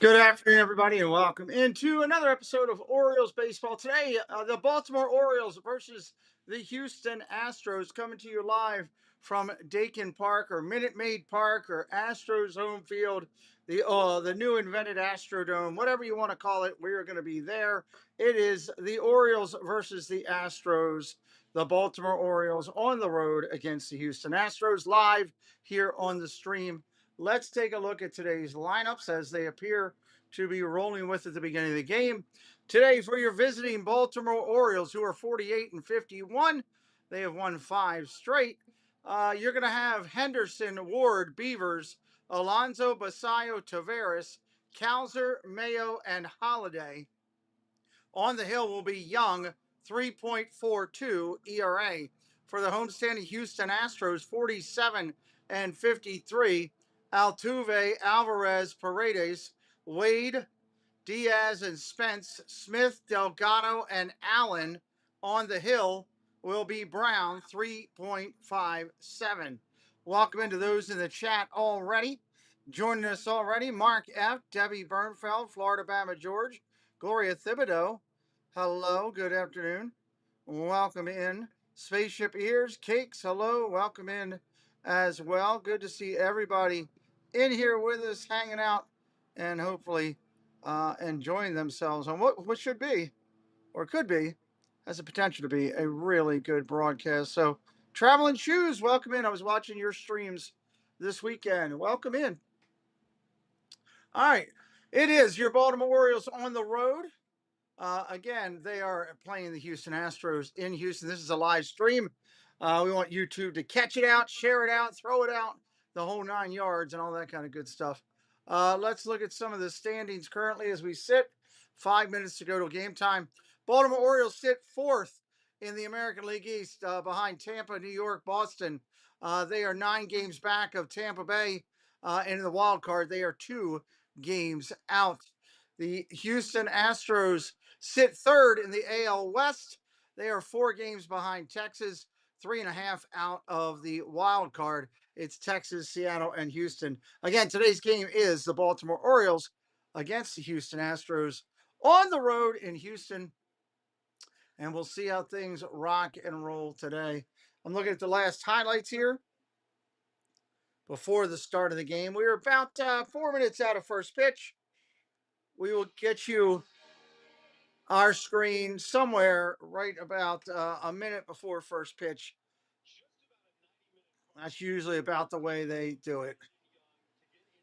Good afternoon, everybody, and welcome into another episode of Orioles Baseball. Today, the Baltimore Orioles versus the Houston Astros, coming to you live from Dakin Park or Minute Maid Park or Astros home field, the new invented Astrodome, whatever you want to call it. We are going to be there. It is the Orioles versus the Astros. The Baltimore Orioles on the road against the Houston Astros, live here on the stream. Let's take a look at today's lineups as they appear to be rolling with at the beginning of the game. Today, for your visiting Baltimore Orioles, who are 48 and 51, they have won 5 straight. You're going to have Henderson, Ward, Beavers, Alonso, Basayo, Taveras, Kowser, Mayo, and Holiday. On the hill will be Young, 3.42 ERA. For the homestanding Houston Astros, 47 and 53, Altuve, Alvarez, Paredes, Wade, Diaz, and Spence, Smith, Delgado, and Allen. On the hill will be Brown, 3.57. Welcome into those in the chat already. Joining us already, Mark F., Debbie Bernfeld, Florida Bama George, Gloria Thibodeau. Hello, good afternoon. Welcome in. Spaceship Ears, Cakes, hello, welcome in as well. Good to see everybody in here with us, hanging out, and hopefully enjoying themselves on what should be, or could be, has the potential to be a really good broadcast. So, Traveling Shoes, welcome in. I was watching your streams this weekend. Welcome in. All right. It is your Baltimore Orioles on the road. Again, they are playing the Houston Astros in Houston. This is a live stream. We want YouTube to catch it out, share it out, throw it out, the whole 9 yards, and all that kind of good stuff. Let's look at some of the standings currently as we sit. 5 minutes to go to game time. Baltimore Orioles sit fourth in the American League East behind Tampa, New York, Boston. They are 9 games back of Tampa Bay. And in the wild card, they are 2 games out. The Houston Astros sit third in the AL West. They are 4 games behind Texas, 3.5 out of the wild card. It's Texas, Seattle, and Houston. Again, today's game is the Baltimore Orioles against the Houston Astros on the road in Houston. And we'll see how things rock and roll today. I'm looking at the last highlights here before the start of the game. We were about 4 minutes out of first pitch. We will get you our screen somewhere right about a minute before first pitch. That's usually about the way they do it.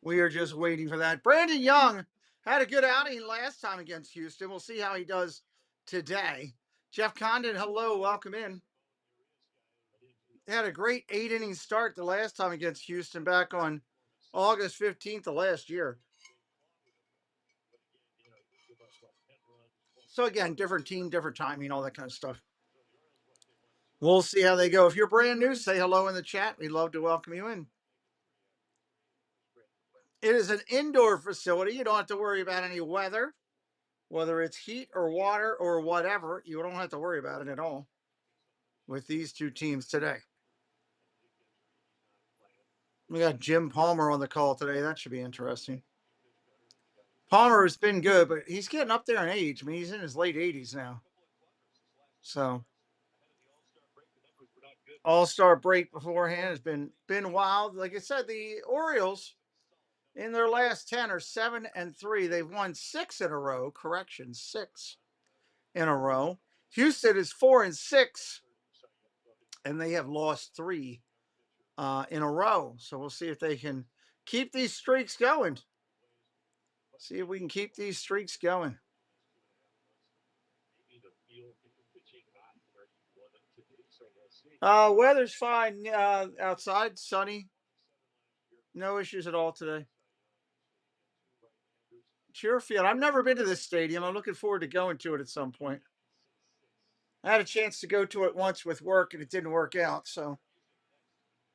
We are just waiting for that. Brandon Young had a good outing last time against Houston. We'll see how he does today. Jeff Condon, hello, welcome in. Had a great 8-inning start the last time against Houston back on August 15th of last year. So again, different team, different timing, all that kind of stuff. We'll see how they go. If you're brand new, say hello in the chat. We'd love to welcome you in. It is an indoor facility. You don't have to worry about any weather, whether it's heat or water or whatever. You don't have to worry about it at all with these 2 teams today. We got Jim Palmer on the call today. That should be interesting. Palmer has been good, but he's getting up there in age. I mean, he's in his late 80s now. So, All-Star break beforehand has been wild. Like I said, the Orioles in their last 10 are 7-3. They've won 6 in a row. Correction, 6 in a row. Houston is 4-6, and they have lost 3 in a row. So we'll see if they can keep these streaks going. See if we can keep these streaks going. Weather's fine outside, sunny. No issues at all today. Cheerfield. I've never been to this stadium. I'm looking forward to going to it at some point. I had a chance to go to it once with work, and it didn't work out. So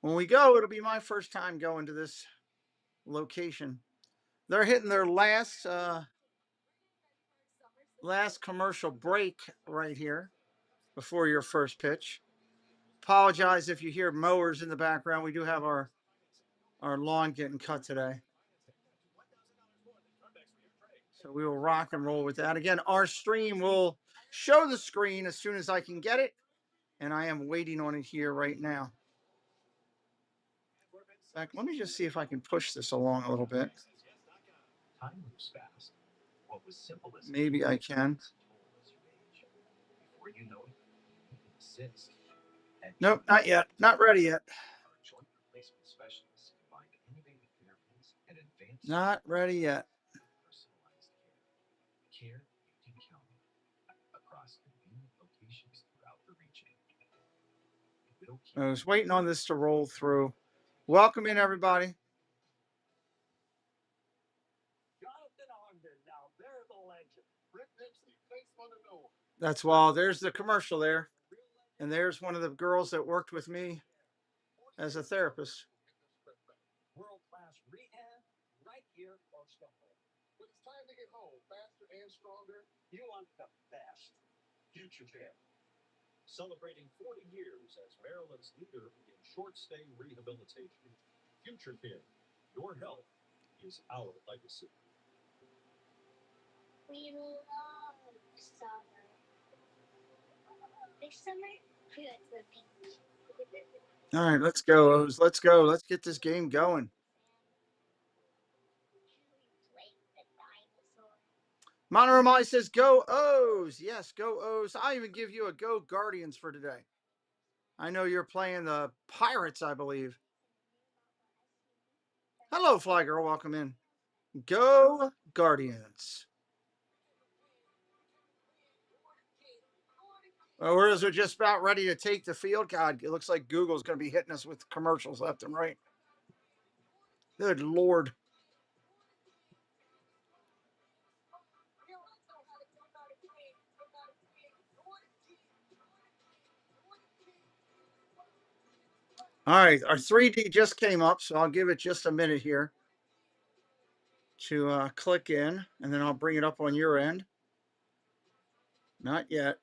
when we go, it'll be my first time going to this location. They're hitting their last commercial break right here before your first pitch. Apologize if you hear mowers in the background. We do have our lawn getting cut today. So we will rock and roll with that. Again, our stream will show the screen as soon as I can get it. And I am waiting on it here right now. In fact, let me just see if I can push this along a little bit. Maybe I can. Nope, not yet. Not ready yet. Not ready yet. I was waiting on this to roll through. Welcome in, everybody. That's why there's the commercial there. And there's one of the girls that worked with me as a therapist. World-class rehab right here on Stone. When it's time to get home faster and stronger, you want the best. Future Care. Celebrating 40 years as Maryland's leader in short-stay rehabilitation. Future Care. Your health is our legacy. We love summer. This summer, we went to the beach. All right, let's go, O's. Let's go. Let's get this game going. Monterey says, go O's. Yes, go O's. I'll even give you a go Guardians for today. I know you're playing the Pirates, I believe. Hello, Fly Girl. Welcome in. Go Guardians. Well, we're just about ready to take the field. God, it looks like Google's going to be hitting us with commercials left and right. Good Lord. All right, our 3D just came up, so I'll give it just a minute here to click in, and then I'll bring it up on your end. Not yet.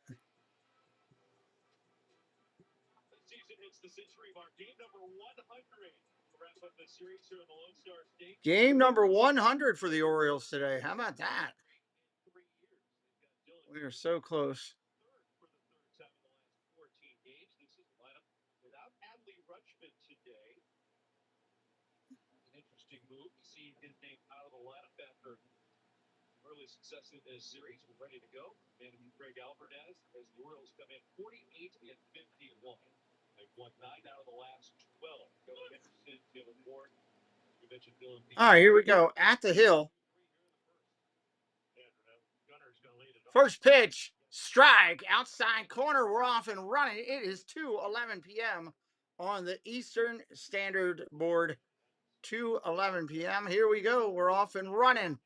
Game number 100 for the Orioles today. How about that? We are so close. Interesting move to see his name out of the lineup after early success in this series. We're ready to go. And Greg Alvarez as the Orioles come in 48 and 51. They've won 9 out of the last 12. All right, here we go. At the hill. First pitch, strike, outside corner. We're off and running. It is 2:11 p.m. on the Eastern Standard Board. 2:11 p.m. Here we go. We're off and running.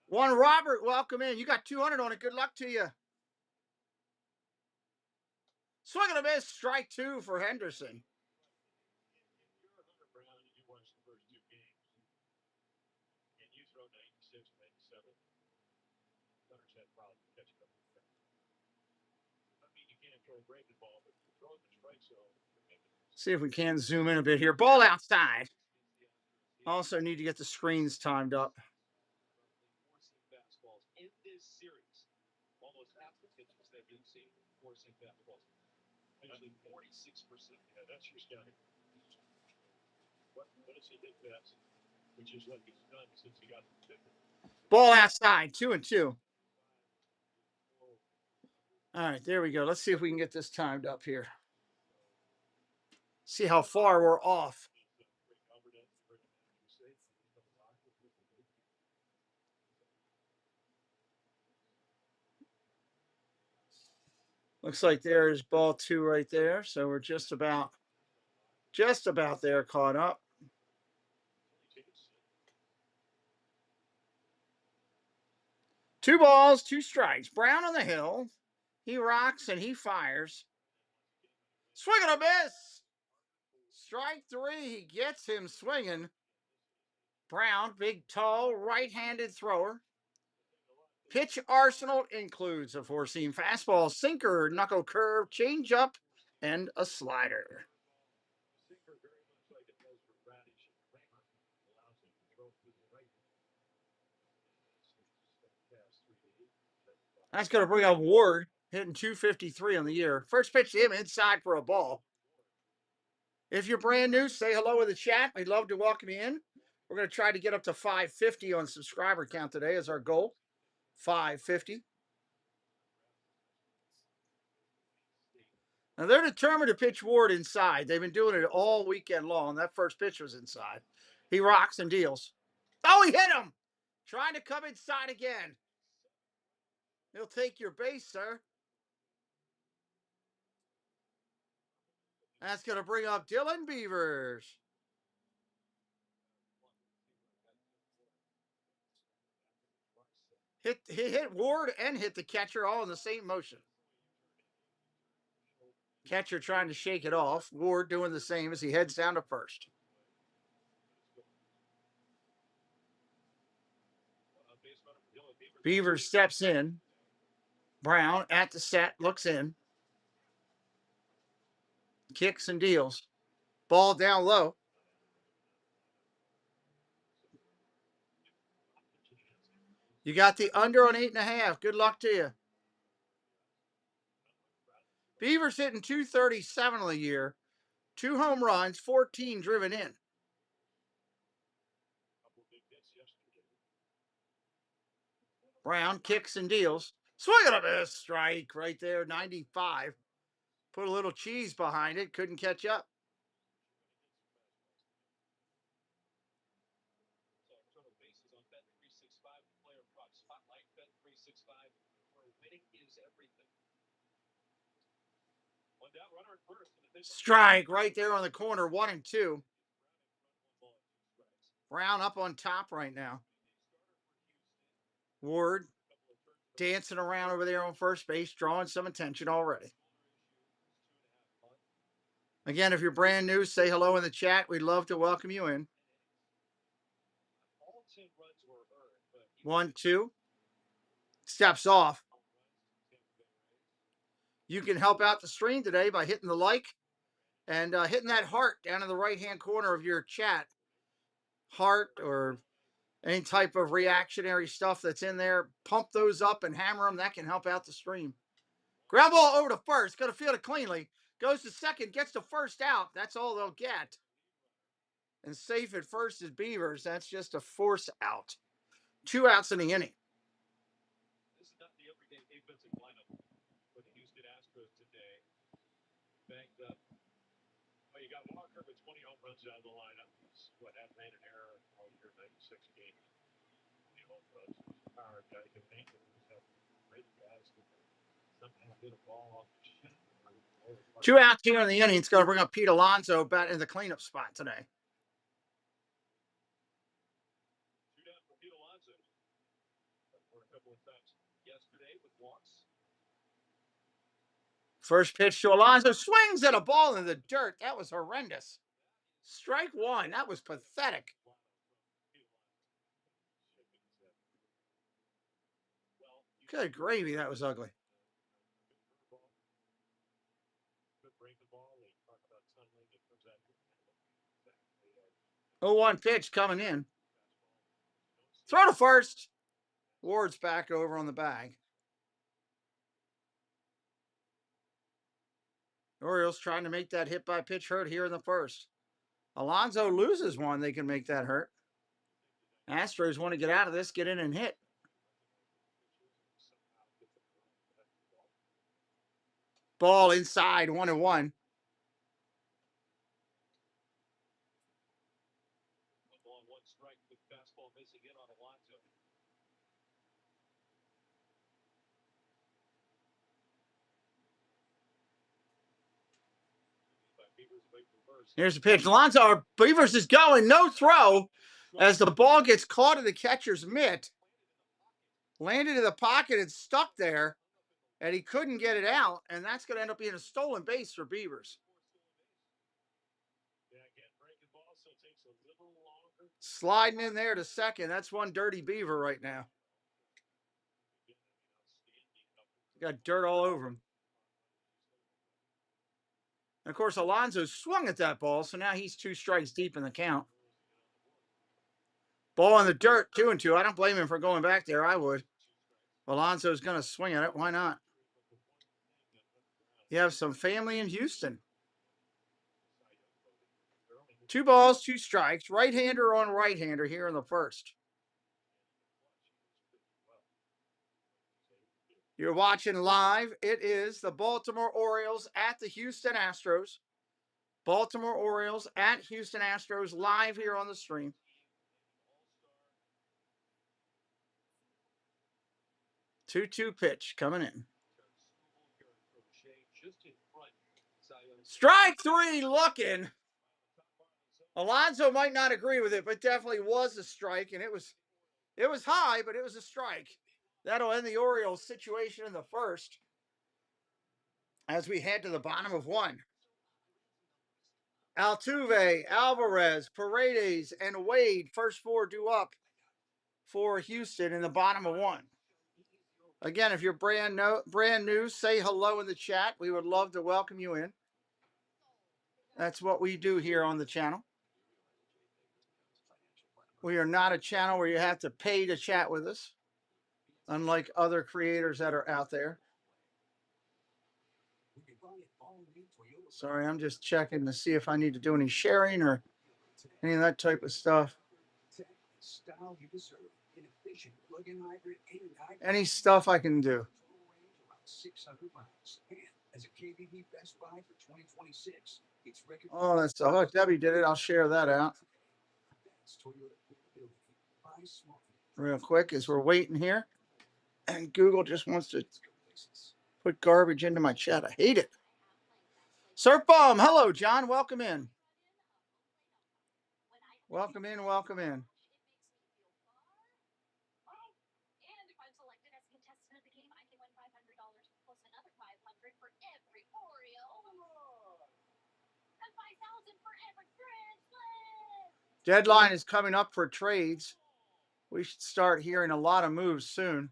One Robert, welcome in. You got 200 on it. Good luck to you. Swing and a miss. Strike 2 for Henderson. See if we can zoom in a bit here. Ball outside. Also need to get the screens timed up. Ball outside, 2-2. All right, there we go. Let's see if we can get this timed up here. See how far we're off. Looks like there's ball 2 right there. So we're just about there caught up. Two balls, 2 strikes. Brown on the hill. He rocks and he fires. Swing and a miss. Strike 3. He gets him swinging. Brown, big, tall, right-handed thrower. Pitch arsenal includes a 4-seam fastball, sinker, knuckle curve, changeup, and a slider. That's going to bring up Ward, hitting 253 on the year. First pitch to him inside for a ball. If you're brand new, say hello in the chat. We'd love to welcome you in. We're going to try to get up to 550 on subscriber count today as our goal. 550. Now they're determined to pitch Ward inside. They've been doing it all weekend long. That first pitch was inside. He rocks and deals. Oh, he hit him! Trying to come inside again. He'll take your base, sir. That's going to bring up Dylan Beavers. He hit Ward and hit the catcher all in the same motion. Catcher trying to shake it off. Ward doing the same as he heads down to first. Beavers steps in. Brown at the set, looks in. Kicks and deals. Ball down low. You got the under on 8.5. Good luck to you. Beavers hitting 237 on the year. 2 home runs, 14 driven in. Brown kicks and deals. Swing and a miss. Strike right there, 95. Put a little cheese behind it. Couldn't catch up. Strike right there on the corner, 1-2. Brown up on top right now. Ward dancing around over there on first base, drawing some attention already. Again, if you're brand new, say hello in the chat. We'd love to welcome you in. 1-2. Steps off. You can help out the stream today by hitting the like and hitting that heart down in the right-hand corner of your chat. Heart or any type of reactionary stuff that's in there. Pump those up and hammer them. That can help out the stream. Ground ball over to first. Going to field it cleanly. Goes to second. Gets to first out. That's all they'll get. And safe at first is Beavers. That's just a force out. 2 outs in the inning. This is not the everyday defensive lineup for the Houston Astros today. Banged up. Well, you got Walker with 20 home runs out of the lineup. He's hadn't made an error all year, 96 games. 20 home runs. Power guy can make it. He's got great guys who somehow get a ball off the shin. 2 outs here in the inning. It's going to bring up Pete Alonso back in the cleanup spot today. Shoot out for Pete Alonso. For a couple of times yesterday with walks. First pitch to Alonso. Swings at a ball in the dirt. That was horrendous. Strike 1. That was pathetic. Good gravy. That was ugly. 0-1 pitch coming in. Throw to first. Ward's back over on the bag. Orioles trying to make that hit by pitch hurt here in the first. Alonso loses one. They can make that hurt. Astros want to get out of this, get in and hit. Ball inside, 1-1. Here's the pitch. Alonso, Beavers is going. No throw as the ball gets caught in the catcher's mitt. Landed in the pocket and stuck there. And he couldn't get it out. And that's going to end up being a stolen base for Beavers. Sliding in there to second. That's one dirty Beaver right now. Got dirt all over him. And of course, Alonso swung at that ball, so now he's 2 strikes deep in the count. Ball in the dirt, 2-2. I don't blame him for going back there. I would. Alonso's going to swing at it. Why not? You have some family in Houston. 2 balls, 2 strikes. Right-hander on right-hander here in the first. You're watching live. It is the Baltimore Orioles at the Houston Astros. Baltimore Orioles at Houston Astros live here on the stream. 2-2 pitch coming in. Strike 3 looking. Alonso might not agree with it, but definitely was a strike, and it was high, but it was a strike. That'll end the Orioles situation in the first as we head to the bottom of 1. Altuve, Alvarez, Paredes, and Wade, first 4 due up for Houston in the bottom of 1. Again, if you're brand new, say hello in the chat. We would love to welcome you in. That's what we do here on the channel. We are not a channel where you have to pay to chat with us, unlike other creators that are out there. Sorry, I'm just checking to see if I need to do any sharing or any of that type of stuff. Any stuff I can do. Oh, that's Debbie did it. I'll share that out real quick as we're waiting here. And Google just wants to put garbage into my chat. I hate it. Surf Bomb. Hello, John. Welcome in. Welcome in. Welcome in. Deadline is coming up for trades. We should start hearing a lot of moves soon.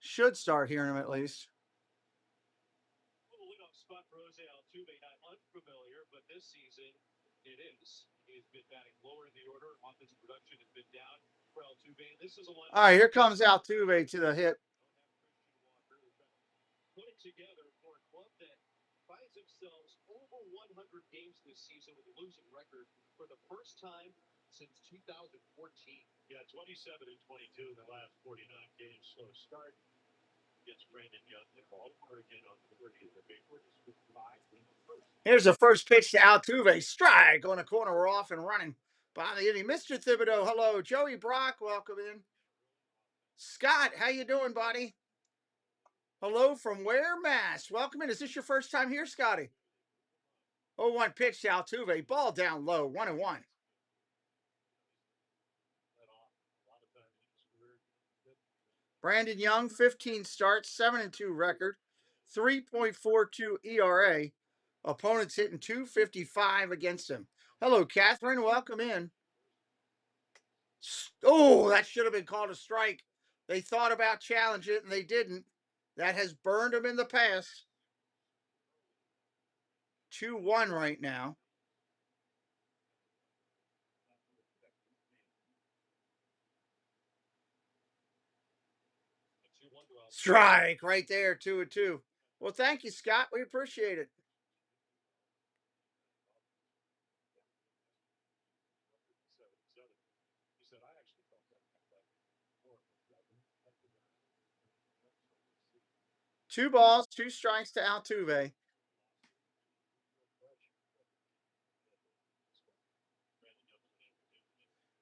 Should start hearing them at least. Leadoff spot for Jose Altuve, not unfamiliar, but this season it is. He's been batting lower in the order. Offensive production has been down for Altuve. This is a one. All right, here comes Altuve to the hit. Put it together for a club that finds themselves over 100 games this season with a losing record for the first time since 2014. Yeah, 27 and 22 in the last 49 games. Slow start. Brandon Young hit Baltimore again on the 30th of April. Here's the first pitch to Altuve. Strike on the corner. We're off and running. Bottom of the inning. Mr. Thibodeau, hello. Joey Brock, welcome in. Scott, how you doing, buddy? Hello from where, Mass? Welcome in. Is this your first time here, Scotty? 0-1 pitch to Altuve. Ball down low. 1-1. Brandon Young, 15 starts, 7-2 record, 3.42 ERA. Opponents hitting .255 against him. Hello, Catherine. Welcome in. Oh, that should have been called a strike. They thought about challenging it, and they didn't. That has burned them in the past. 2-1 right now. Strike right there, 2-2. Well, thank you, Scott. We appreciate it. Two balls, 2 strikes to Altuve.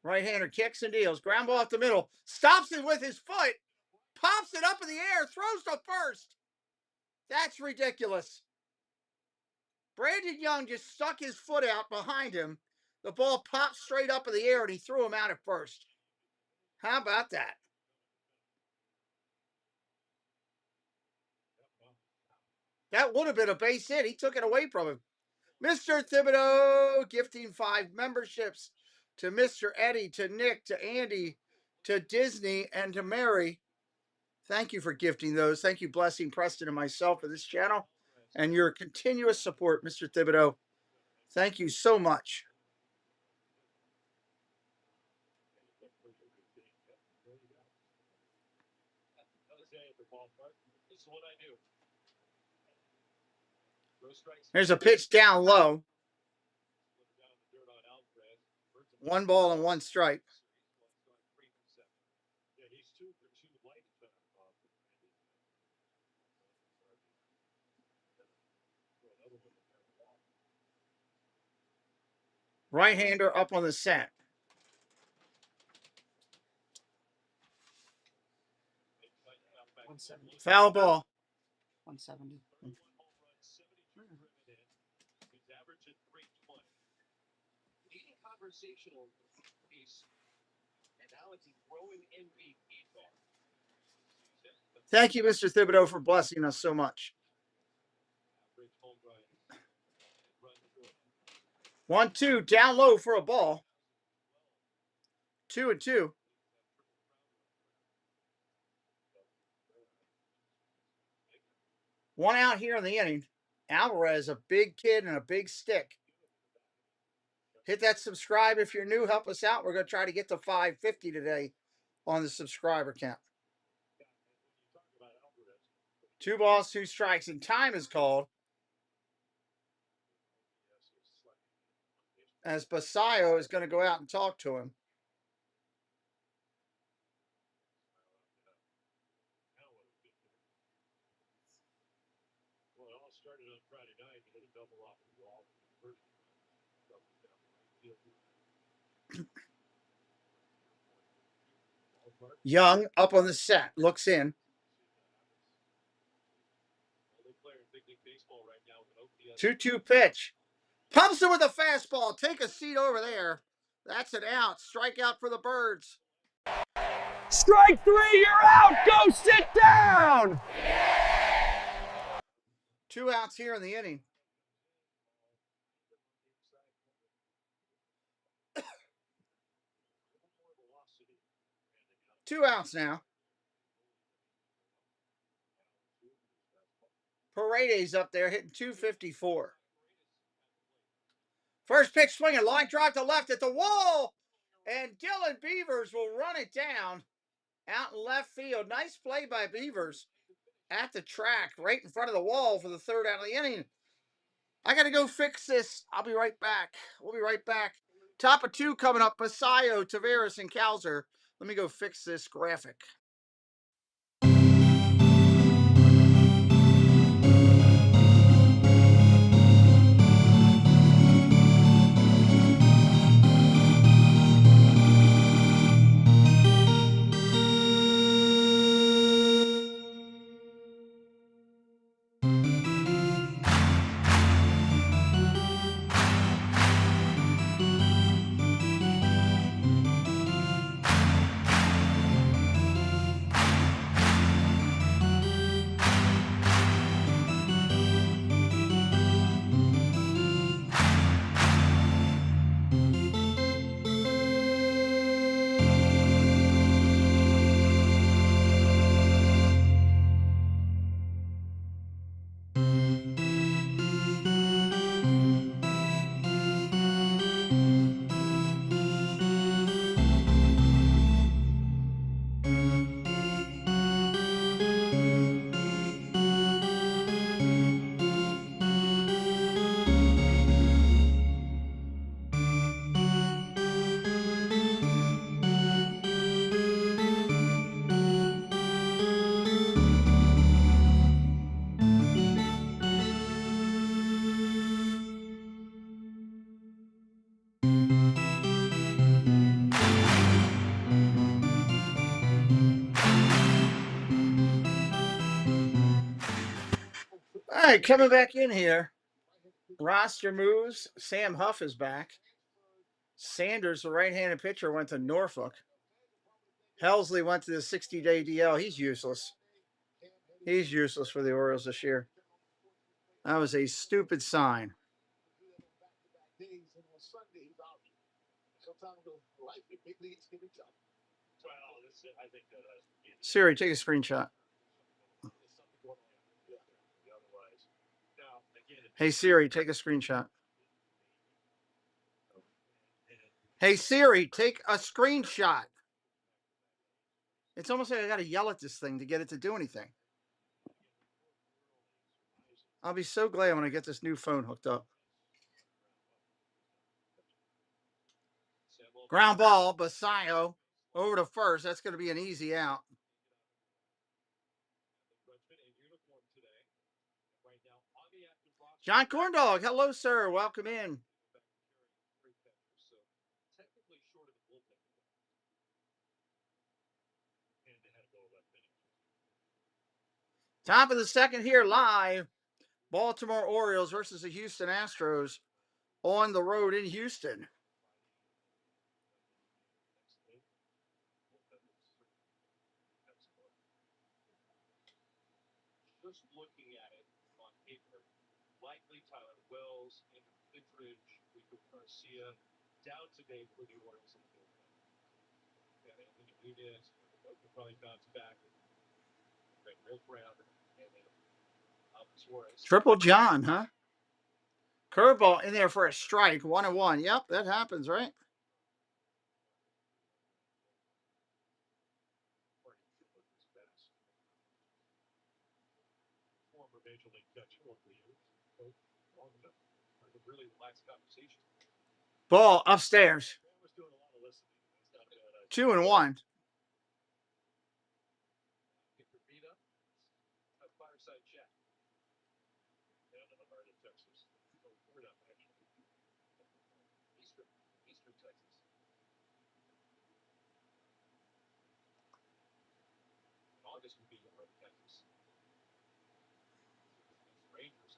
Right-hander kicks and deals. Ground ball up the middle. Stops it with his foot. Pops it up in the air. Throws to first. That's ridiculous. Brandon Young just stuck his foot out behind him. The ball popped straight up in the air, and he threw him out at first. How about that? That would have been a base hit. He took it away from him. Mr. Thibodeau gifting 5 memberships to Mr. Eddie, to Nick, to Andy, to Disney, and to Mary. Thank you for gifting those. Thank you, Blessing Preston and myself for this channel and your continuous support, Mr. Thibodeau. Thank you so much. There's a pitch down low. 1 ball and 1 strike. Right-hander up on the set. Foul ball. 170. Thank you, Mr. Thibodeau, for blessing us so much. 1-2, down low for a ball. 2-2. 1 out here in the inning. Alvarez, a big kid and a big stick. Hit that subscribe if you're new. Help us out. We're going to try to get to 550 today on the subscriber count. 2 balls, 2 strikes, and time is called as Basayo is going to go out and talk to him. Young up on the set, looks in. 2-2 pitch. Pumps it with a fastball. Take a seat over there. That's an out. Strikeout for the Birds. Strike 3, you're out! Go sit down! 2 outs here in the inning. Two outs now. Paredes up there hitting 254. First pitch swinging, line drive to left at the wall. And Dylan Beavers will run it down out in left field. Nice play by Beavers at the track, right in front of the wall for the 3rd out of the inning. I got to go fix this. I'll be right back. We'll be right back. Top of 2 coming up. Basayo, Taveras, and Cowser. Let me go fix this graphic. All right, coming back in here. Roster moves. Sam Huff is back. Sanders, the right-handed pitcher, went to Norfolk. Helsley went to the 60-day DL. He's useless. He's useless for the Orioles this year. That was a stupid sign. Siri, take a screenshot. Hey, Siri, take a screenshot. Hey, Siri, take a screenshot. It's almost like I got to yell at this thing to get it to do anything. I'll be so glad when I get this new phone hooked up. Ground ball, BALvsHOU over to first. That's going to be an easy out. John Corndog, hello, sir. Welcome in. Top of the second here live. Baltimore Orioles versus the Houston Astros on the road in Houston. Just looking at it on paper, likely Tyler Wells, Andrew Kittredge, Rico Garcia, down today for the Orioles. And Anthony Nunez will probably bounce back. Red Round and then Suarez. Triple John, huh? Curveball in there for a strike. 1-1. Yep, that happens, right? Former Major League catcher over the years. Long enough. Really relaxed conversation. Ball upstairs. 2-1. Fireside chat. Down in the heart of Texas. We're not actually. Eastern Texas. August would be in North Texas. Rangers.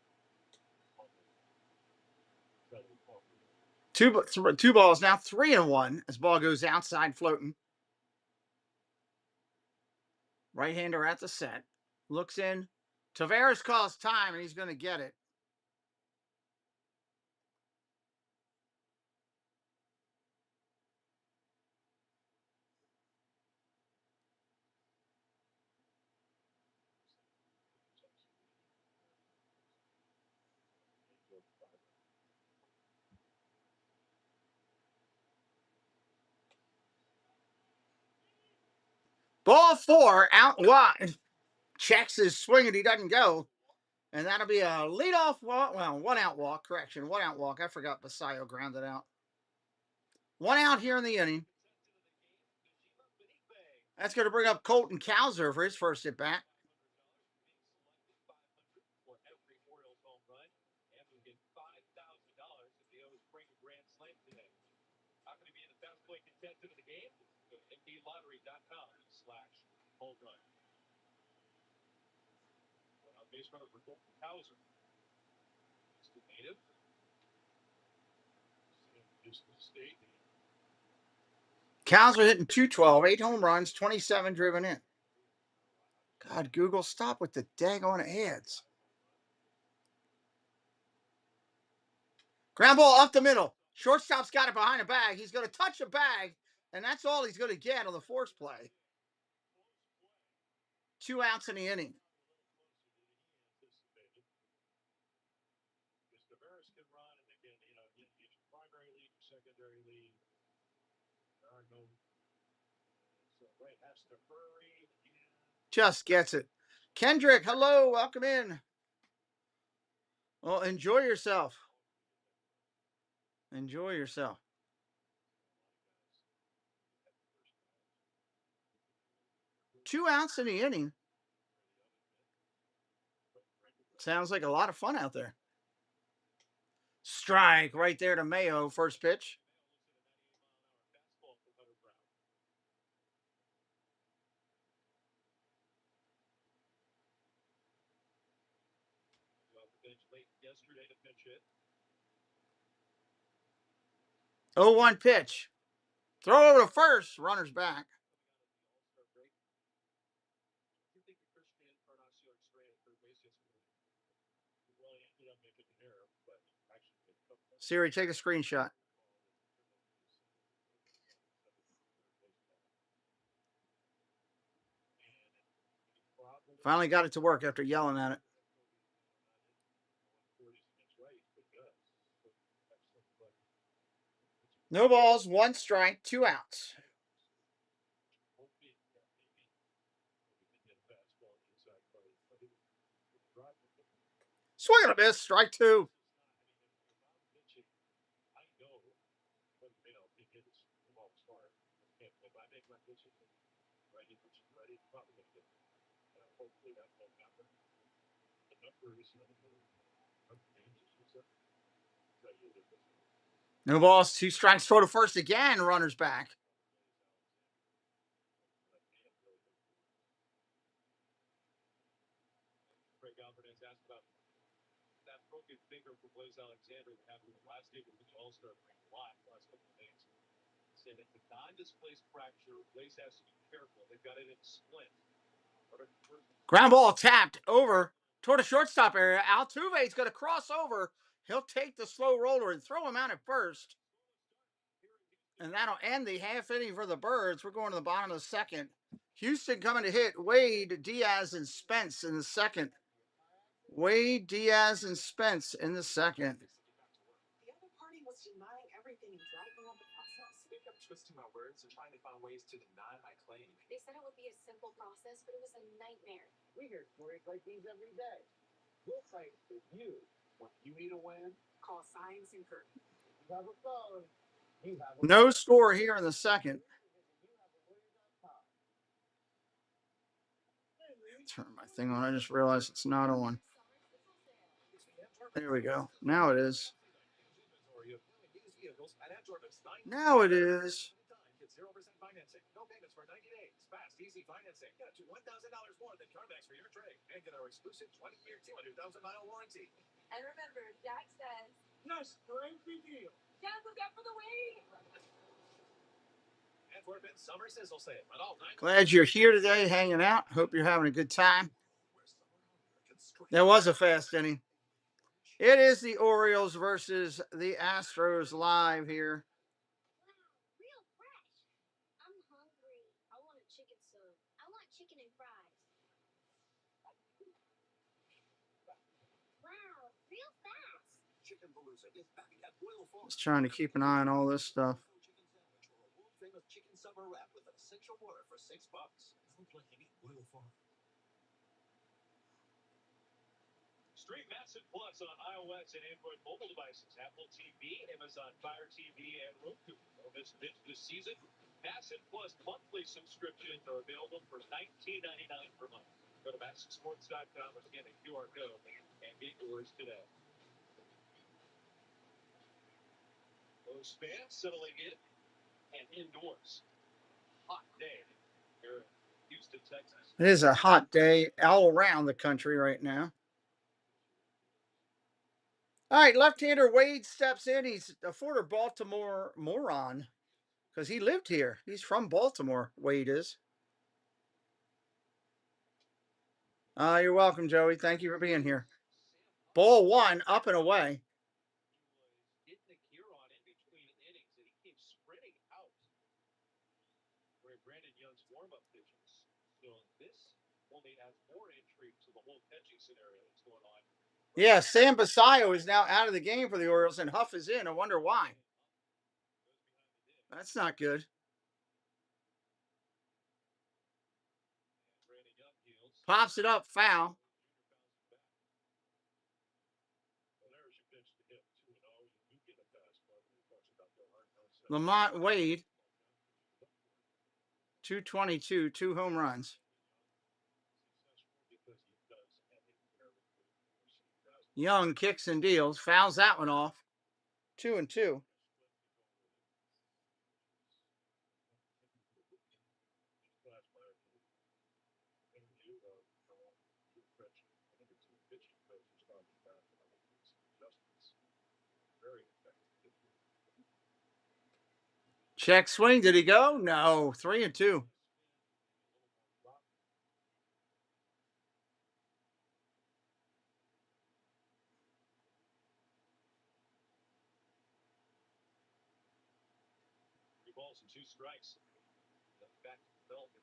Two balls now, 3-1 as ball goes outside floating. Right-hander at the set. Looks in. Tavares calls time, and he's going to get it. Ball 4, out wide. Checks his swing, and he doesn't go. And that'll be a leadoff walk. Well, 1-out walk. Correction, 1-out walk. I forgot BALvsHOU grounded out. 1 out here in the inning. That's going to bring up Colton Cowser for his first at bat. How can he be the best play contestant of the game? Go to MLB.com/home run. Base runner for Colton Cowser. He's the native. Houston State. Cowser hitting .212, 8 home runs, 27 driven in. God, Google, stop with the daggone ads. Ground ball up the middle. Shortstop's got it behind a bag. He's going to touch a bag, and that's all he's going to get on the force play. 2 outs in the inning. Tavares can run, and again, each primary lead, secondary lead. There are no. So Ray has to hurry. Just gets it. Kendrick, hello, welcome in. Well, enjoy yourself. Enjoy yourself. Two outs in the inning. Sounds like a lot of fun out there. Strike right there to Mayo, first pitch. Yesterday to pitch it. 0-1 pitch. Throw over to first. Runner's back. Siri, take a screenshot. Finally got it to work after yelling at it. No balls, 1 strike, 2 outs. Swing and a miss. Strike two. I know, but you know, it is the ball's hard. And if I make my pitches ready, probably going to get it. Hopefully that won't happen. The numbers, No balls. 2 strikes. Throw to first again. Runners back. Craig Alvarez asked about that broken finger for Blaze Alexander that happened last game with the All-Star break live last couple of days. Said it's a non-displaced fracture. Blaze has to be careful. They've got it in splint. Ground ball tapped over toward the shortstop area. Altuve's going to cross over. He'll take the slow roller and throw him out at first. And that'll end the half inning for the Birds. We're going to the bottom of the second. Houston coming to hit Wade, Diaz, and Spence in the second. Wade, Diaz, and Spence in the second. The other party was denying everything and dragging on the process. They kept twisting my words and trying to find ways to deny my claim. They said it would be a simple process, but it was a nightmare. We hear stories like these every day. We'll fight with you. When you need a win, Call Science and Kirk. You have a phone. No score here in the second. Turn my thing on. I just realized it's not on. There we go. Now it is. Now it is. Get 0% financing. No payments for 90 days. Fast, easy financing. Get up to $1,000 more than CarMax for your trade. And get our exclusive 20-year, 200,000-mile warranty. And remember, Jack says, Yes, great deal. Jack, look out for the wave. Antwerpen's summer sizzle sale. At all nine. Glad you're here today, hanging out. Hope you're having a good time. That was a fast inning. It is the Orioles versus the Astros live here. Wow, real fresh. I'm hungry. I want a chicken sub. I want chicken and fries. Wow, real fast. Chicken Palooza is back at Will Farm. Just trying to keep an eye on all this stuff. Famous chicken summer wrap with an essential water for $6. Sounds like any Will Farm. Stream Massive Plus on iOS and Android mobile devices, Apple TV, Amazon Fire TV, and Roku. Don't miss a bit this season. Massive Plus monthly subscriptions are available for $19.99 per month. Go to MassiveSports.com and scan a QR code and get yours today. Those fans settling in and indoors. Hot day here in Houston, Texas. It is a hot day all around the country right now. All right, left-hander Wade steps in. He's a former Baltimore moron because he lived here. He's from Baltimore, Wade is. You're welcome, Joey. Thank you for being here. Ball one, up and away. Hitting the gear on in between innings, and he came sprinting out for Brandon Young's warm-up pitches. So this only adds more intrigue to the whole pitching scenario that's going on. Yeah, Sam Basayo is now out of the game for the Orioles, and Huff is in. I wonder why. That's not good. Pops it up, foul. Lamont Wade, 222, 2 home runs. Young kicks and deals, fouls that one off. 2-2. Check swing. Did he go? No. 3-2. Balls and 2 strikes. Back to Belton.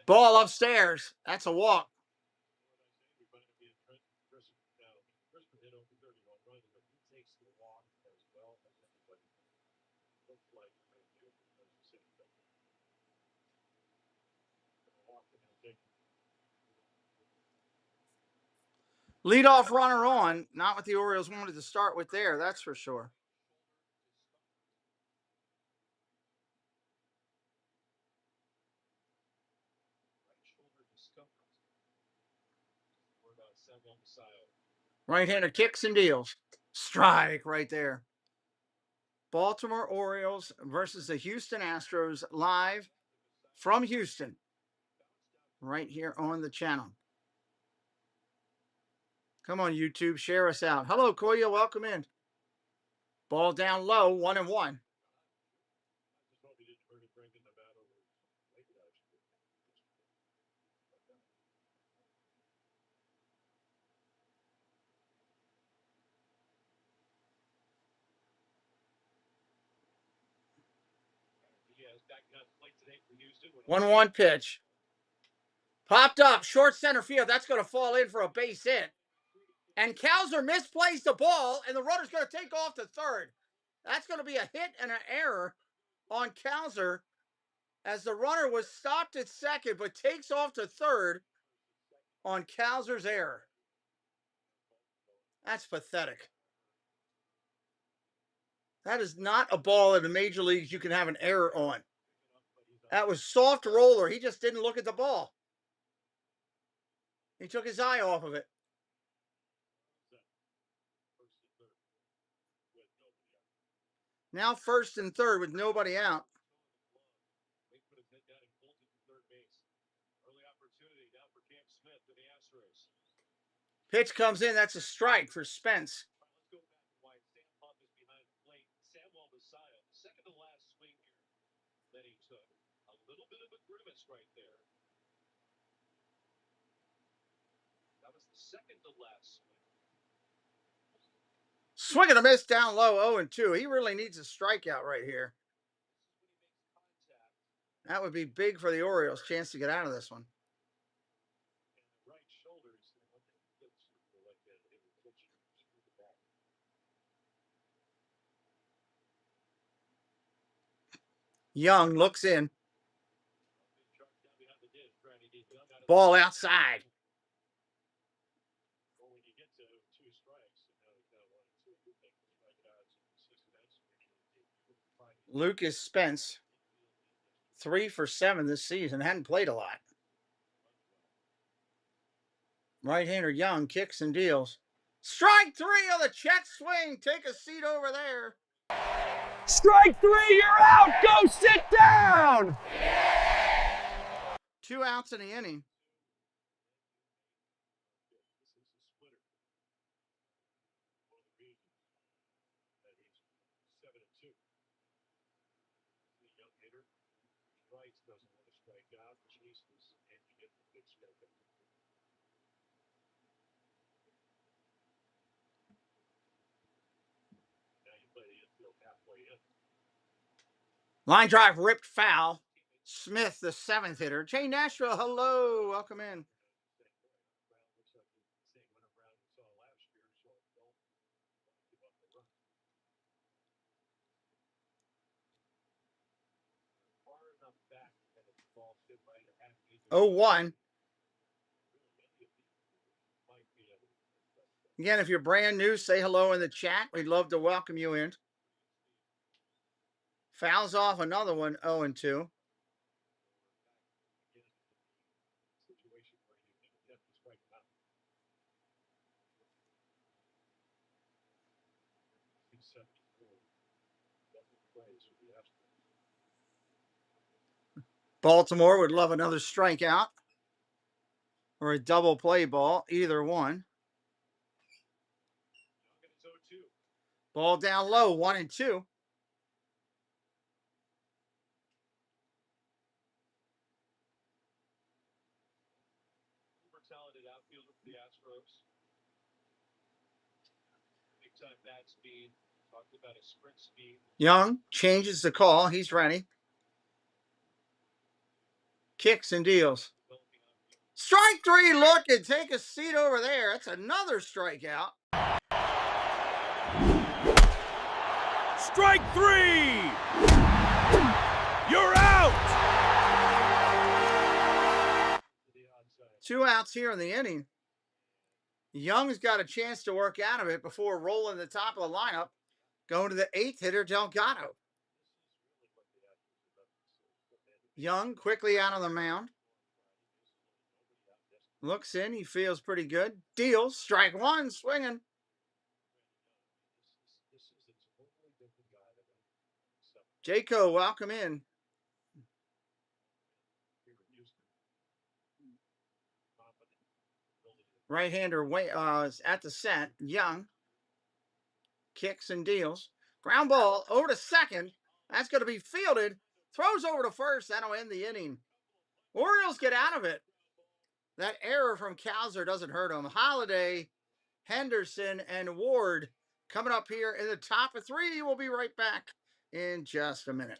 Ball upstairs. That's a walk. Leadoff runner on, not what the Orioles wanted to start with there, that's for sure. Right-hander kicks and deals. Strike right there. Baltimore Orioles versus the Houston Astros, live from Houston, right here on the channel. Come on, YouTube, share us out. Hello, Koya, welcome in. Ball down low, 1-1. One 1 pitch. Popped up, short center field. That's going to fall in for a base hit. And Cowser misplays the ball, and the runner's going to take off to third. That's going to be a hit and an error on Cowser, as the runner was stopped at second, but takes off to third on Cowser's error. That's pathetic. That is not a ball in the major leagues you can have an error on. That was soft roller. He just didn't look at the ball. He took his eye off of it. Now first and third with nobody out. Pitch comes in. That's a strike for Spence. Second to last swing here that he took. A little bit of a grimace right there. That was the second to last swing. Swing and a miss down low, 0-2. He really needs a strikeout right here. That would be big for the Orioles. Chance to get out of this one. Young looks in. Ball outside. Lucas Spence, 3 for 7 this season. Hadn't played a lot. Right-hander Young kicks and deals. Strike 3 on the check swing. Take a seat over there. Strike 3, you're out. Go sit down. 2 outs in the inning. Line drive ripped foul. Smith, the 7th hitter. Jay Nashville, hello. Welcome in. Oh, 1. Again, if you're brand new, say hello in the chat. We'd love to welcome you in. Fouls off another one, 0-2. Baltimore would love another strikeout or a double play ball, either one. Ball down low, 1-2. Talented outfielder for the Astros. Big time bat speed. Talked about a sprint speed. Young changes the call. He's ready. Kicks and deals. Strike 3, look, and take a seat over there. That's another strikeout. Strike 3. You're out. 2 outs here in the inning. Young's got a chance to work out of it before rolling the top of the lineup, going to the 8th hitter, Delgado. Young quickly out on the mound. Looks in, he feels pretty good. Deals, strike one, swinging. Jayco, welcome in. Right-hander at the set. Young kicks and deals. Ground ball over to second. That's going to be fielded. Throws over to first. That'll end the inning. Orioles get out of it. That error from Cowser doesn't hurt them. Holiday, Henderson, and Ward coming up here in the top of 3. We'll be right back in just a minute.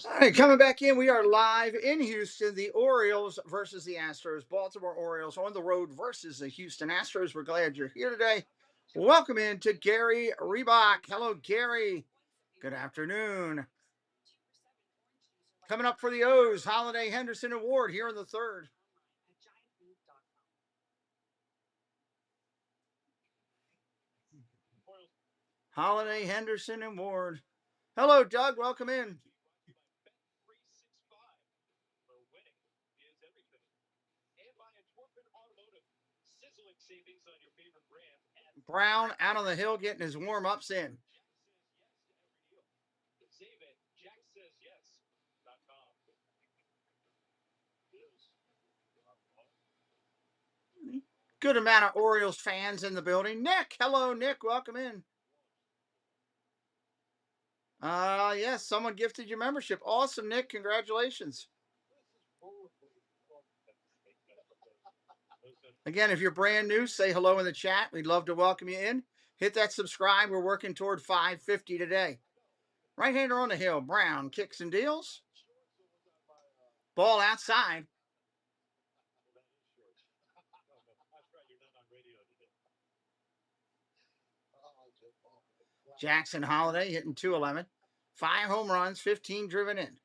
All right, coming back in, we are live in Houston. The Orioles versus the Astros. Baltimore Orioles on the road versus the Houston Astros. We're glad you're here today. Welcome in to Gary Reebok. Hello, Gary. Good afternoon. Coming up for the O's, Holiday, Henderson, and Ward here in the 3rd. Holiday, Henderson, and Ward. Hello, Doug. Welcome in. Brown out on the hill getting his warm-ups in. Good amount of Orioles fans in the building. Nick, hello, Nick. Welcome in. Yes, someone gifted your membership. Awesome, Nick. Congratulations. Again, if you're brand new, say hello in the chat. We'd love to welcome you in. Hit that subscribe. We're working toward 550 today. Right-hander on the hill. Brown kicks and deals. Ball outside. Jackson Holiday hitting .211. 5 home runs, 15 driven in.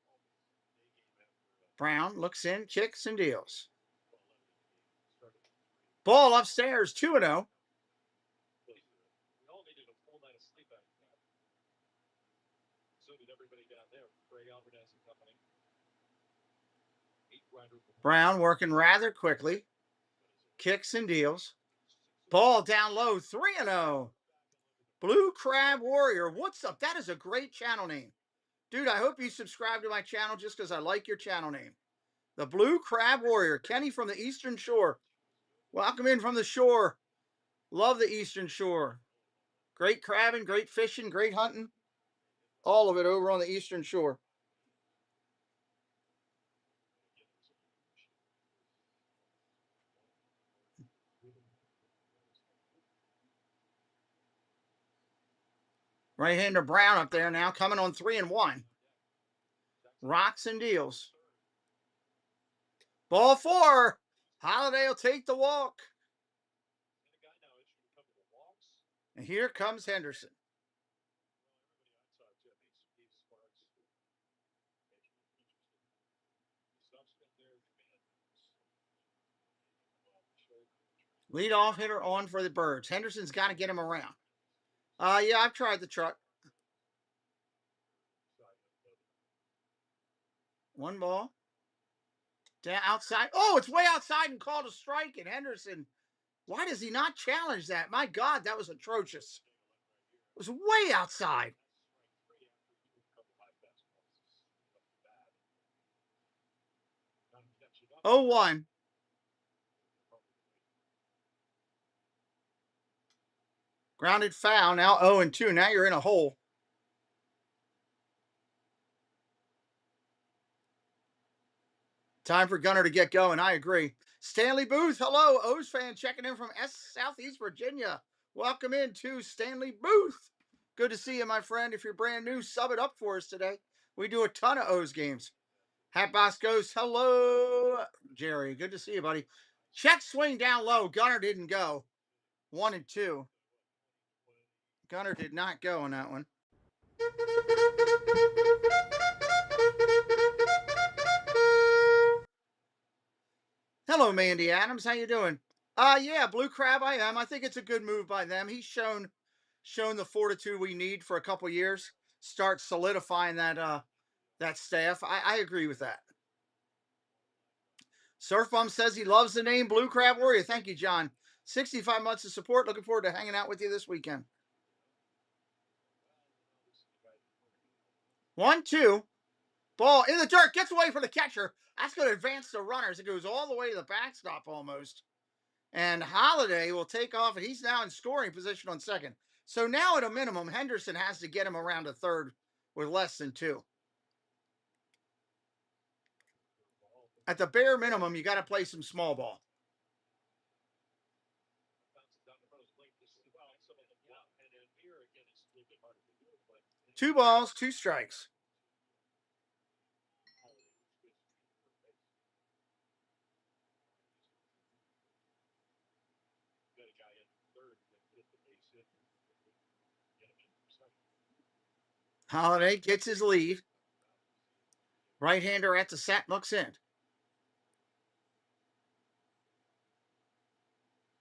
Brown looks in, kicks and deals. Ball upstairs, 2-0. Brown working rather quickly. Kicks and deals. Ball down low, 3-0. Blue Crab Warrior. What's up? That is a great channel name. Dude, I hope you subscribe to my channel just because I like your channel name. The Blue Crab Warrior. Kenny from the Eastern Shore. Welcome in from the shore. Love the Eastern Shore. Great crabbing, great fishing, great hunting. All of it over on the Eastern Shore. Right-hander Brown up there now, coming on 3-1. Rocks and deals. Ball 4. Holiday will take the walk. And here comes Henderson. Leadoff hitter on for the Birds. Henderson's got to get him around. Yeah, I've tried the truck. 1 ball. Down outside. Oh, it's way outside and called a strike. And Henderson, why does he not challenge that? My God, that was atrocious. It was way outside. 0-1. Grounded foul. Now 0-2. Now you're in a hole. Time for Gunner to get going. I agree. Stanley Booth, hello. O's fan checking in from Southeast Virginia. Welcome in to Stanley Booth. Good to see you, my friend. If you're brand new, sub it up for us today. We do a ton of O's games. Hat Boss goes, hello, Jerry. Good to see you, buddy. Check swing down low. Gunner didn't go. 1-2. Gunner did not go on that one. Hello, Mandy Adams. How you doing? Yeah, Blue Crab. I am. I think it's a good move by them. He's shown the fortitude we need for a couple years. Start solidifying that staff. I agree with that. Surf Bum says he loves the name Blue Crab Warrior. Thank you, John. 65 months of support. Looking forward to hanging out with you this weekend. 1-2. Ball in the dirt. Gets away from the catcher. That's going to advance the runners. It goes all the way to the backstop almost. And Holiday will take off, and he's now in scoring position on second. So now at a minimum, Henderson has to get him around to third with less than 2. At the bare minimum, you got to play some small ball. 2 balls, 2 strikes. Holiday gets his lead. Right-hander at the set, looks in.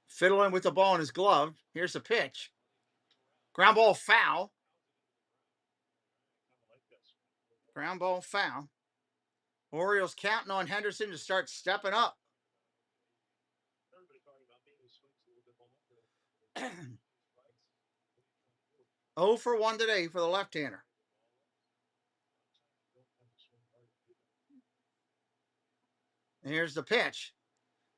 Fiddling with the ball in his glove. Here's the pitch. Ground ball foul. Ground ball foul. Orioles counting on Henderson to start stepping up. 0 for 1 today for the left-hander. Here's the pitch.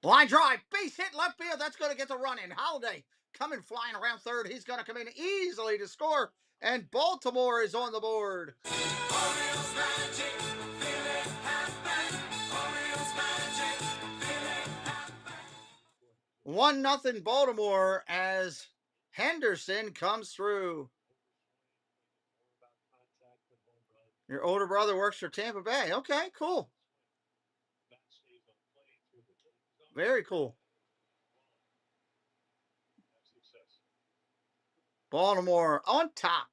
Line drive, base hit left field. That's going to get the run in. Holiday coming flying around third. He's going to come in easily to score. And Baltimore is on the board. Orioles magic, feel it happen. Orioles magic, feel it happen. 1-0 Baltimore as Henderson comes through. Your older brother works for Tampa Bay. Okay, cool. Very cool. Baltimore on top.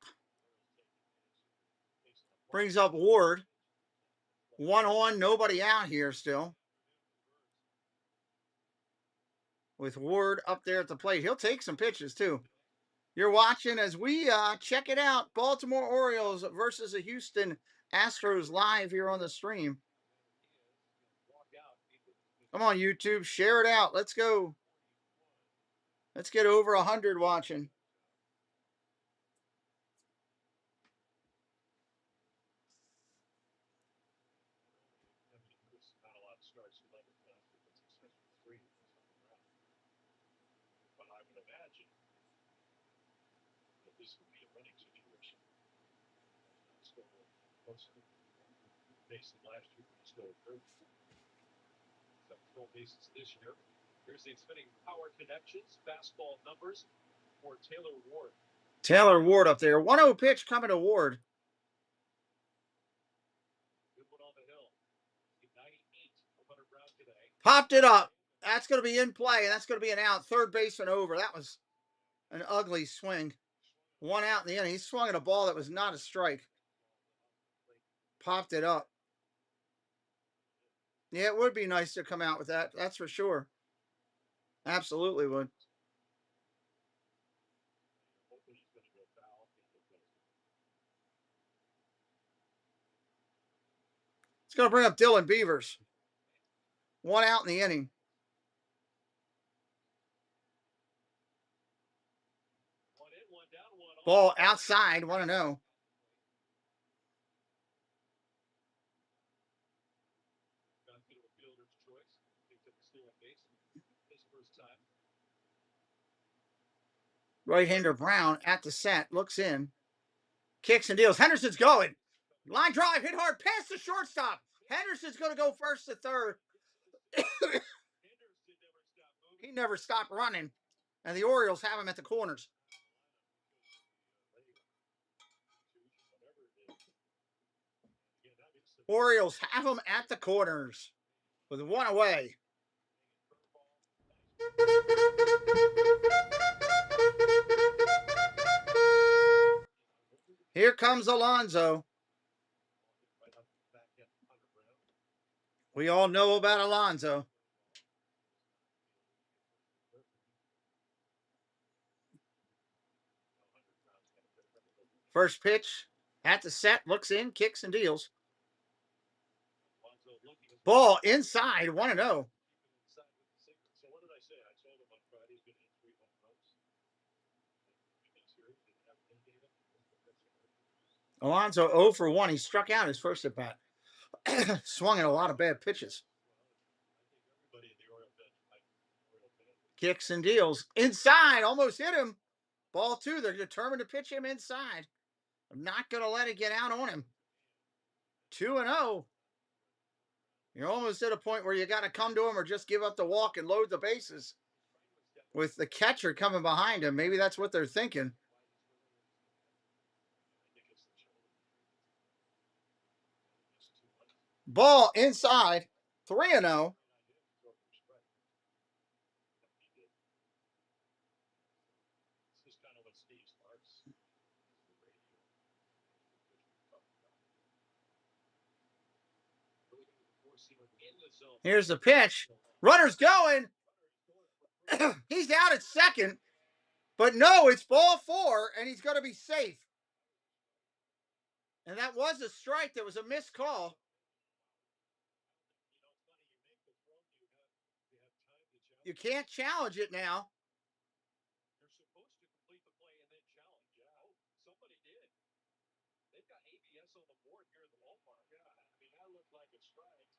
Brings up Ward. 1 on, nobody out here still. With Ward up there at the plate. He'll take some pitches too. You're watching as we check it out. Baltimore Orioles versus the Houston Astros live here on the stream. Come on, YouTube. Share it out. Let's go. Let's get over 100 watching. This would be a running situation. Bases last year, still third. Full bases this year. Here's the spinning power connections, fastball numbers for Taylor Ward. Taylor Ward up there. 1-0 pitch coming to Ward. Good one on the hill. 98 of 100 round today. Popped it up. That's going to be in play, and that's going to be an out. Third baseman over. That was an ugly swing. 1 out in the end. He swung at a ball that was not a strike. Popped it up. Yeah, it would be nice to come out with that. That's for sure. Absolutely would. It's going to bring up Dylan Beavers. 1 out in the inning. Ball outside, 1-0. Right-hander Brown at the set, looks in, kicks and deals. Henderson's going. Line drive, hit hard, past the shortstop. Henderson's going to go first to third. He never stopped running, and the Orioles have him at the corners. Orioles have him at the corners with 1 away. Here comes Alonso. We all know about Alonso. First pitch at the set, looks in, kicks and deals. Ball inside, 1-0. Alonso 0 for 1. He struck out his first at bat. Swung at a lot of bad pitches. Kicks and deals. Inside, almost hit him. Ball 2. They're determined to pitch him inside. I'm not going to let it get out on him. 2-0. You're almost at a point where you got to come to him or just give up the walk and load the bases. With the catcher coming behind him, maybe that's what they're thinking. Ball inside, 3-0. Here's the pitch. Runner's going. He's out at second. But no, it's ball 4, and he's going to be safe. And that was a strike. That was a missed call. You can't challenge it now. You're supposed to complete the play and then challenge. Yeah, somebody did. They've got ABS on the board here in the ballpark. Yeah, I mean, that looked like a strike,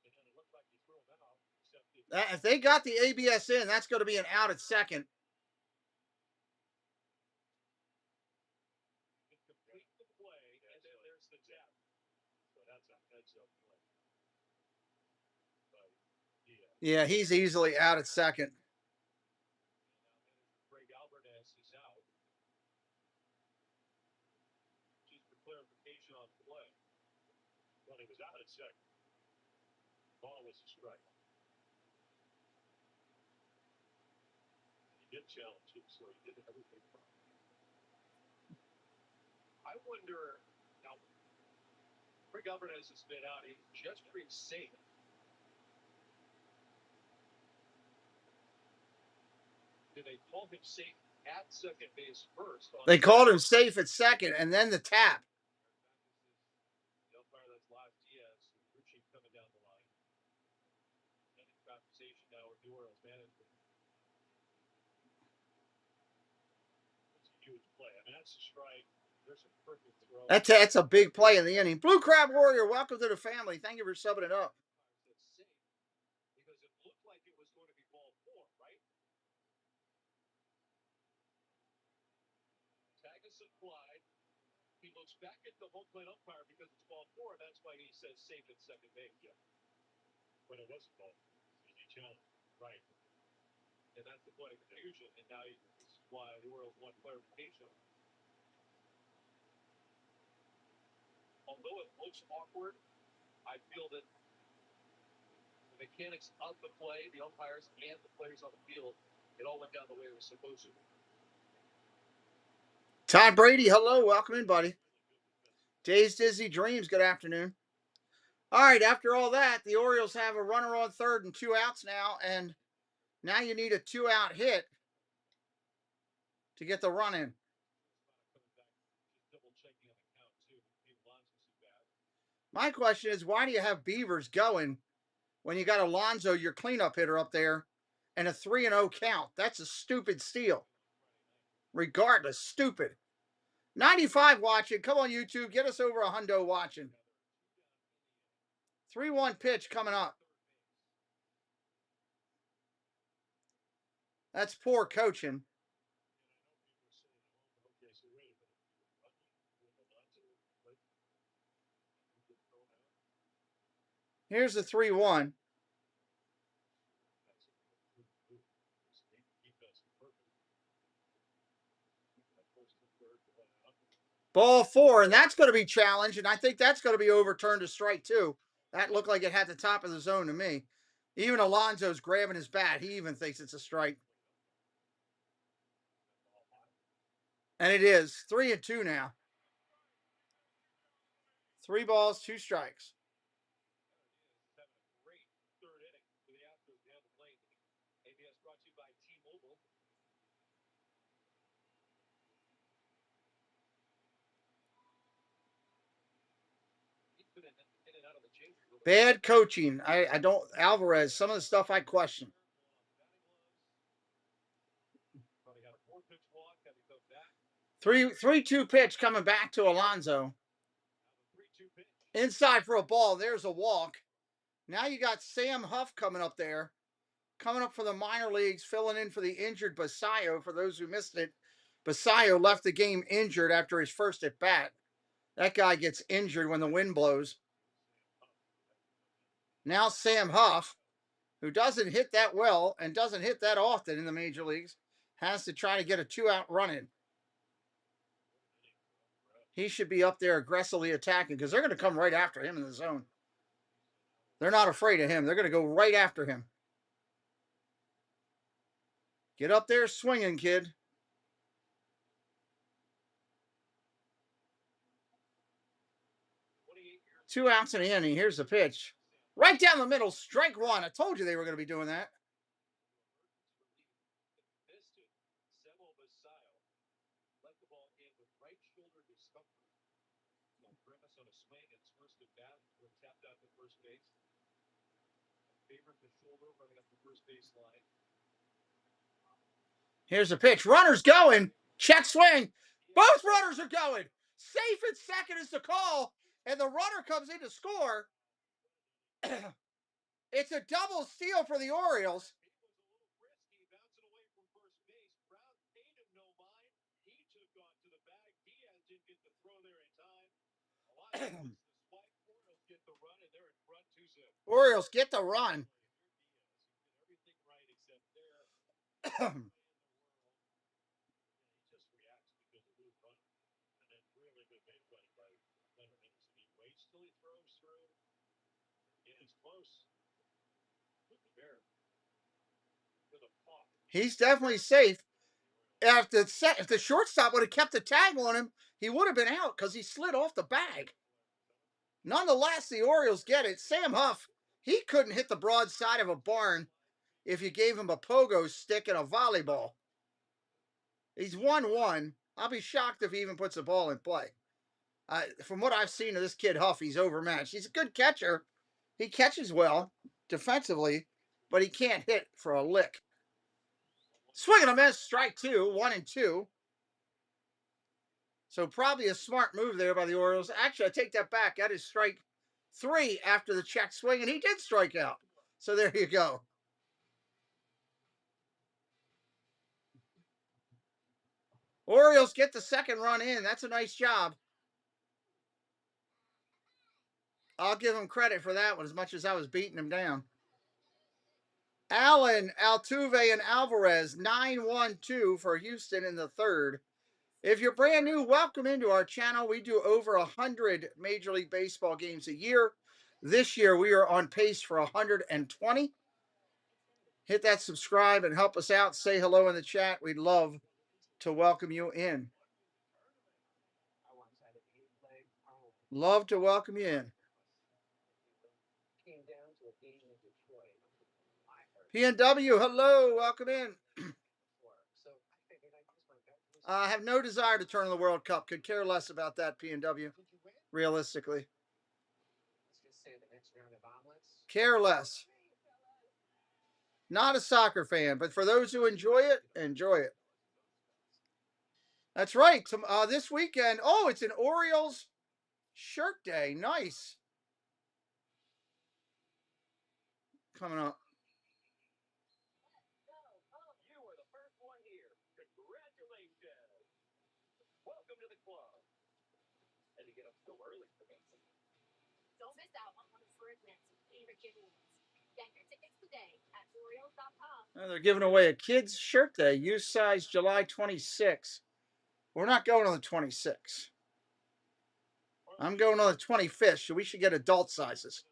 and then it looked like you threw him out. If they got the ABS in, that's going to be an out at second. Complete the play, and then there's the tap. So that's a heads-up play. Yeah, he's easily out at second. Is out. Just for clarification on the play. When he was out at second, ball was a strike. He did challenge him, so he did everything wrong. I wonder now. Greg Alvarez has been out. He's just pretty safe. Did they call him safe at second base first? They called him safe at second, and then the tap. The umpire that's live, Diaz, Richie coming down the line. And in conversation now with New Orleans management. It's a huge play. I mean, that's a strike. There's a perfect throw. That's a big play in the inning. Blue Crab Warrior, welcome to the family. Thank you for subbing it up. That's safe because it looked like it was going to be ball 4, right? Tag is applied. He looks back at the home plate umpire because it's ball 4. That's why he says safe at second base. Yeah. But it wasn't ball 4. He challenged. Right. And that's the point of confusion. And now this is why the Orioles want clarification. Although it looks awkward, I feel that the mechanics of the play, the umpires, and the players on the field, it all went down the way it was supposed to. Todd Brady, hello. Welcome in, buddy. Days Dizzy Dreams, good afternoon. All right, after all that, the Orioles have a runner on third and 2 outs now, and now you need a 2-out hit to get the run in. My question is, why do you have Beavers going when you got Alonso, your cleanup hitter, up there, and a 3-0 count? That's a stupid steal. Regardless, stupid. 95 watching. Come on, YouTube. Get us over a hundo watching. 3-1 pitch coming up. That's poor coaching. Here's the 3-1. Ball 4, and that's going to be challenged, and I think that's going to be overturned to strike 2. That looked like it had the top of the zone to me. Even Alonso's grabbing his bat. He even thinks it's a strike. And it is 3-2 now. 3 balls, 2 strikes. Great third inning for the Astros down the plate. ABS brought to you by T-Mobile. Bad coaching. I don't, Alvarez, some of the stuff I question. 3-2 pitch coming back to Alonso. Inside for a ball. There's a walk. Now you got Sam Huff coming up there. Coming up from the minor leagues, filling in for the injured Basayo. For those who missed it, Basayo left the game injured after his first at bat. That guy gets injured when the wind blows. Now Sam Huff, who doesn't hit that well and doesn't hit that often in the major leagues, has to try to get a 2-out run in. He should be up there aggressively attacking because they're going to come right after him in the zone. They're not afraid of him. They're going to go right after him. Get up there swinging, kid. 2 outs in the inning. Here's the pitch. Right down the middle, strike 1. I told you they were going to be doing that. Let the ball in with right shoulder discomfort. Grimace on a swing and first at bat when tapped out to first base. Favorite the shoulder running up the first base line. Here's the pitch. Runner's going. Check swing. Both runners are going. Safe at second is the call, and the runner comes in to score. It's a double steal for the Orioles. Orioles get the run. He's definitely safe. If the shortstop would have kept the tag on him, he would have been out because he slid off the bag. Nonetheless, the Orioles get it. Sam Huff, he couldn't hit the broadside of a barn if you gave him a pogo stick and a volleyball. He's 1-1. I'll be shocked if he even puts a ball in play. From what I've seen of this kid Huff, he's overmatched. He's a good catcher. He catches well defensively, but he can't hit for a lick. Swing and a miss, strike 2, 1-2. So probably a smart move there by the Orioles. Actually, I take that back. That is strike 3 after the check swing, and he did strike out. So there you go. Orioles get the second run in. That's a nice job. I'll give him credit for that one as much as I was beating him down. Allen, Altuve, and Alvarez, 9-1-2 for Houston in the third. If you're brand new, welcome into our channel. We do over 100 Major League Baseball games a year. This year, we are on pace for 120. Hit that subscribe and help us out. Say hello in the chat. We'd love to welcome you in. Love to welcome you in. PNW, hello, welcome in. I have no desire to turn on the World Cup. Could care less about that, PNW, realistically. Care less. Not a soccer fan, but for those who enjoy it, enjoy it. That's right. This weekend. Oh, it's an Orioles shirt day. Nice. Coming up. You are the first one here. Congratulations. Welcome to the club. And to get up so early for this. Don't miss out on one of Ferdinand's favorite giveaways. Get your tickets today at oriolesastroslivestream. They're giving away a kids' shirt day, use size July 26th. We're not going on the 26th. I'm going on the 25th, so we should get adult sizes.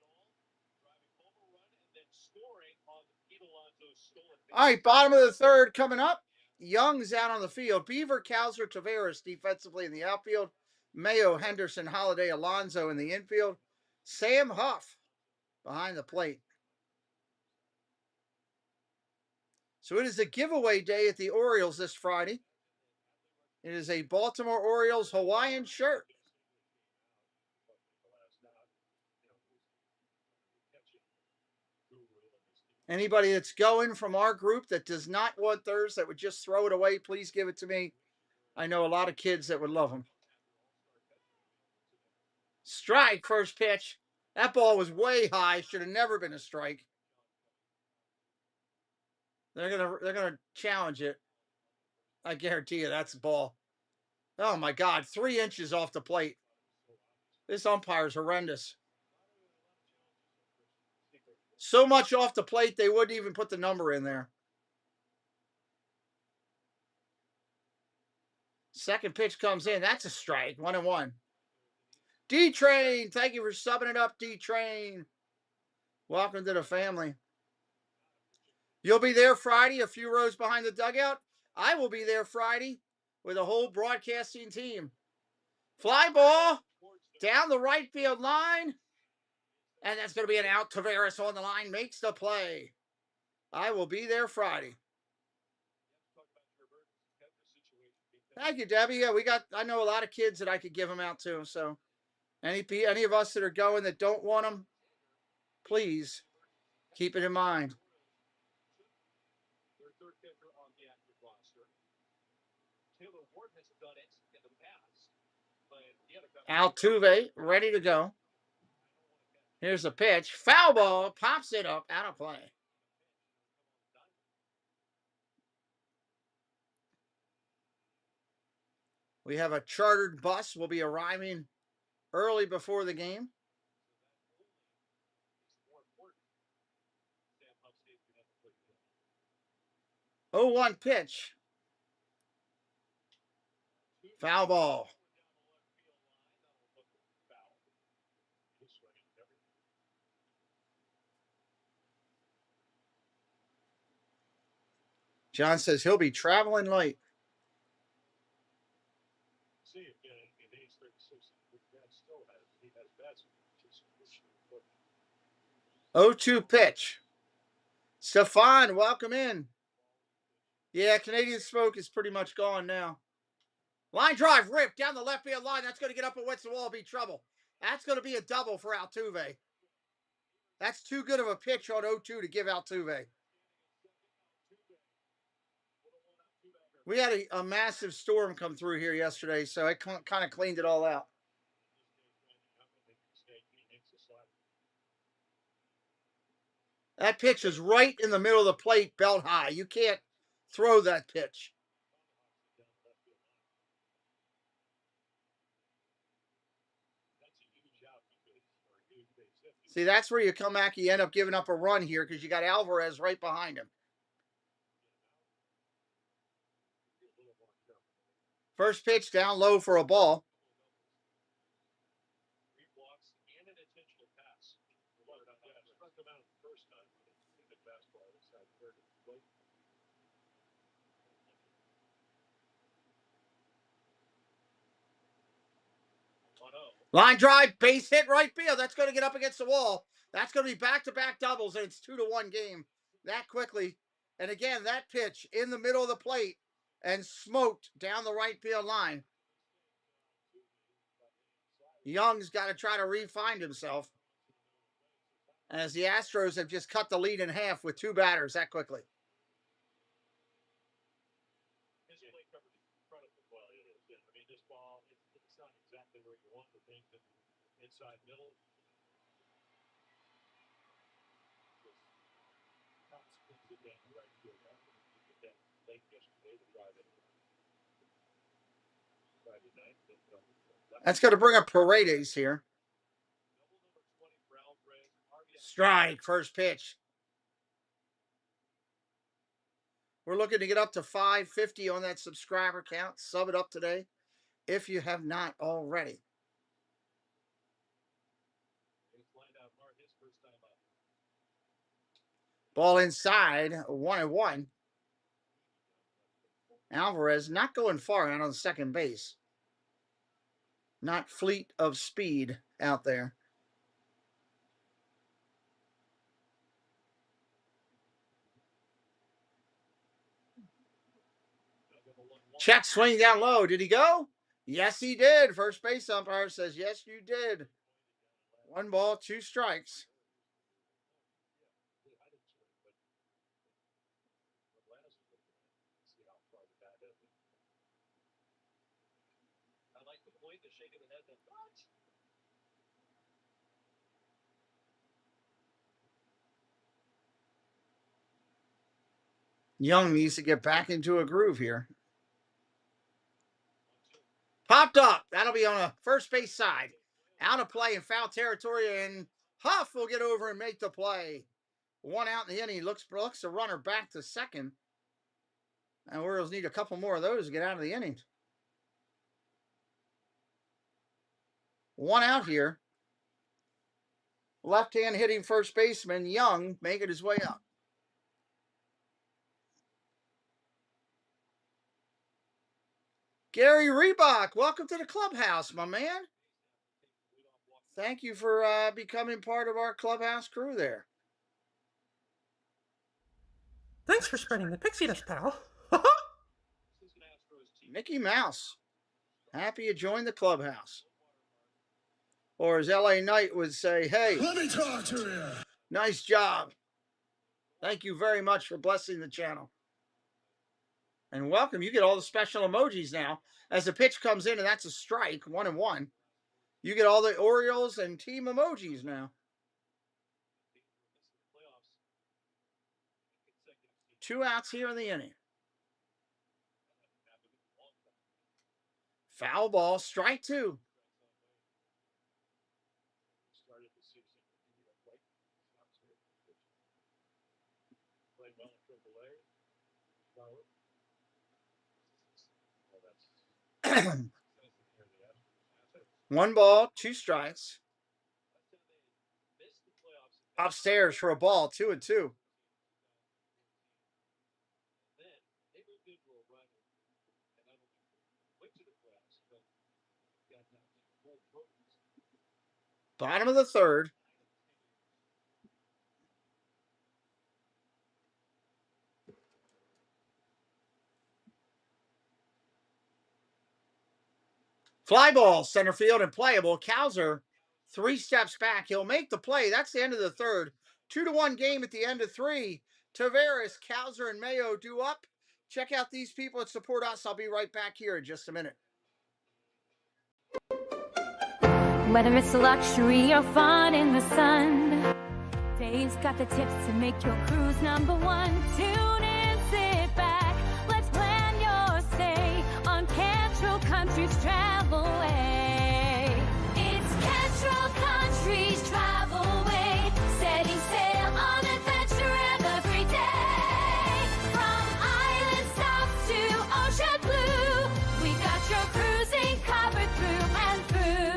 All right, bottom of the third coming up. Young's out on the field. Beaver, Cowser, Taveras defensively in the outfield. Mayo, Henderson, Holiday, Alonso in the infield. Sam Huff behind the plate. So it is a giveaway day at the Orioles this Friday. It is a Baltimore Orioles Hawaiian shirt. Anybody that's going from our group that does not want theirs, that would just throw it away, please give it to me. I know a lot of kids that would love them. Strike, first pitch. That ball was way high. Should have never been a strike. They're gonna challenge it. I guarantee you that's the ball. Oh my God, 3 inches off the plate. This umpire's horrendous. So much off the plate, they wouldn't even put the number in there. Second pitch comes in. That's a strike. 1-1. D-Train, thank you for subbing it up, D-Train. Welcome to the family. You'll be there Friday, a few rows behind the dugout. I will be there Friday with a whole broadcasting team. Fly ball down the right field line. And that's going to be an out. Taveras on the line makes the play. I will be there Friday. Thank you, Debbie. Yeah, I know a lot of kids that I could give them out to. So any of us that are going that don't want them, please keep it in mind. Altuve ready to go. Here's a pitch. Foul ball. Pops it up. Out of play. We have a chartered bus. We'll be arriving early before the game. 0-1 pitch. Foul ball. John says he'll be traveling late. 0-2 pitch. Stefan, welcome in. Yeah, Canadian smoke is pretty much gone now. Line drive, ripped down the left field line. That's going to get up against the wall, be trouble. That's going to be a double for Altuve. That's too good of a pitch on 0-2 to give Altuve. We had a massive storm come through here yesterday, so I kind of cleaned it all out. That pitch is right in the middle of the plate, belt high. You can't throw that pitch. See, that's where you come back. You end up giving up a run here because you got Alvarez right behind him. First pitch down low for a ball. Line drive, base hit right field. That's going to get up against the wall. That's going to be back-to-back doubles, and it's 2-1 game that quickly. And again, that pitch in the middle of the plate and smoked down the right field line. Young's got to try to re-find himself. as the Astros have just cut the lead in half with 2 batters that quickly. His plate coverage is incredible. Well, it is. I mean, this ball, it's not exactly where you want the thing to inside middle. Spins it down the right field. You get that late yesterday to drive it Friday night. That's going to bring up Paredes here. Strike, first pitch. We're looking to get up to 550 on that subscriber count. Sub it up today if you have not already. Ball inside, 1-1. Alvarez not going far out on second base. Not fleet of speed out there. Check swing down low. Did he go? Yes, he did. First base umpire says, yes, you did. 1 ball, 2 strikes. Young needs to get back into a groove here. Popped up. That'll be on a first base side. Out of play in foul territory, and Huff will get over and make the play. 1 out in the inning. Looks the runner back to second. And Orioles need a couple more of those to get out of the inning. 1 out here. Left-hand hitting first baseman Young making his way up. Gary Reebok, welcome to the clubhouse, my man. Thank you for becoming part of our clubhouse crew there. Thanks for spreading the pixie dust, pal. Mickey Mouse, happy you joined the clubhouse. Or as LA Knight would say, hey, let me talk to you. Nice job. Thank you very much for blessing the channel. And welcome. You get all the special emojis now. As the pitch comes in and that's a strike, 1-1. You get all the Orioles and team emojis now. 2 outs here in the inning. Foul ball, strike 2. One ball, 2 strikes. Upstairs for a ball, 2-2. Bottom of the 3rd. Fly ball, center field and playable. Cowser 3 steps back. He'll make the play. That's the end of the 3rd. 2-1 game at the end of 3. Taveras, Cowser, and Mayo due up. Check out these people that support us. I'll be right back here in just a minute. Whether it's a luxury or fun in the sun, Dave's got the tips to make your cruise #1. Tune in, sit back. Let's plan your stay on Cantrell Country's Travelway. It's Cantrell Country's Travelway, setting sail on adventure every day. From island south to ocean blue, we got your cruising covered through and through.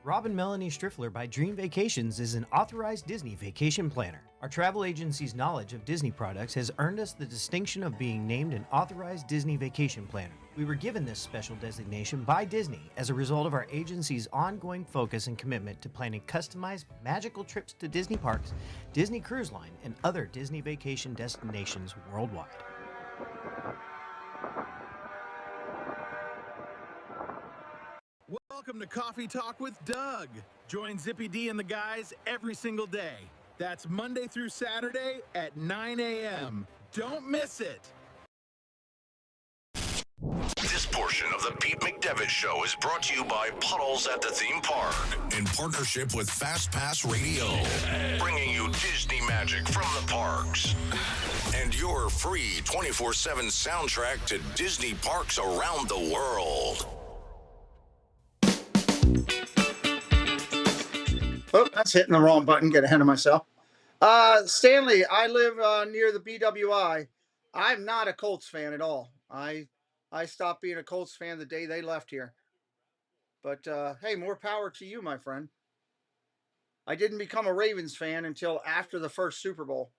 Rob and Melanie Striffler by Dream Vacations is an authorized Disney vacation planner. Our travel agency's knowledge of Disney products has earned us the distinction of being named an authorized Disney vacation planner. We were given this special designation by Disney as a result of our agency's ongoing focus and commitment to planning customized, magical trips to Disney parks, Disney Cruise Line, and other Disney vacation destinations worldwide. Welcome to Coffee Talk with Doug. Join Zippy D and the guys every single day. That's Monday through Saturday at 9 a.m. Don't miss it. This portion of the Pete McDevitt Show is brought to you by Puddles at the Theme Park in partnership with Fast Pass Radio, bringing you Disney magic from the parks and your free 24/7 soundtrack to Disney parks around the world. Oh, that's hitting the wrong button. Get ahead of myself. Stanley, I live near the BWI. I'm not a Colts fan at all. I stopped being a Colts fan the day they left here. But hey, more power to you, my friend. I didn't become a Ravens fan until after the first Super Bowl.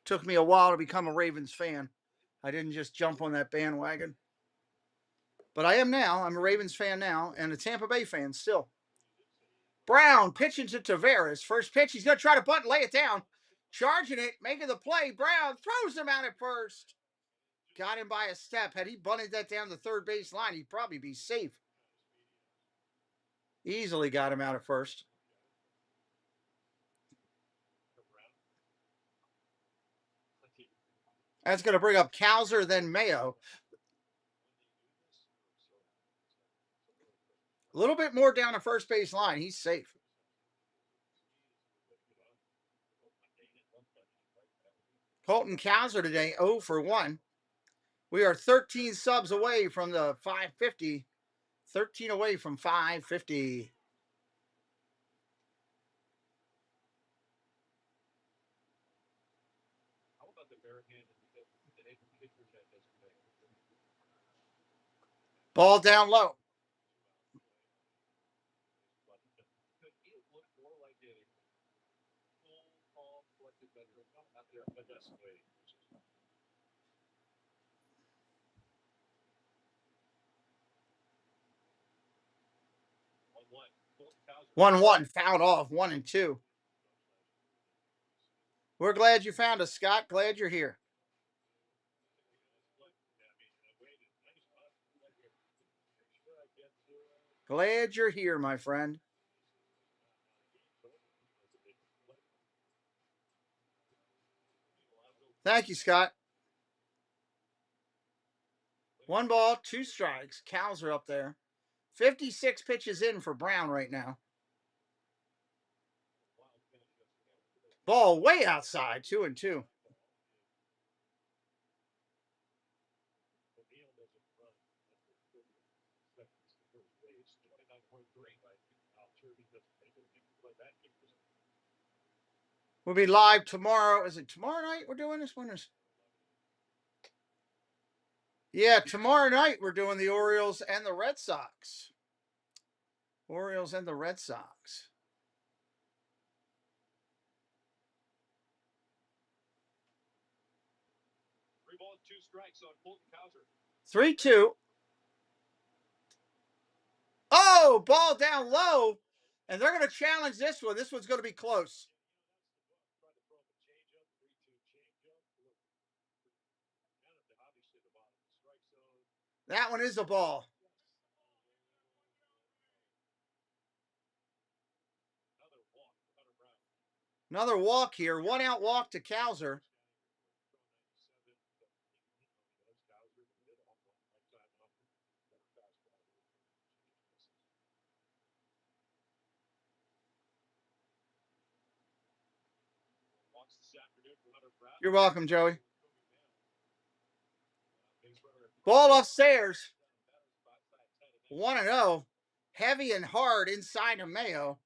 Took me a while to become a Ravens fan. I didn't just jump on that bandwagon. But I am now. I'm a Ravens fan now and a Tampa Bay fan still. Brown pitching to Tavares. First pitch, he's going to try to bunt and lay it down. Charging it, making the play. Brown throws him out at first. Got him by a step. Had he bunted that down the third base line, he'd probably be safe. Easily got him out at first. That's going to bring up Cowser, then Mayo. A little bit more down the first base line. He's safe. Colton Cowser today, 0 for 1. We are 13 subs away from the 550. 13 away from 550. Ball down low. One fouled off 1 and 2. We're glad you found us, Scott. Glad you're here. Glad you're here, my friend. Thank you, Scott. 1 ball, 2 strikes. Cowser up there. 56 pitches in for Brown right now. Ball way outside, 2 and 2. We'll be live tomorrow. Is it tomorrow night we're doing this one? Yeah, tomorrow night we're doing the Orioles and the Red Sox. Orioles and the Red Sox. 3-2. Oh, ball down low. And they're going to challenge this one. This one's going to be close. That one is a ball. Another walk here. 1 out walk to Cowser. You're welcome, Joey. Ball upstairs. 1-0. Heavy and hard inside of Mayo.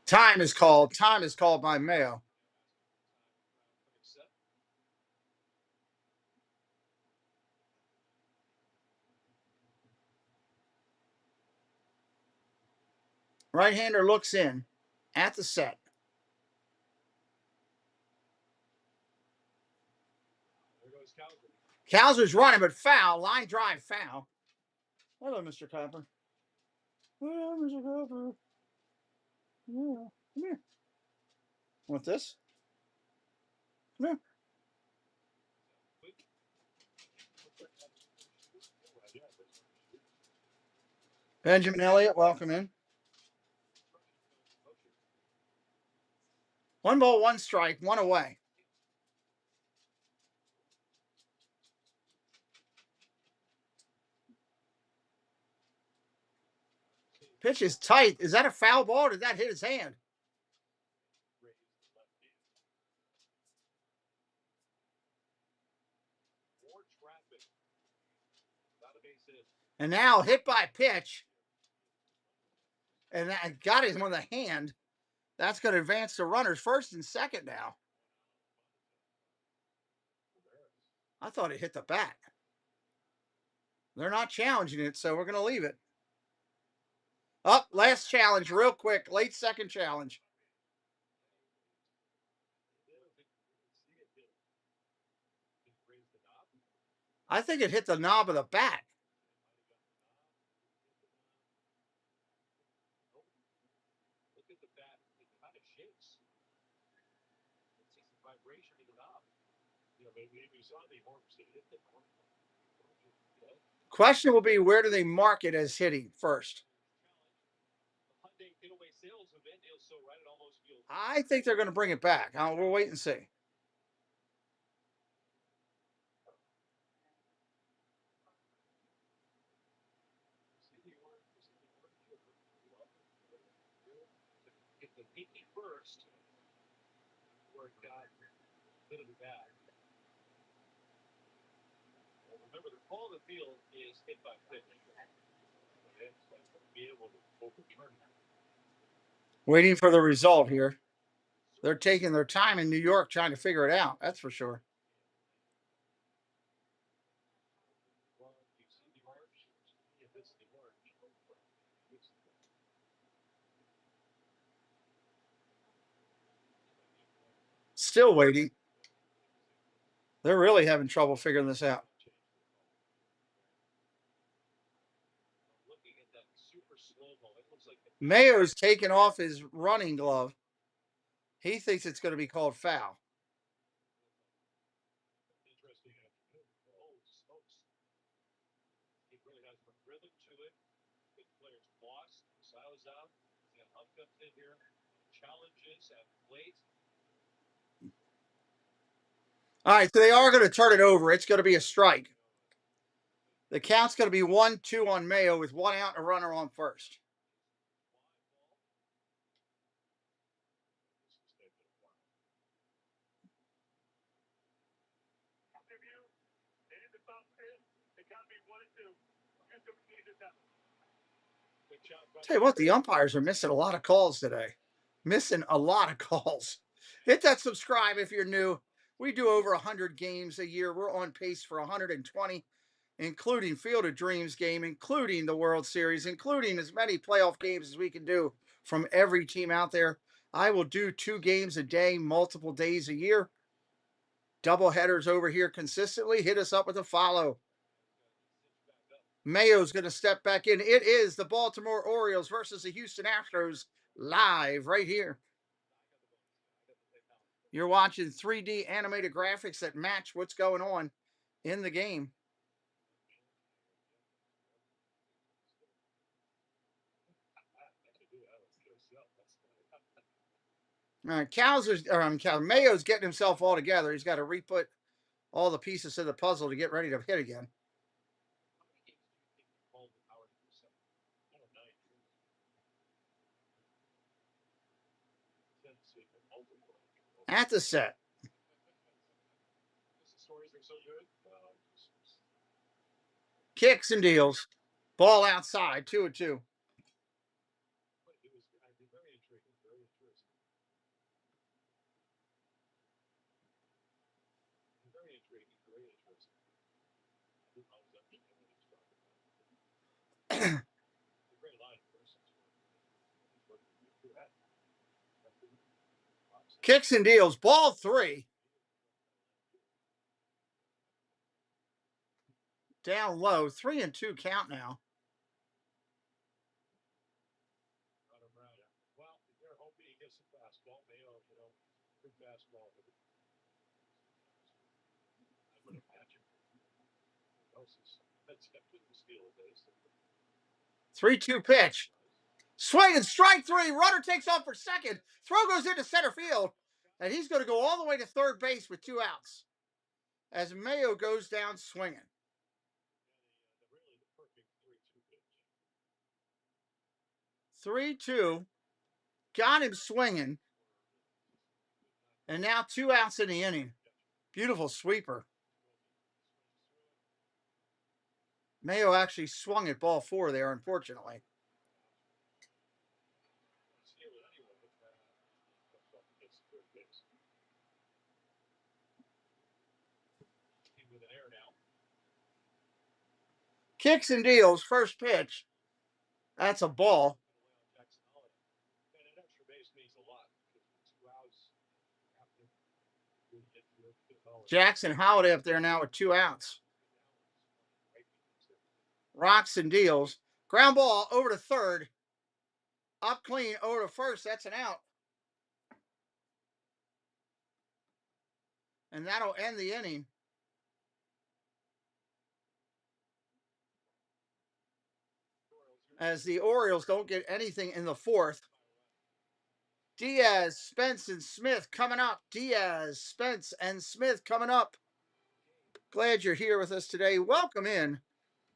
Time is called. Time is called by Mayo. Right-hander looks in at the set. Cowser's running, but foul. Line drive foul. Hello, Mr. Copper. Hello, Mr. Copper. Yeah. Come here. Want this? Come here. Benjamin Elliott, welcome in. 1 ball, 1 strike, 1 away. Pitch is tight. Is that a foul ball or did that hit his hand? And now hit by pitch. And that got him on the hand. That's going to advance the runners first and second now. I thought it hit the bat. They're not challenging it, so we're going to leave it. Up, last challenge, real quick. Late second challenge. I think it hit the knob of the bat. Question will be, where do they mark it as hitting first? I think they're going to bring it back. We'll wait and see. Remember, the call of the field is hit by pitch. Be able to overturn that. Waiting for the result here. They're taking their time in New York trying to figure it out. That's for sure. Still waiting. They're really having trouble figuring this out. Mayo's taking off his running glove. He thinks it's going to be called foul. All right, so they are going to turn it over. It's going to be a strike. The count's going to be 1-2 on Mayo with 1 out and a runner on first. Tell you what, the umpires are missing a lot of calls today. Missing a lot of calls. Hit that subscribe if you're new. We do over 100 games a year. We're on pace for 120, including Field of Dreams game, including the World Series, including as many playoff games as we can do from every team out there. I will do 2 games a day, multiple days a year. Double headers over here consistently. Hit us up with a follow. Mayo's going to step back in. It is the Baltimore Orioles versus the Houston Astros live right here. You're watching 3D animated graphics that match what's going on in the game. All right, Mayo's getting himself all together. He's got to re-put all the pieces of the puzzle to get ready to hit again. At the set. Kicks and deals. Ball outside, 2-2. Kicks and deals. Ball 3. Down low. 3-2 count now. Well, you're hoping he gets a fastball. Mayo, good fastball. I would imagine. That's definitely the steal of days. 3-2 pitch. Swing and strike 3. Runner takes off for second. Throw goes into center field. And he's going to go all the way to third base with 2 outs. As Mayo goes down swinging. 3-2. Got him swinging. And now 2 outs in the inning. Beautiful sweeper. Mayo actually swung at ball 4 there, unfortunately. Kicks and deals. First pitch. That's a ball. Jackson Holiday up there now with 2 outs. Rocks and deals. Ground ball over to third. Up clean over to first. That's an out. And that'll end the inning. As the Orioles don't get anything in the 4th. Diaz, Spence, and Smith coming up. Diaz, Spence, and Smith coming up. Glad you're here with us today. Welcome in.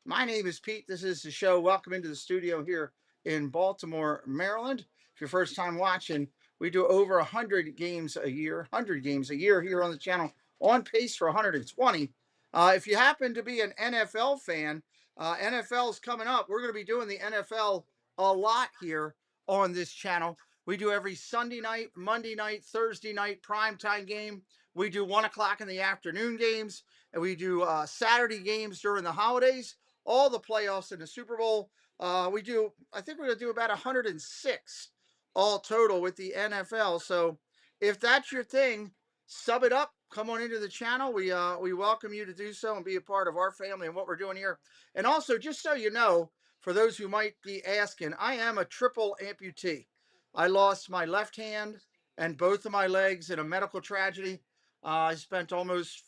My name is Pete. This is the show. Welcome into the studio here in Baltimore, Maryland. If your first time watching, we do over 100 games a year here on the channel, on pace for 120. If you happen to be an NFL fan, NFL's coming up. We're going to be doing the NFL a lot here on this channel. We do every Sunday night, Monday night, Thursday night primetime game. We do 1 o'clock in the afternoon games, and we do Saturday games during the holidays. All the playoffs in the Super Bowl. I think we're going to do about 106 all total with the NFL. So if that's your thing, sub it up. Come on into the channel. We welcome you to do so and be a part of our family and what we're doing here. And also, just so you know, for those who might be asking, I am a triple amputee. I lost my left hand and both of my legs in a medical tragedy. I spent almost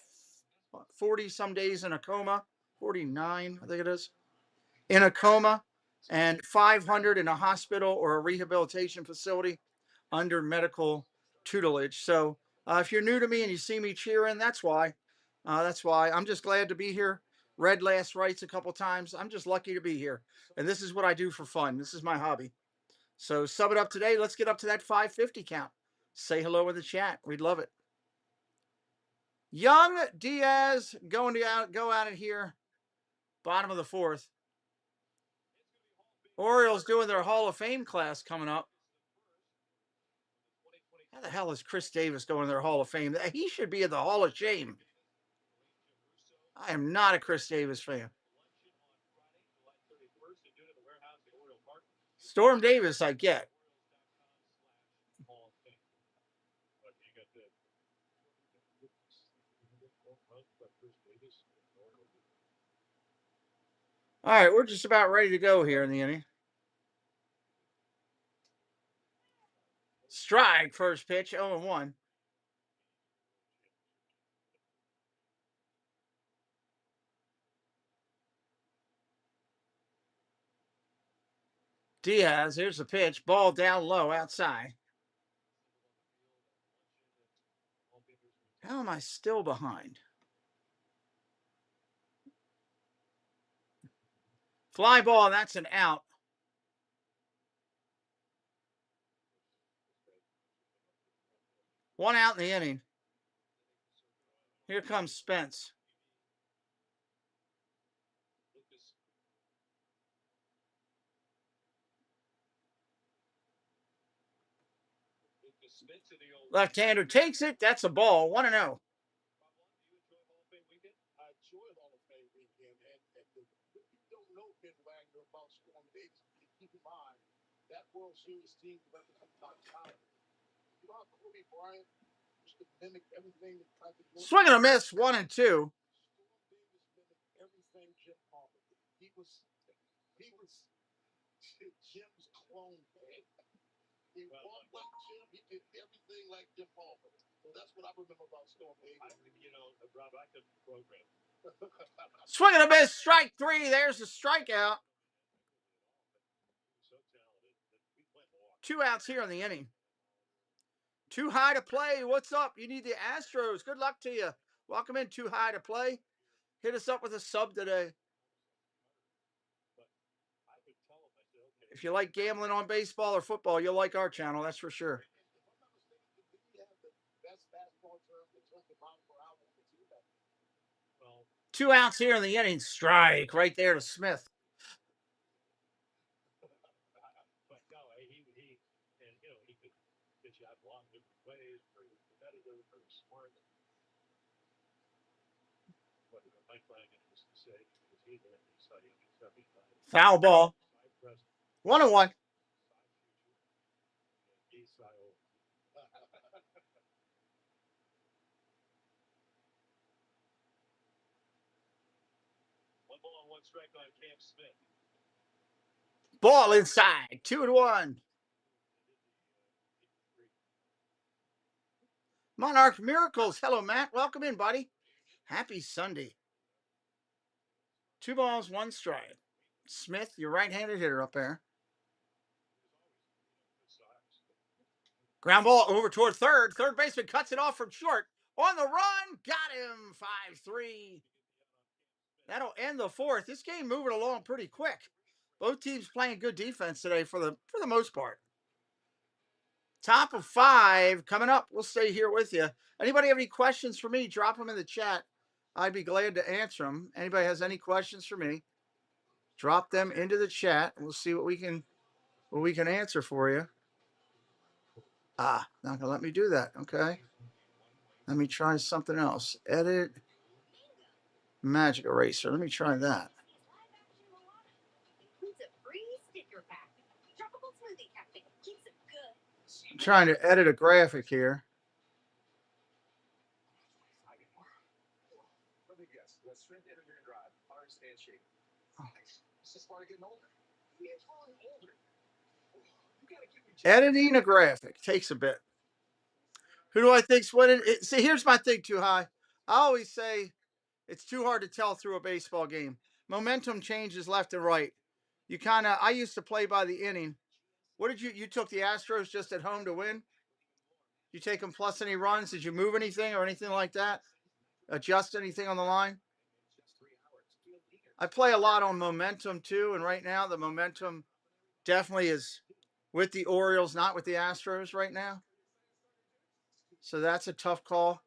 40 some days in a coma. 49, I think it is, in a coma, and 500 in a hospital or a rehabilitation facility under medical tutelage. So if you're new to me and you see me cheering, that's why. I'm just glad to be here. Read last rites a couple times. I'm just lucky to be here. And this is what I do for fun. This is my hobby. So sub it up today. Let's get up to that 550 count. Say hello in the chat. We'd love it. Young Diaz go out of here. Bottom of the 4th. Orioles doing their Hall of Fame class coming up. How the hell is Chris Davis going to their Hall of Fame? He should be in the Hall of Shame. I am not a Chris Davis fan. Storm Davis, I get. All right, we're just about ready to go here in the inning. Strike, first pitch, 0-1. Diaz, here's the pitch. Ball down low outside. How am I still behind? Fly ball, that's an out. One out in the inning. Here comes Spence. Left-hander takes it. That's a ball. 1-0. Swing and a miss, 1-2. Jim's clone. He walked like Jim. He did everything like Jim Palmer. So that's what I remember about Storm Baby. Rob, I could program. Swing and a miss, strike 3. There's the strikeout. 2 outs here in the inning. Too high to play. What's up? You need the Astros. Good luck to you. Welcome in, Too High to Play. Hit us up with a sub today. If you like gambling on baseball or football, you'll like our channel, that's for sure. 2 outs here in the inning. Strike right there to Smith. Foul ball. 1-1. Ball inside. 2-1. Monarch Miracles. Hello, Matt. Welcome in, buddy. Happy Sunday. 2 balls, 1 strike. Smith, your right-handed hitter up there. Ground ball over toward third. Third baseman cuts it off from short. On the run. Got him. 5-3. That'll end the 4th. This game moving along pretty quick. Both teams playing good defense today for the most part. Top of 5 coming up. We'll stay here with you. Anybody have any questions for me? Drop them in the chat. I'd be glad to answer them. Anybody has any questions for me? Drop them into the chat. We'll see what we can answer for you. Not gonna let me do that. Okay. Let me try something else. Edit Magic Eraser. Let me try that. I'm trying to edit a graphic here. Editing a graphic takes a bit. Who do I think's winning? See, here's my thing, Too High. I always say it's too hard to tell through a baseball game. Momentum changes left and right. I used to play by the inning. What did you took the Astros just at home to win? You take them plus any runs? Did you move anything or anything like that? Adjust anything on the line? I play a lot on momentum too, and right now the momentum definitely is with the Orioles, not with the Astros right now. So that's a tough call.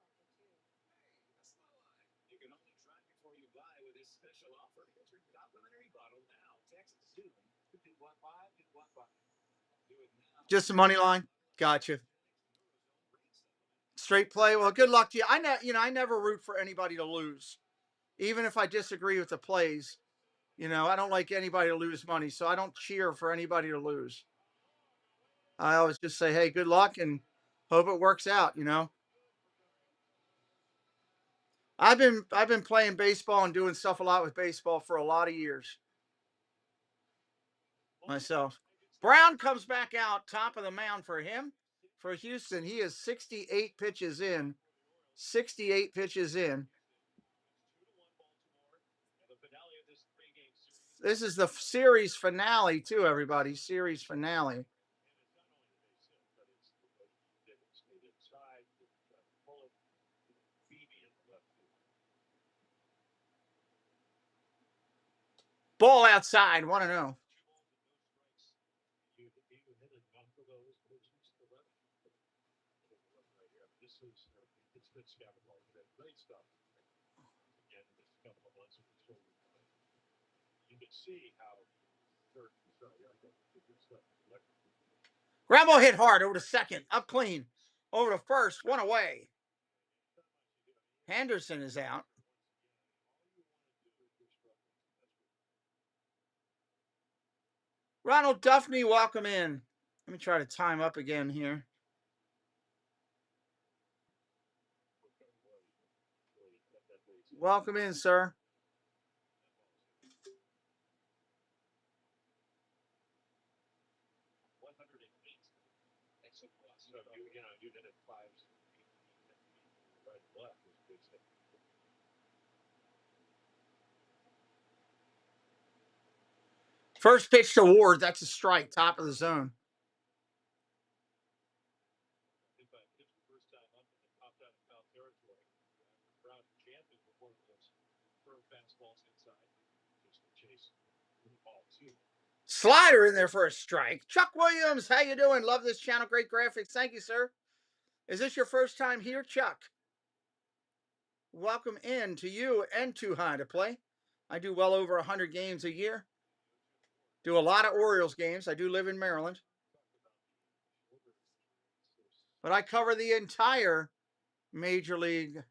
Just a money line. Gotcha. Straight play. Well, good luck to you. I never root for anybody to lose, even if I disagree with the plays. I don't like anybody to lose money, so I don't cheer for anybody to lose. I always just say, hey, good luck and hope it works out. I've been playing baseball and doing stuff a lot with baseball for a lot of years myself. Brown comes back out, top of the mound for him. For Houston, he is 68 pitches in. 68 pitches in. This is the series finale, too, everybody. Series finale. Ball outside, 1-0. Ground ball hit hard over to second, up clean, over to first, 1 away. Henderson is out. Ronald Duffney, welcome in. Let me try to time up again here. Welcome in, sir. First pitch to Ward. That's a strike. Top of the zone. Slider in there for a strike. Chuck Williams, how you doing? Love this channel. Great graphics. Thank you, sir. Is this your first time here, Chuck? Welcome in to you and to How to Play. I do well over 100 games a year. Do a lot of Orioles games. I do live in Maryland. But I cover the entire Major League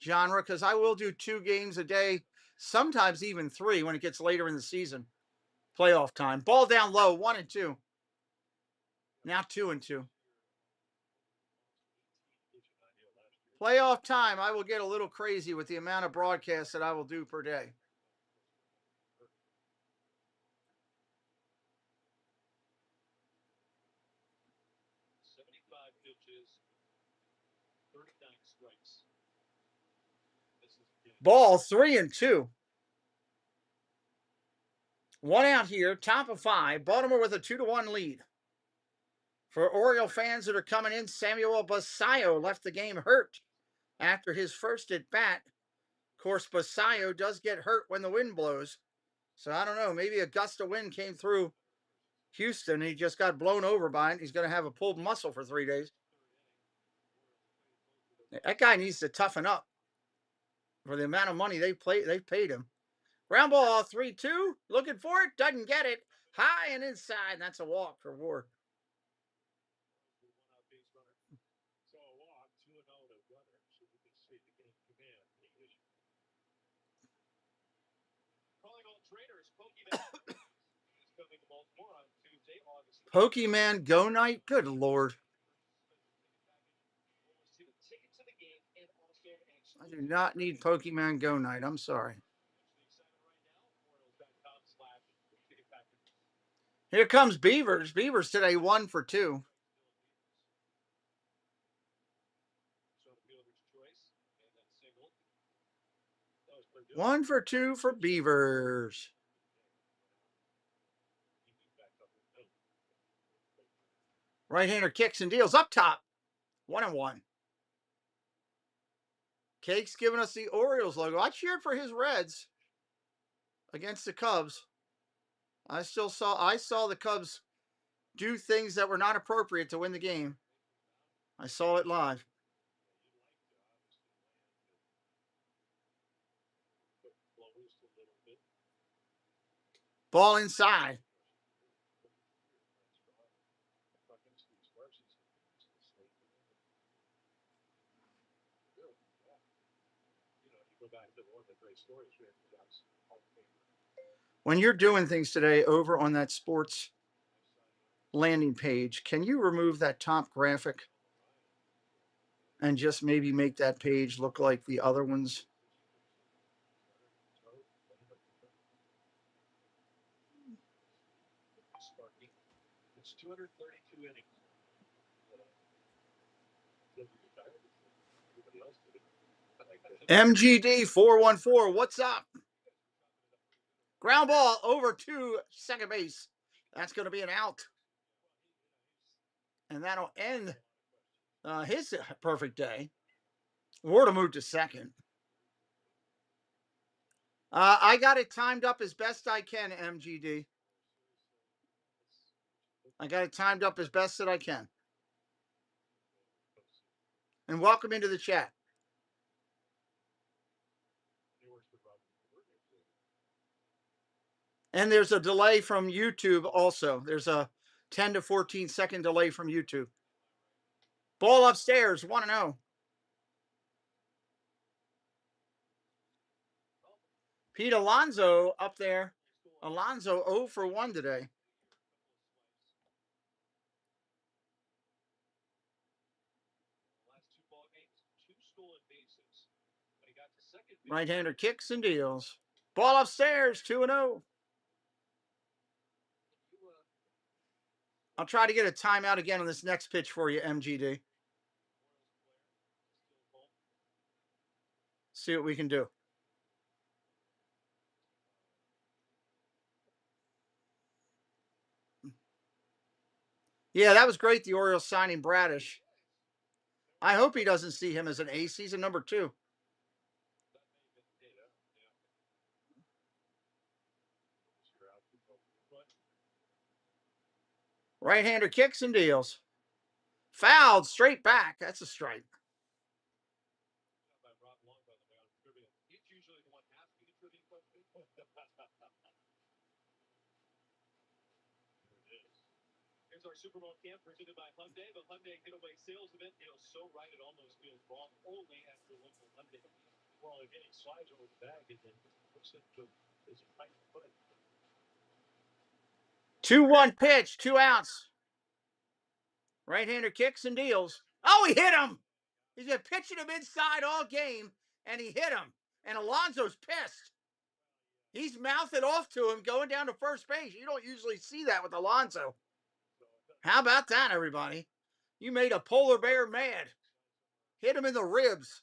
genre because I will do 2 games a day, sometimes even 3 when it gets later in the season. Playoff time. Ball down low, 1-2. Now 2-2. Playoff time, I will get a little crazy with the amount of broadcasts that I will do per day. Ball 3-2. 1 out here, top of 5. Baltimore with a 2-1 lead. For Oriole fans that are coming in, Samuel Basallo left the game hurt after his first at bat. Of course, Basallo does get hurt when the wind blows. So I don't know, maybe a gust of wind came through Houston and he just got blown over by it. He's going to have a pulled muscle for 3 days. That guy needs to toughen up for the amount of money they've paid him. Ground ball 3-2. Looking for it. Doesn't get it. High and inside. That's a walk for Ward. Pokemon Go Night? Good Lord. I do not need Pokemon Go Night. I'm sorry. Here comes Beavers. Beavers today 1 for 2. One for 2 for Beavers. Right-hander kicks and deals up top. 1-1. Cake's giving us the Orioles logo. I cheered for his Reds against the Cubs. I saw the Cubs do things that were not appropriate to win the game. I saw it live. Ball inside. When you're doing things today over on that sports landing page, can you remove that top graphic and just maybe make that page look like the other ones? It's 232 innings. MGD 414, what's up? Ground ball over to second base. That's going to be an out. And that'll end his perfect day. Ward will move to second. I got it timed up as best I can, MGD. I got it timed up as best that I can. And welcome into the chat. And there's a delay from YouTube also. There's a 10 to 14 second delay from YouTube. Ball upstairs, 1-0. Pete Alonso up there. Alonso 0 for 1 today. Right-hander kicks and deals. Ball upstairs, 2-0. I'll try to get a timeout again on this next pitch for you, MGD. See what we can do. Yeah, that was great, the Orioles signing Bradish. I hope he doesn't see him as an ace. He's a number 2. Right-hander kicks and deals. Fouled straight back. That's a strike. Here's our Super Bowl camp presented by Hyundai. The Hyundai Getaway Sales Event feels so right it almost feels wrong. Only after local Hyundai. Well, again, he slides over the bag and then puts it to his right foot. 2-1 pitch, 2 outs. Right-hander kicks and deals. Oh, he hit him. He's been pitching him inside all game, and he hit him. And Alonso's pissed. He's mouthing off to him going down to first base. You don't usually see that with Alonso. How about that, everybody? You made a polar bear mad. Hit him in the ribs.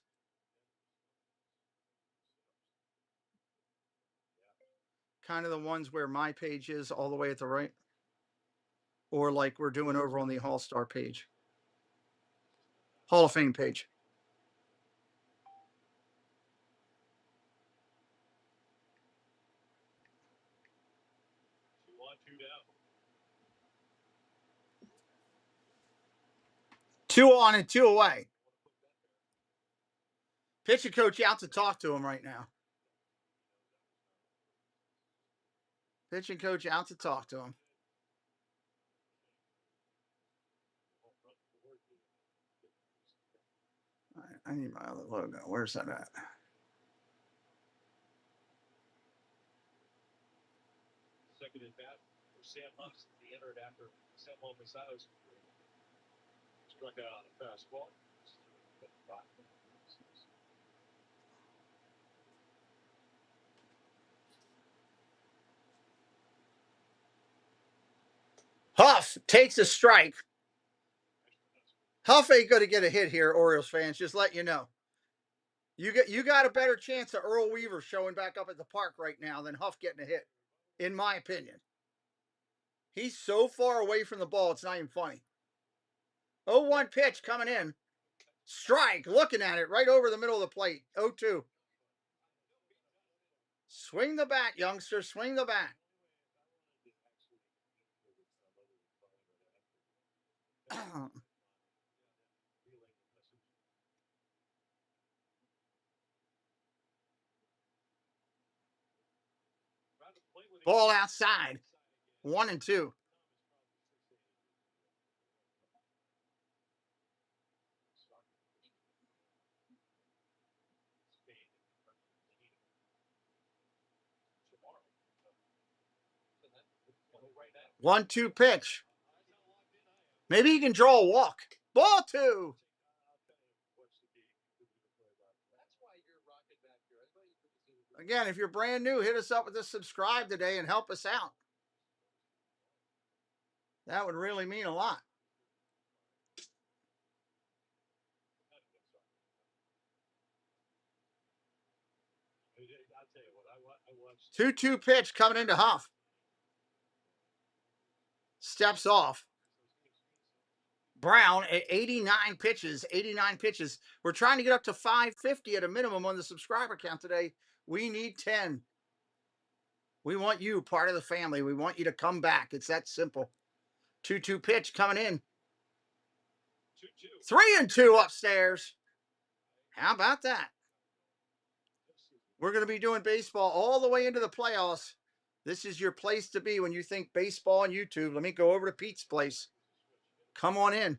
Kind of the ones where my page is all the way at the right. Or like we're doing over on the All-Star page. Hall of Fame page. Two on and 2 away. Pitching coach out to talk to him right now. Pitching coach out to talk to him. I need my other logo. Where's that at? Second at bat for Sam Huff. He entered after Sam Huff struck out on a fastball. Huff takes a strike. Huff ain't going to get a hit here, Orioles fans. Just let you know. You got a better chance of Earl Weaver showing back up at the park right now than Huff getting a hit, in my opinion. He's so far away from the ball, it's not even funny. 0-1 pitch coming in. Strike, looking at it right over the middle of the plate. 0-2. Swing the bat, youngster. Swing the bat. Ball outside. 1-2. One, 2 pitch. Maybe he can draw a walk. Ball 2. Again, if you're brand new, hit us up with a subscribe today and help us out. That would really mean a lot. I'll 2-2 pitch coming into Huff. Steps off. Brown at 89 pitches. 89 pitches. We're trying to get up to 550 at a minimum on the subscriber count today. We need 10. We want you part of the family. We want you to come back. It's that simple. 2-2 pitch coming in. 3-2 upstairs. How about that? We're going to be doing baseball all the way into the playoffs. This is your place to be when you think baseball on YouTube. Let me go over to Pete's place. Come on in.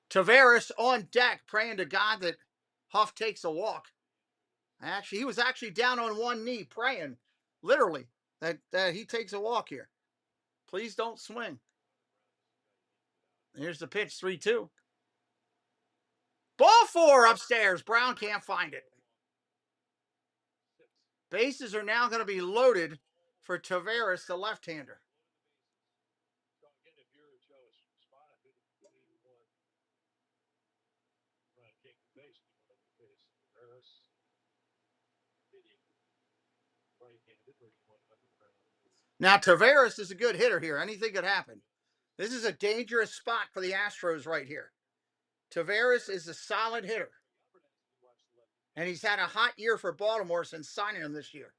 Tavares on deck, praying to God that Huff takes a walk. Actually, he was actually down on one knee praying, literally, that he takes a walk here. Please don't swing. Here's the pitch, 3-2. Ball 4 upstairs. Brown can't find it. Bases are now going to be loaded for Taveras, the left-hander. So again, if you're a Joe's spot, I think you need one. Right, take the base. Taveras. Right-handed, or you want underground. Now, Taveras is a good hitter here. Anything could happen. This is a dangerous spot for the Astros right here. Taveras is a solid hitter. And he's had a hot year for Baltimore since signing him this year.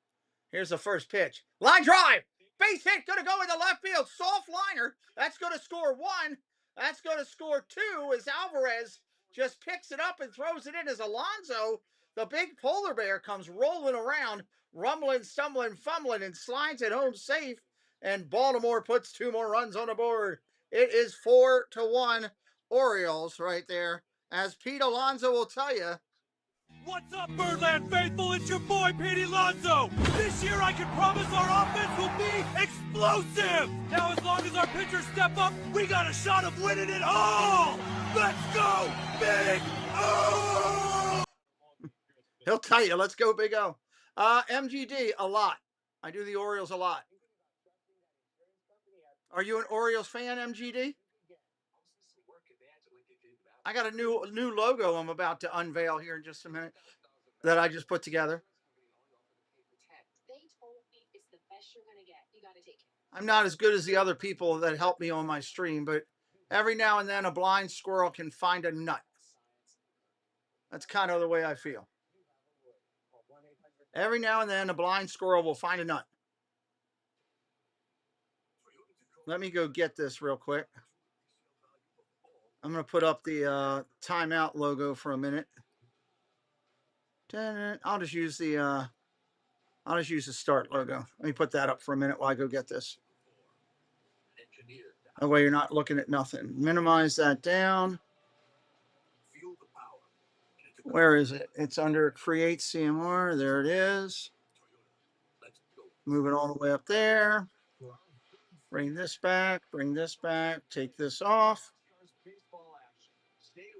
Here's the first pitch. Line drive. Base hit. Going to go in the left field. Soft liner. That's going to score one. That's going to score two as Alvarez just picks it up and throws it in as Alonso, the big polar bear, comes rolling around, rumbling, stumbling, fumbling, and slides it home safe. And Baltimore puts 2 more runs on the board. It is 4-1 Orioles right there. As Pete Alonso will tell you, What's up, Birdland faithful? It's your boy, Pete Alonso. This year, I can promise our offense will be explosive. Now, as long as our pitchers step up, we got a shot of winning it all. Let's go, Big O! he'll tell you, let's go, Big O. MGD, a lot. I do the Orioles a lot. Are you an Orioles fan, MGD? I got a new logo I'm about to unveil here in just a minute that I just put together. I'm not as good as the other people that help me on my stream, but every now and then a blind squirrel can find a nut. That's kind of the way I feel. Every now and then a blind squirrel will find a nut. Let me go get this real quick. I'm going to put up the timeout logo for a minute. I'll just use the start logo. Let me put that up for a minute while I go get this. That way you're not looking at nothing. Minimize that down. Where is it? It's under Create CMR. There it is. Move it all the way up there. Bring this back. Bring this back. Take this off.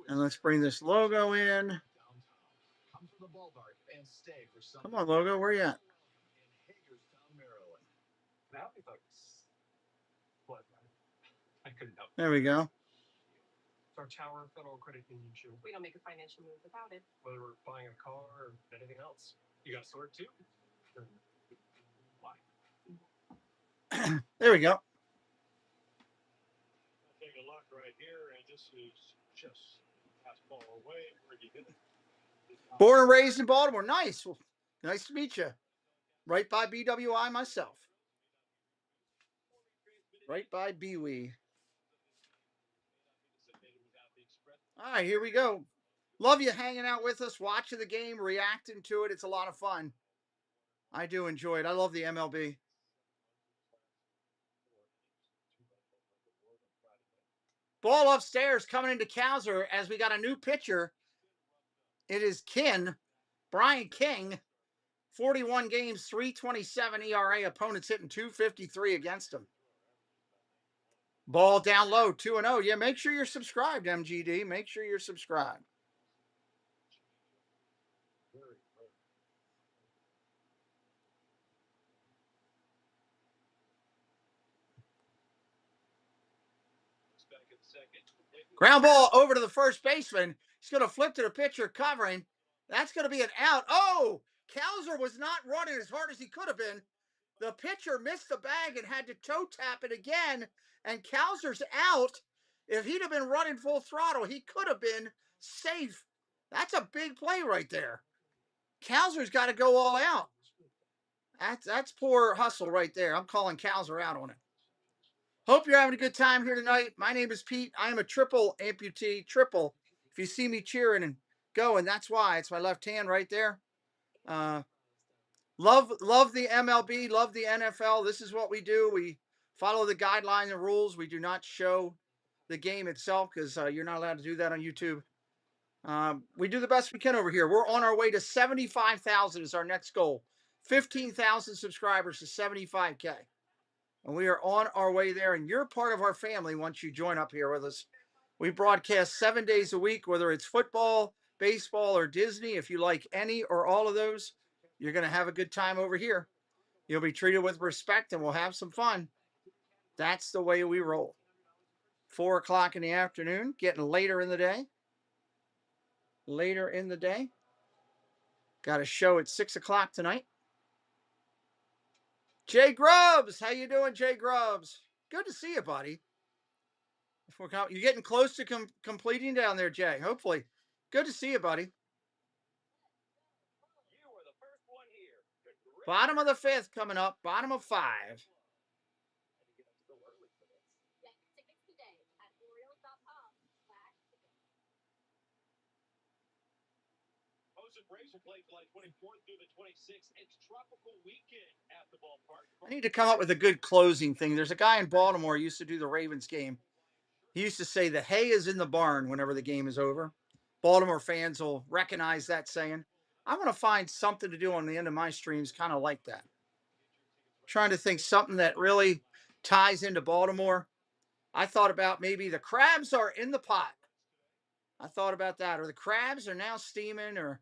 And let's bring this logo in. Come on, logo. Where you at? There we go. Our Tower Federal Credit Union shoe. We don't make a financial move without it. Whether we're buying a car or anything else. You got sword too? Why? There we go. Take a look right here, and this is just fastball away. Where you hit it. Born and raised in Baltimore. Nice. Well, nice to meet you. Right by BWI myself. Right by BWI. All right, here we go. Love you hanging out with us, watching the game, reacting to it. It's a lot of fun. I do enjoy it. I love the MLB. Ball upstairs coming into Cowser as we got a new pitcher. It is Brian King. 41 games, 3.27 ERA. Opponents hitting 253 against him. Ball down low, 2-0. Yeah, make sure you're subscribed, MGD. Make sure you're subscribed. Ground ball over to the first baseman. He's going to flip to the pitcher covering. That's going to be an out. Oh, Cowser was not running as hard as he could have been. The pitcher missed the bag and had to toe tap it again. And Cowser's out. If he'd have been running full throttle, he could have been safe. That's a big play right there. Cowser's got to go all out. That's poor hustle right there. I'm calling Cowser out on it. Hope you're having a good time here tonight. My name is Pete. I am a triple amputee. Triple. If you see me cheering and going, that's why. It's my left hand right there. Love the MLB. Love the NFL. This is what we do. We follow the guidelines and rules. We do not show the game itself because you're not allowed to do that on YouTube. We do the best we can over here. We're on our way to 75,000 is our next goal. 15,000 subscribers to 75K. And we are on our way there, and you're part of our family once you join up here with us. We broadcast 7 days a week, whether it's football, baseball, or Disney. If you like any or all of those, you're going to have a good time over here. You'll be treated with respect and we'll have some fun. That's the way we roll. 4 o'clock in the afternoon, getting later in the day. Later in the day. Got a show at 6 o'clock tonight. Jay Grubbs, how you doing, Jay Grubbs? Good to see you, buddy. You're getting close to completing down there, Jay. Hopefully. Good to see you, buddy. Bottom of the 5th coming up. Bottom of 5. I need to come up with a good closing thing. There's a guy in Baltimore who used to do the Ravens game. He used to say the hay is in the barn whenever the game is over. Baltimore fans will recognize that saying. I'm going to find something to do on the end of my streams kind of like that. Trying to think something that really ties into Baltimore. I thought about maybe the crabs are in the pot. I thought about that, or the crabs are now steaming, or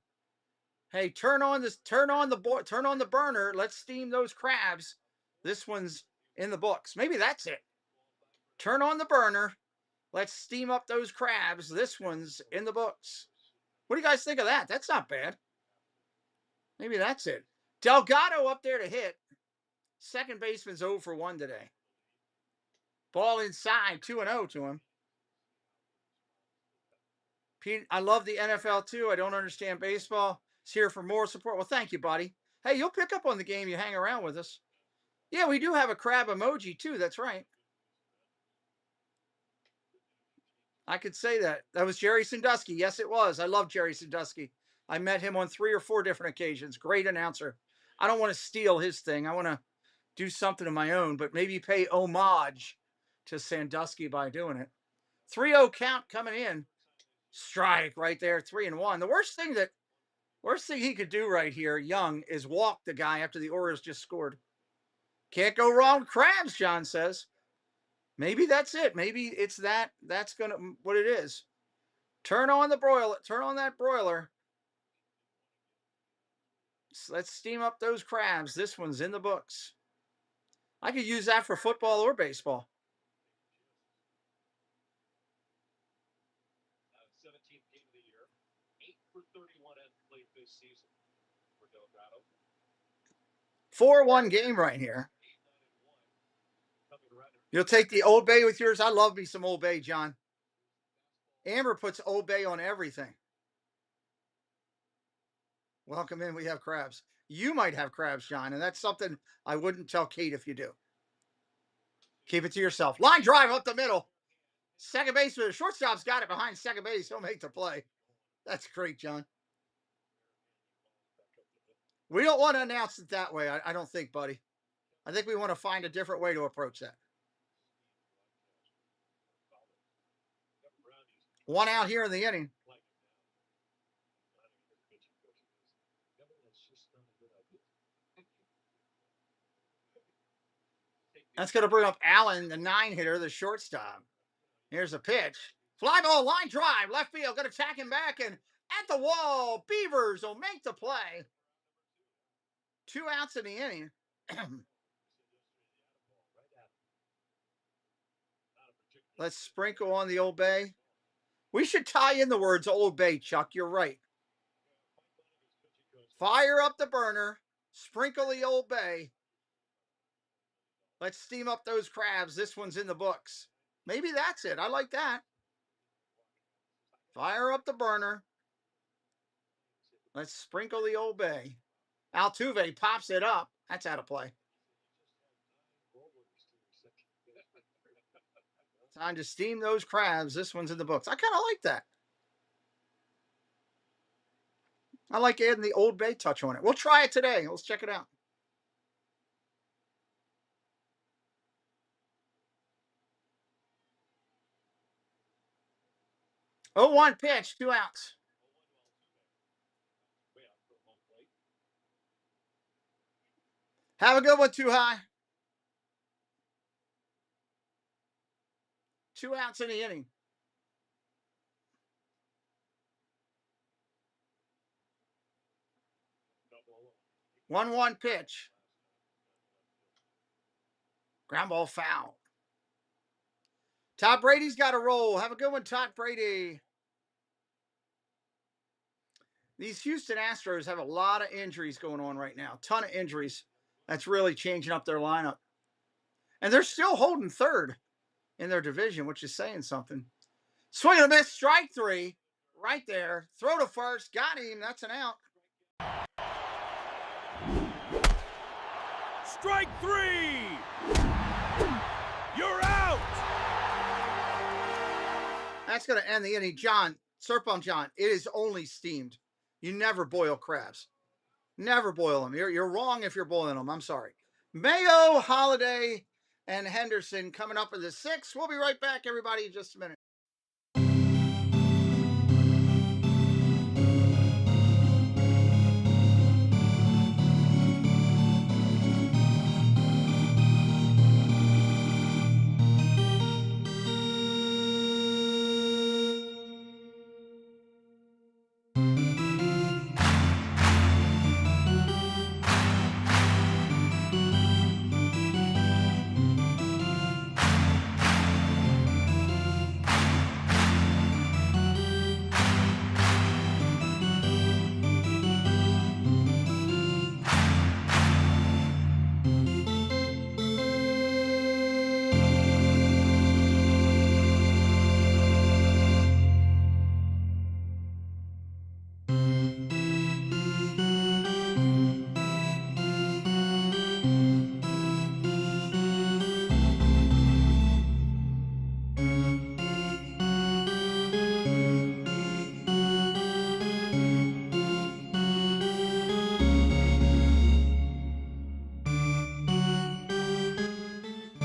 hey, turn on the burner. Let's steam those crabs. This one's in the books. Maybe that's it. Turn on the burner. Let's steam up those crabs. This one's in the books. What do you guys think of that? That's not bad. Maybe that's it. Delgado up there to hit. Second baseman's 0 for 1 today. Ball inside, 2-0 to him. Pete, I love the NFL too. I don't understand baseball. It's here for more support. Well, thank you, buddy. Hey, you'll pick up on the game. You hang around with us. Yeah, we do have a crab emoji too. That's right. I could say that. That was Jerry Sandusky. Yes, it was. I love Jerry Sandusky. I met him on 3 or 4 different occasions. Great announcer. I don't want to steal his thing. I want to do something of my own, but maybe pay homage to Sandusky by doing it. 3-0 count coming in. Strike right there, 3-1. The worst thing he could do right here, Young, is walk the guy after the Orioles just scored. Can't go wrong with crabs, John says. Maybe that's it. Maybe it's that. That's gonna what it is. Turn on the broiler. Turn on that broiler. Let's steam up those crabs. This one's in the books. I could use that for football or baseball. 17th game of the year. 8 for 31 at the plate this season for Delgado. 4-1 game right here. You'll take the Old Bay with yours. I love me some Old Bay, John. Amber puts Old Bay on everything. Welcome in. We have crabs. You might have crabs, John, and that's something I wouldn't tell Kate if you do. Keep it to yourself. Line drive up the middle. Second baseman, shortstop's got it behind second base. He'll make the play. That's great, John. We don't want to announce it that way, I don't think, buddy. I think we want to find a different way to approach that. 1 out here in the inning. That's going to bring up Allen, the 9-hitter, the shortstop. Here's a pitch. Fly ball, line drive, left field. Going to tack him back and at the wall. Beavers will make the play. 2 outs in the inning. Let's sprinkle on the Old Bay. We should tie in the words Old Bay, Chuck. You're right. Fire up the burner. Sprinkle the Old Bay. Let's steam up those crabs. This one's in the books. Maybe that's it. I like that. Fire up the burner. Let's sprinkle the Old Bay. Altuve pops it up. That's out of play. Time to steam those crabs. This one's in the books. I kind of like that. I like adding the Old Bay touch on it. We'll try it today. Let's check it out. 0-1 pitch, 2 outs. Have a good one, Too High. 2 outs in the inning. 1-1 pitch. Ground ball foul. Todd Brady's got a roll. Have a good one, Todd Brady. These Houston Astros have a lot of injuries going on right now. Ton of injuries. That's really changing up their lineup. And they're still holding third in their division, which is saying something. Swing and a miss, strike 3. Right there. Throw to first. Got him. That's an out. Strike 3! You're out! That's going to end the inning. John, Serpon John, it is only steamed. You never boil crabs. Never boil them. You're wrong if you're boiling them. I'm sorry. Mayo, Holiday, and Henderson coming up in the 6th. We'll be right back, everybody, in just a minute.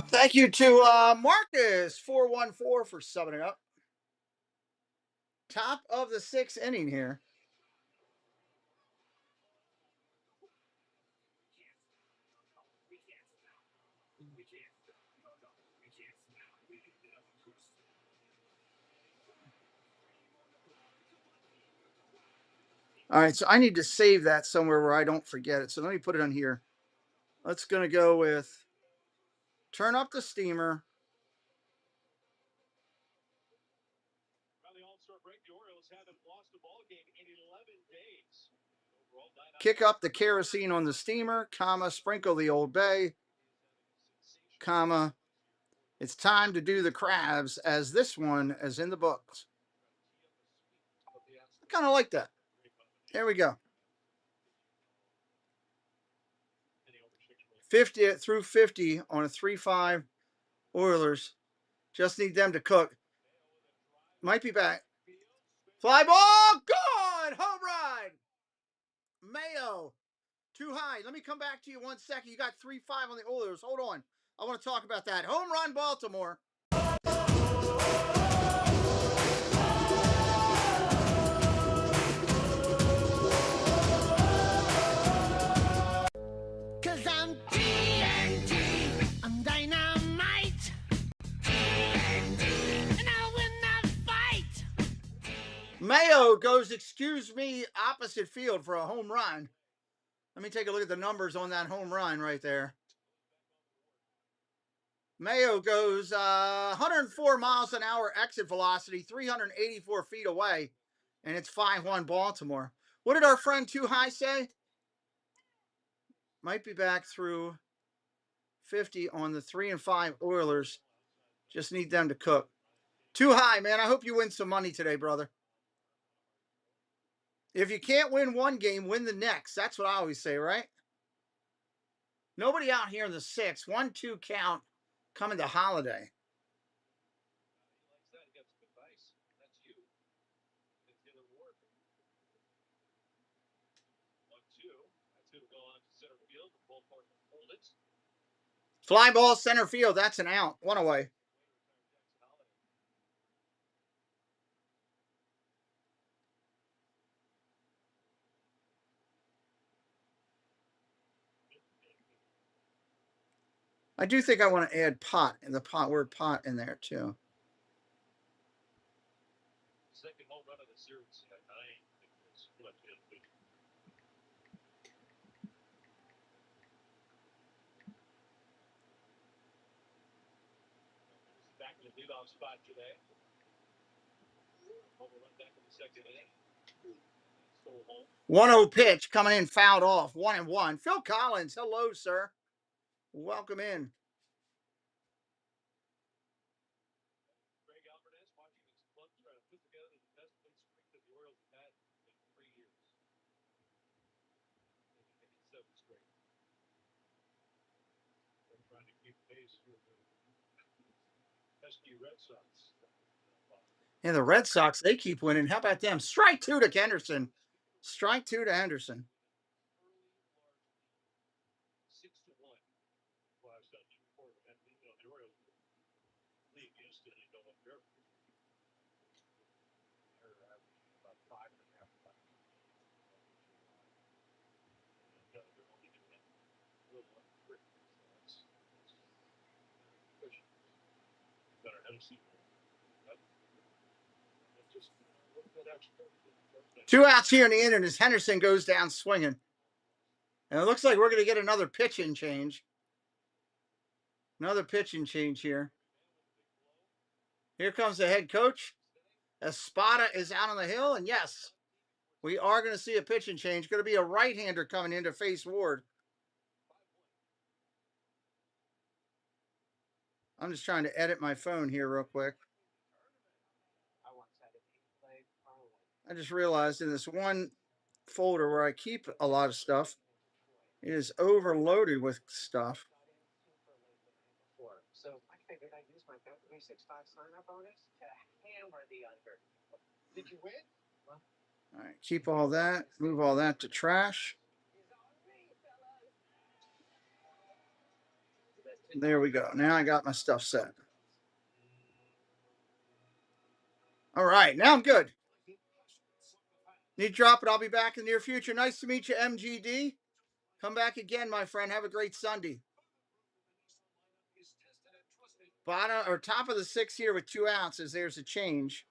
Thank you to Marcus414 for subbing it up. Top of the 6th inning here. All right, so I need to save that somewhere where I don't forget it. So let me put it on here. Let's going to go with turn up the steamer. Around the All-Star break, the Orioles haven't lost a ball game in 11 days. Kick up the kerosene on the steamer, comma, sprinkle the Old Bay, comma, it's time to do the crabs as this one is in the books. I kind of like that. Here we go. 50 through 50 on a 3-5 Oilers. Just need them to cook. Might be back. Fly ball, gone! Home run! Mayo, too high. Let me come back to you 1 second. You got 3-5 on the Oilers. Hold on. I want to talk about that. Home run, Baltimore. Cause I'm TNT, I'm dynamite. TNT, and I'll win that fight. Mayo goes, excuse me, opposite field for a home run. Let me take a look at the numbers on that home run right there. Mayo goes 104 miles an hour exit velocity, 384 feet away, and it's 5-1 Baltimore. What did our friend Too High say? Might be back through 50 on the 3-5 Oilers. Just need them to cook. Too High, man. I hope you win some money today, brother. If you can't win one game, win the next. That's what I always say, right? Nobody out here in the 6th. 1-2 count coming to Holiday. Fly ball center field. That's an out. One away. I do think I want to add pot in the pot word pot in there too. Second home run of the series at 9. leadoff spot today. Over run back in the second inning. Stole home. 1-0 pitch coming in, fouled off. 1-1. Phil Collins, hello, sir. Welcome in. Greg Alvarez watching his club try to put together the best win streak that the Orioles have had in 3 years. Maybe 7 straight. They're trying to keep pace with the pesky Red Sox. Yeah, the Red Sox, they keep winning. How about them? Strike 2 to Henderson. Strike 2 to Henderson. 6-1. Well, I was telling you before, and the Orioles lead yesterday go up there. They're averaging about 5.5 left. And they're only doing it a little under 3. So that's pushing. Better Henderson. Just a little bit extra. 2 outs here in the inning as Henderson goes down swinging. And it looks like we're going to get another pitching change. Another pitching change here. Here comes the head coach. Espada is out on the hill. And yes, we are going to see a pitching change. Going to be a right-hander coming in to face Ward. I'm just trying to edit my phone here real quick. I just realized in this one folder where I keep a lot of stuff, it is overloaded with stuff. So I figured I'd use my Bet 365 sign-up bonus to hammer the under. Did you win? Well, all right, keep all that. Move all that to trash. There we go. Now I got my stuff set. All right, now I'm good. Need to drop it. I'll be back in the near future. Nice to meet you, MGD. Come back again, my friend. Have a great Sunday. Bottom or top of the 6th here with 2 outs as there's a change.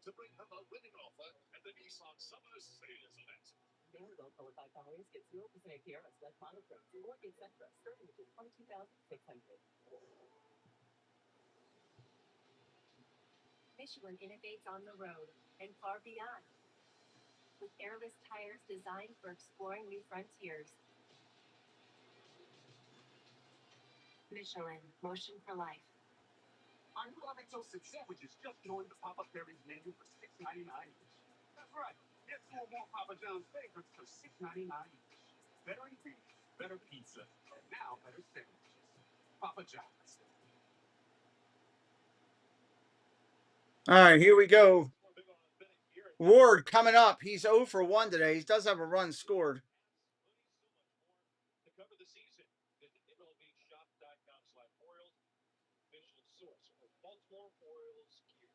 To bring home a winning offer at the Nissan Summer Sales Event. Local qualified borrowers get 0% APR on select model frames and more, etc. Starting with just $22,600. Michelin innovates on the road and far beyond. With airless tires designed for exploring new frontiers. Michelin, motion for life. I love exotic sandwiches. Just join the Papa Perry's menu for $6.99 each. That's right. Get 2 or more Papa John's favorites for $6.99 each. Better ingredients, better pizza, and now better sandwiches. Papa John's. All right, here we go. Ward coming up. He's 0 for 1 today. He does have a run scored. To cover the season, visit MLBshop.com/Orioles, official source for Baltimore Orioles gear.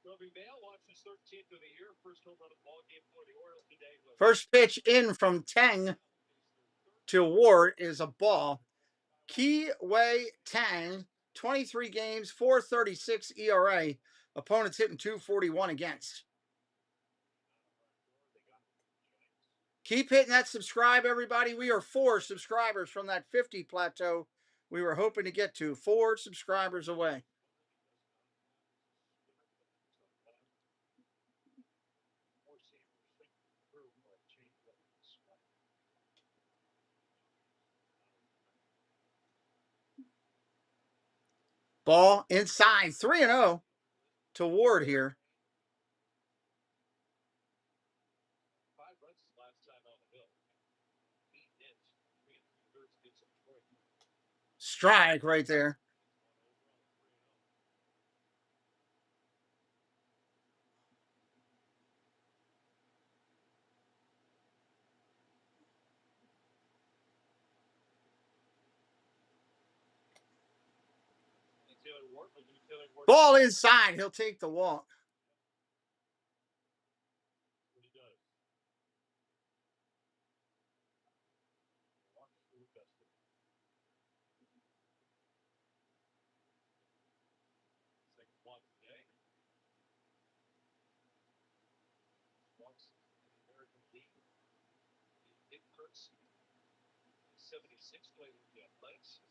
Roby Bale watches 13th of the year. First home run of the ball game for the Orioles today. First pitch in from Tang to Ward is a ball. Ki Wei Tang, 23 games, 4.36 ERA. Opponents hitting 241 against. Keep hitting that subscribe, everybody. We are 4 subscribers from that 50 plateau we were hoping to get to. 4 subscribers away. Ball inside, 3-0 to Ward here. 5 runs last time on the hill. 8 hits, 3 3/3 gets a point. Strike right there. Ball inside. He'll take the walk. It hurts. 76 played with the Athletics.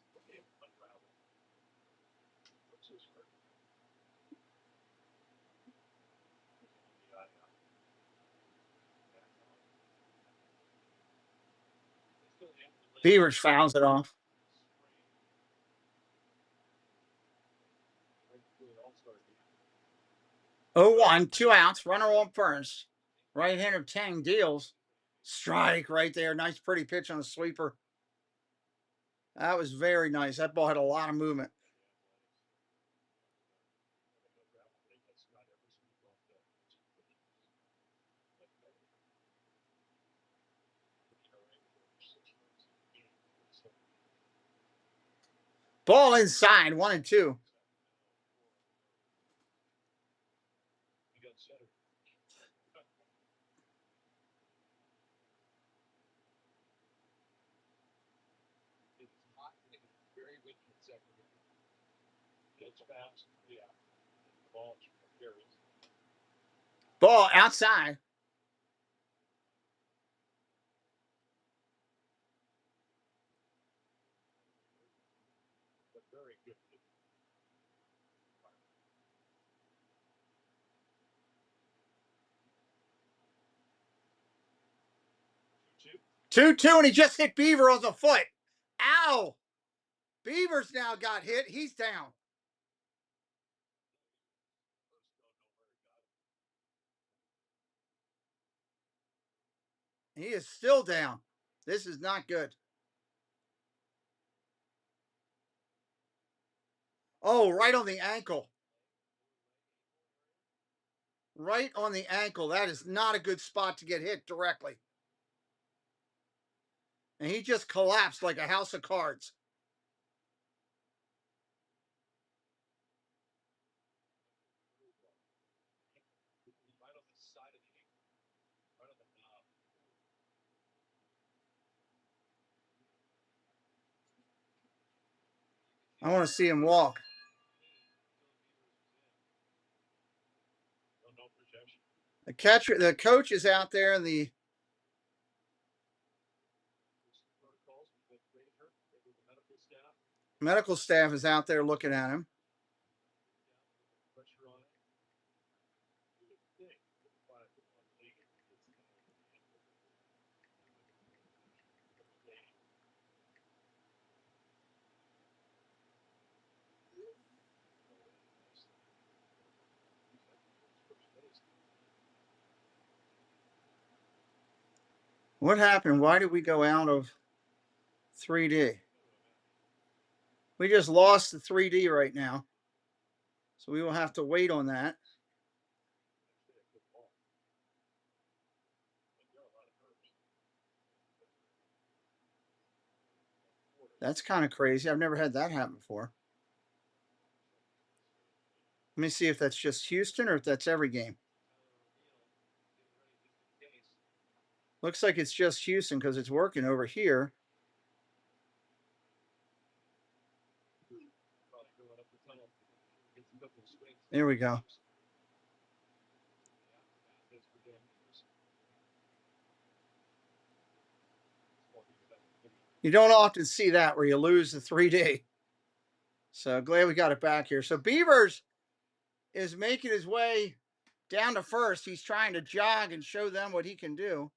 Beavers fouls it off. 0-1, 2 outs, runner on first. Right-hander Tang deals. Strike right there. Nice, pretty pitch on the sweeper. That was very nice. That ball had a lot of movement. Ball inside, 1-2. Ball outside. Two, and he just hit Beaver on the foot. Ow! Beaver's now got hit. He's down. He is still down. This is not good. Oh, right on the ankle. Right on the ankle. That is not a good spot to get hit directly. And he just collapsed like a house of cards. I want to see him walk. The coach is out there, and the medical staff is out there looking at him. What happened? Why did we go out of 3D? We just lost the 3D right now. So we will have to wait on that. That's kind of crazy. I've never had that happen before. Let me see if that's just Houston or if that's every game. Looks like it's just Houston because it's working over here. There we go. You don't often see that where you lose the 3D. So glad we got it back here. So Beavers is making his way down to first. He's trying to jog and show them what he can do.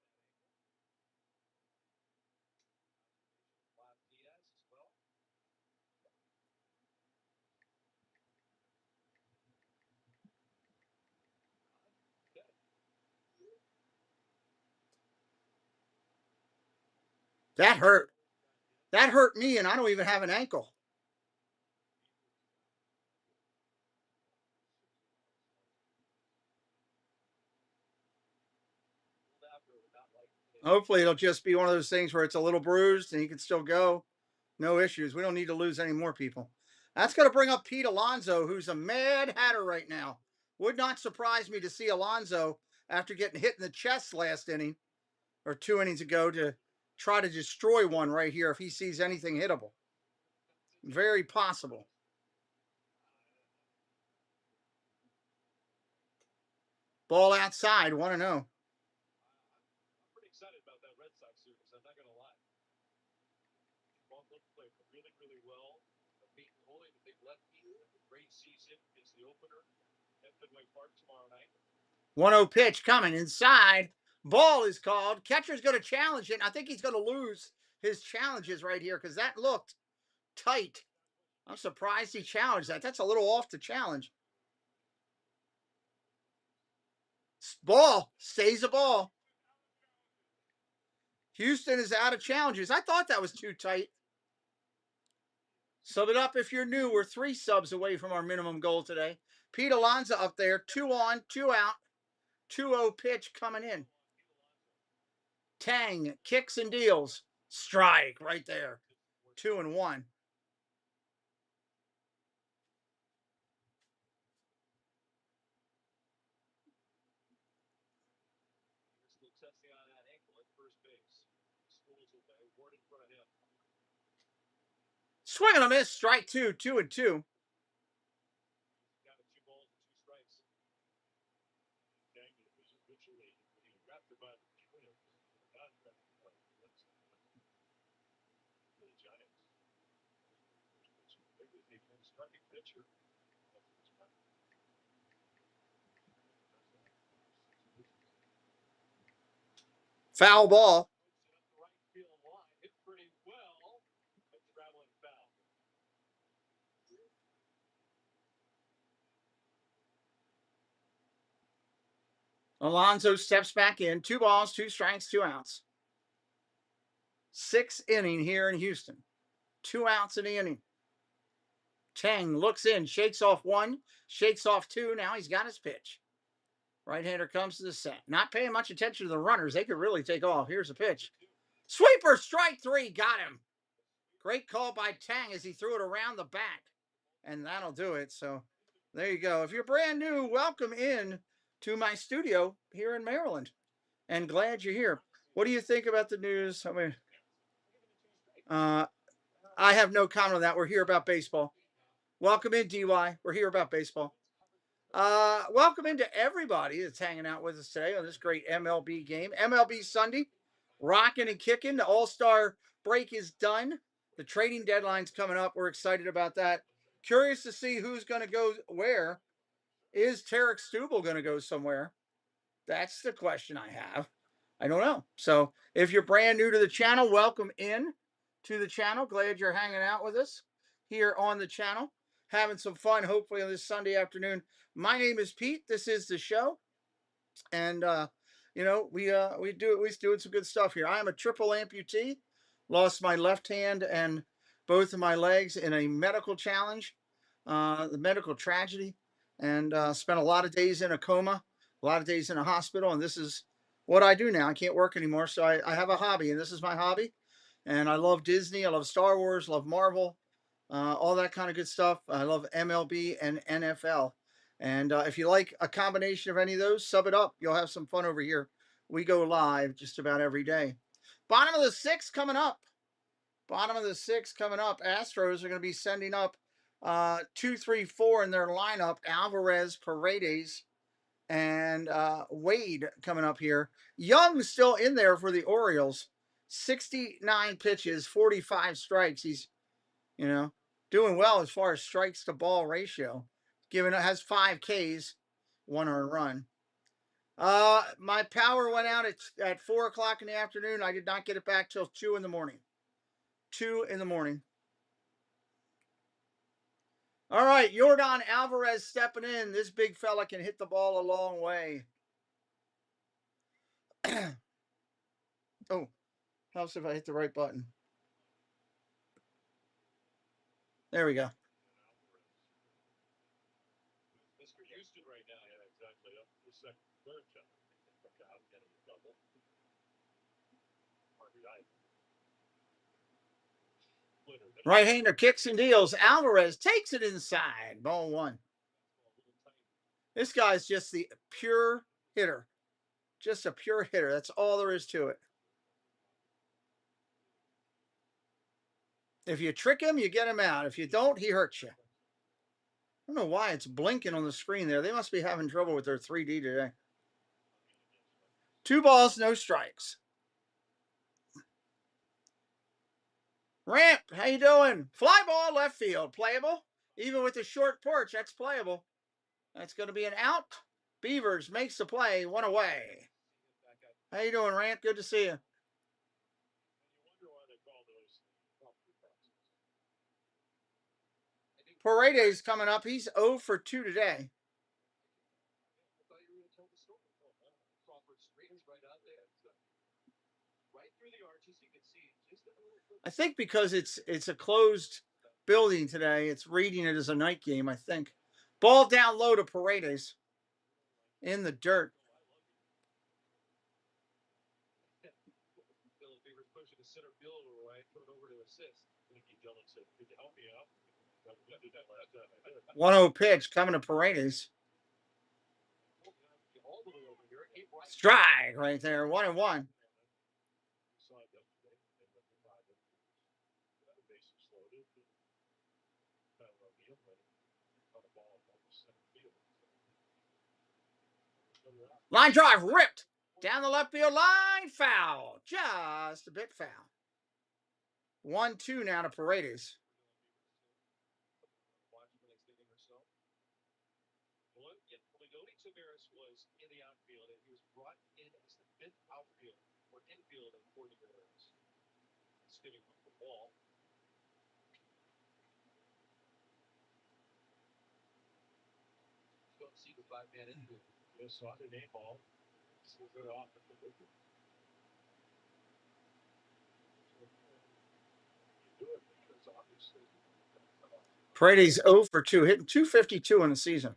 That hurt. That hurt me, and I don't even have an ankle. Hopefully it'll just be one of those things where it's a little bruised and he can still go. No issues. We don't need to lose any more people. That's going to bring up Pete Alonso, who's a mad hatter right now. Would not surprise me to see Alonso, after getting hit in the chest last inning or 2 innings ago, to try to destroy one right here if he sees anything hittable. Very possible. Ball outside, 1-0. 1-0 pitch coming inside. Ball is called. Catcher's going to challenge it. I think he's going to lose his challenges right here because that looked tight. I'm surprised he challenged that. That's a little off the challenge. Ball stays a ball. Houston is out of challenges. I thought that was too tight. Sub it up if you're new. We're 3 subs away from our minimum goal today. Pete Alonso up there. 2 on, 2 out. 2-0 pitch coming in. Tang kicks and deals. Strike right there. 2-1. Swing and a miss. Strike 2. 2-2. Foul ball. Alonso steps back in. 2 balls, 2 strikes, 2 outs. 6th inning here in Houston. 2 outs in the inning. Tang looks in, shakes off 1, shakes off 2. Now he's got his pitch. Right-hander comes to the set. Not paying much attention to the runners. They could really take off. Here's a pitch. Sweeper, strike 3. Got him. Great call by Tang as he threw it around the back. And that'll do it. So there you go. If you're brand new, welcome in to my studio here in Maryland. And glad you're here. What do you think about the news? I mean, I have no comment on that. We're here about baseball. Welcome in, DY. We're here about baseball. Welcome into everybody that's hanging out with us today on this great MLB game. MLB Sunday, rocking and kicking. The All-Star break is done. The trading deadline's coming up. We're excited about that. Curious to see who's going to go where. Is Tarek Stubel going to go somewhere? That's the question I have. I don't know. So if you're brand new to the channel, welcome in to the channel. Glad you're hanging out with us here on the channel. Having some fun, hopefully, on this Sunday afternoon. My name is Pete. This is the show. And, you know, we're doing some good stuff here. I am a triple amputee. Lost my left hand and both of my legs in a medical challenge, the medical tragedy, and spent a lot of days in a coma, a lot of days in a hospital. And this is what I do now. I can't work anymore. So I have a hobby, and this is my hobby. And I love Disney. I love Star Wars, love Marvel. All that kind of good stuff. I love MLB and NFL. And if you like a combination of any of those, sub it up. You'll have some fun over here. We go live just about every day. Bottom of the 6th coming up. Bottom of the 6th coming up. Astros are going to be sending up 2, 3, 4 in their lineup. Alvarez, Paredes, and Wade coming up here. Young's still in there for the Orioles. 69 pitches, 45 strikes. He's, you know, doing well as far as strikes to ball ratio. Has 5 Ks, 1 earned run. My power went out at 4 o'clock in the afternoon. I did not get it back till 2 in the morning. 2 in the morning. All right, Yordan Alvarez stepping in. This big fella can hit the ball a long way. Oh, helps if I hit the right button. There we go. Mr. Houston right now, yeah, exactly. Up to the second, third time. Right-hander kicks and deals. Alvarez takes it inside. Ball 1. This guy's just the pure hitter. Just a pure hitter. That's all there is to it. If you trick him, you get him out. If you don't, he hurts you. I don't know why it's blinking on the screen there. They must be having trouble with their 3D today. 2 balls, no strikes. Ramp, how you doing? Fly ball, left field. Playable. Even with the short porch, that's playable. That's going to be an out. Beavers makes the play, one away. How you doing, Rant? Good to see you. Paredes coming up. He's 0 for 2 today. I think because it's a closed building today, it's reading it as a night game, I think. Ball down low to Paredes. In the dirt. One 1-0 pitch coming to Paredes. Strike right there. 1-1. Line drive ripped down the left field line. Foul. Just a bit foul. 1-2 now to Paredes. Paredes 0 for 2, hitting .252 in the season.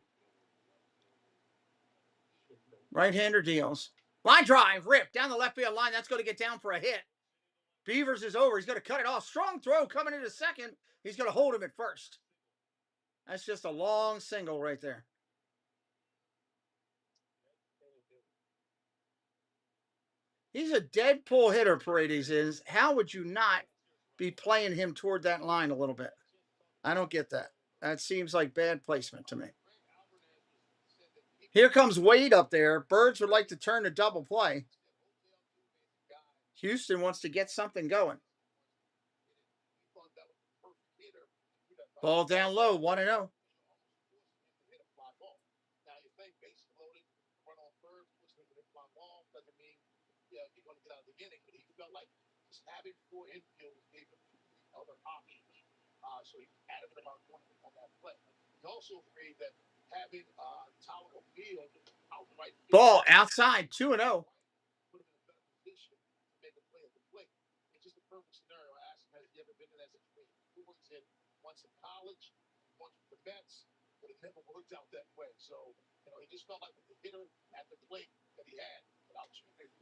Right-hander deals. Line drive ripped down the left field line. That's going to get down for a hit. Beavers is over. He's going to cut it off. Strong throw coming into second. He's going to hold him at first. That's just a long single right there. He's a dead pull hitter, Paredes is. How would you not be playing him toward that line a little bit? I don't get that. That seems like bad placement to me. Here comes Wade up there. Birds would like to turn to double play. Houston wants to get something going. Ball down low, 1-0. So he added about 20 on that play. He also agreed that having Tyler O'Neill out the right ball outside, 2-0. Put him in a better position to make a play at the plate. It's just a perfect scenario. I asked him, has he ever been in that situation? He was in once in college, once with the Mets, but it never worked out that way. So, he just felt like with the hitter at the plate that he had.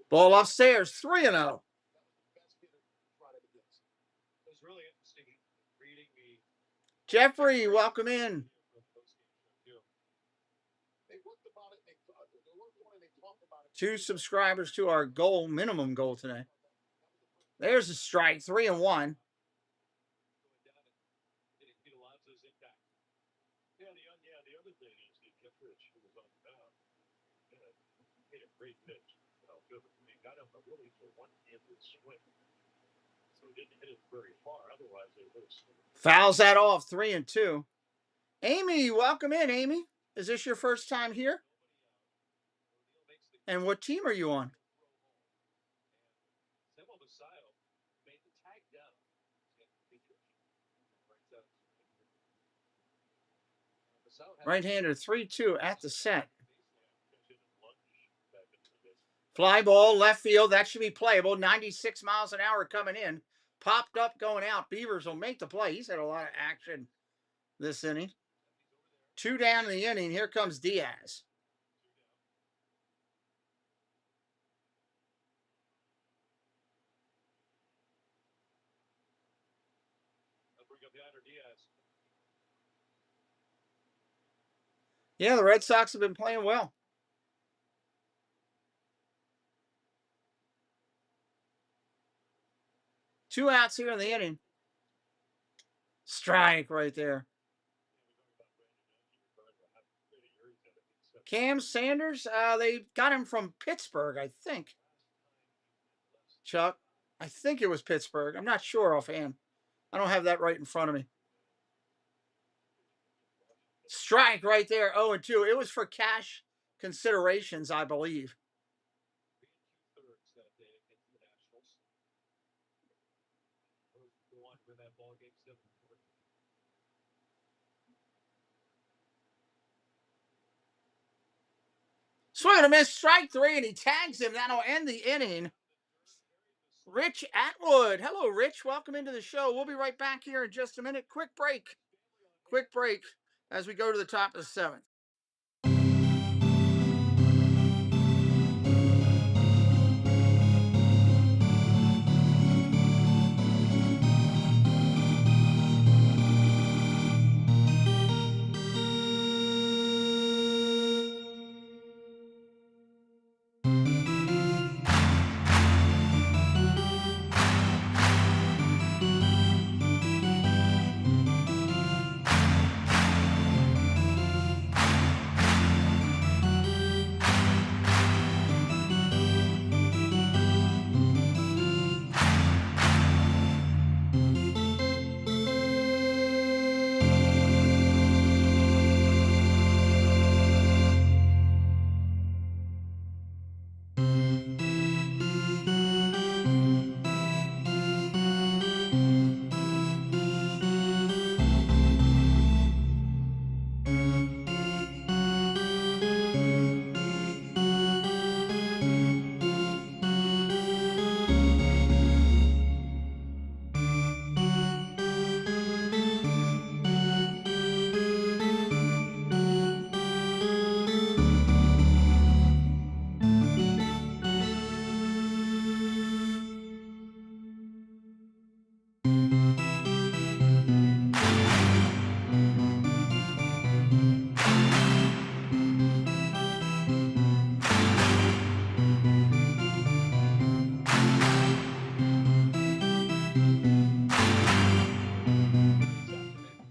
Ball upstairs, 3-0. That was the best hitter to try that against. It was really interesting reading the Jeffrey, welcome in. 2 subscribers to our minimum goal today. There's a strike, 3-1. The other thing is that Kittredge, who was on the mound, made a great pitch. He got him really for one-handed swing. So he didn't hit it very far. Otherwise, they would have. Fouls that off, 3-2. Amy, welcome in, Amy. Is this your first time here? And what team are you on? Right-hander, 3-2 at the set. Fly ball, left field. That should be playable. 96 miles an hour coming in. Popped up, going out. Beavers will make the play. He's had a lot of action this inning. 2 down in the inning. Here comes Diaz. Yeah, the Red Sox have been playing well. Two outs here in the inning. Strike right there. Cam Sanders, they got him from Pittsburgh, I think. Chuck, I think it was Pittsburgh. I'm not sure offhand. I don't have that right in front of me. Strike right there, 0-2. It was for cash considerations, I believe. Thirds that day against the Nationals. Go on to win that ball game 7-4. Swing and a miss, strike 3, and he tags him. That'll end the inning. Rich Atwood. Hello, Rich. Welcome into the show. We'll be right back here in just a minute. Quick break. Quick break as we go to the top of the 7th.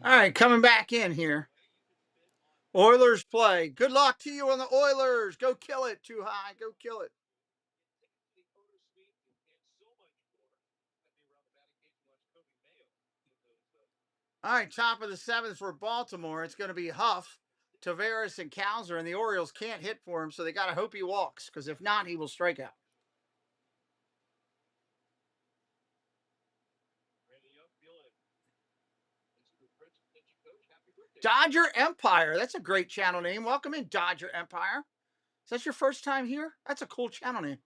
All right, coming back in here. Oilers play. Good luck to you on the Oilers. Go kill it. Too high. Go kill it. All right, top of the 7th for Baltimore. It's going to be Huff, Tavares, and Cowser, and the Orioles can't hit for him, so they got to hope he walks, because if not, he will strike out. Dodger Empire. That's a great channel name. Welcome in, Dodger Empire. Is that your first time here? That's a cool channel name.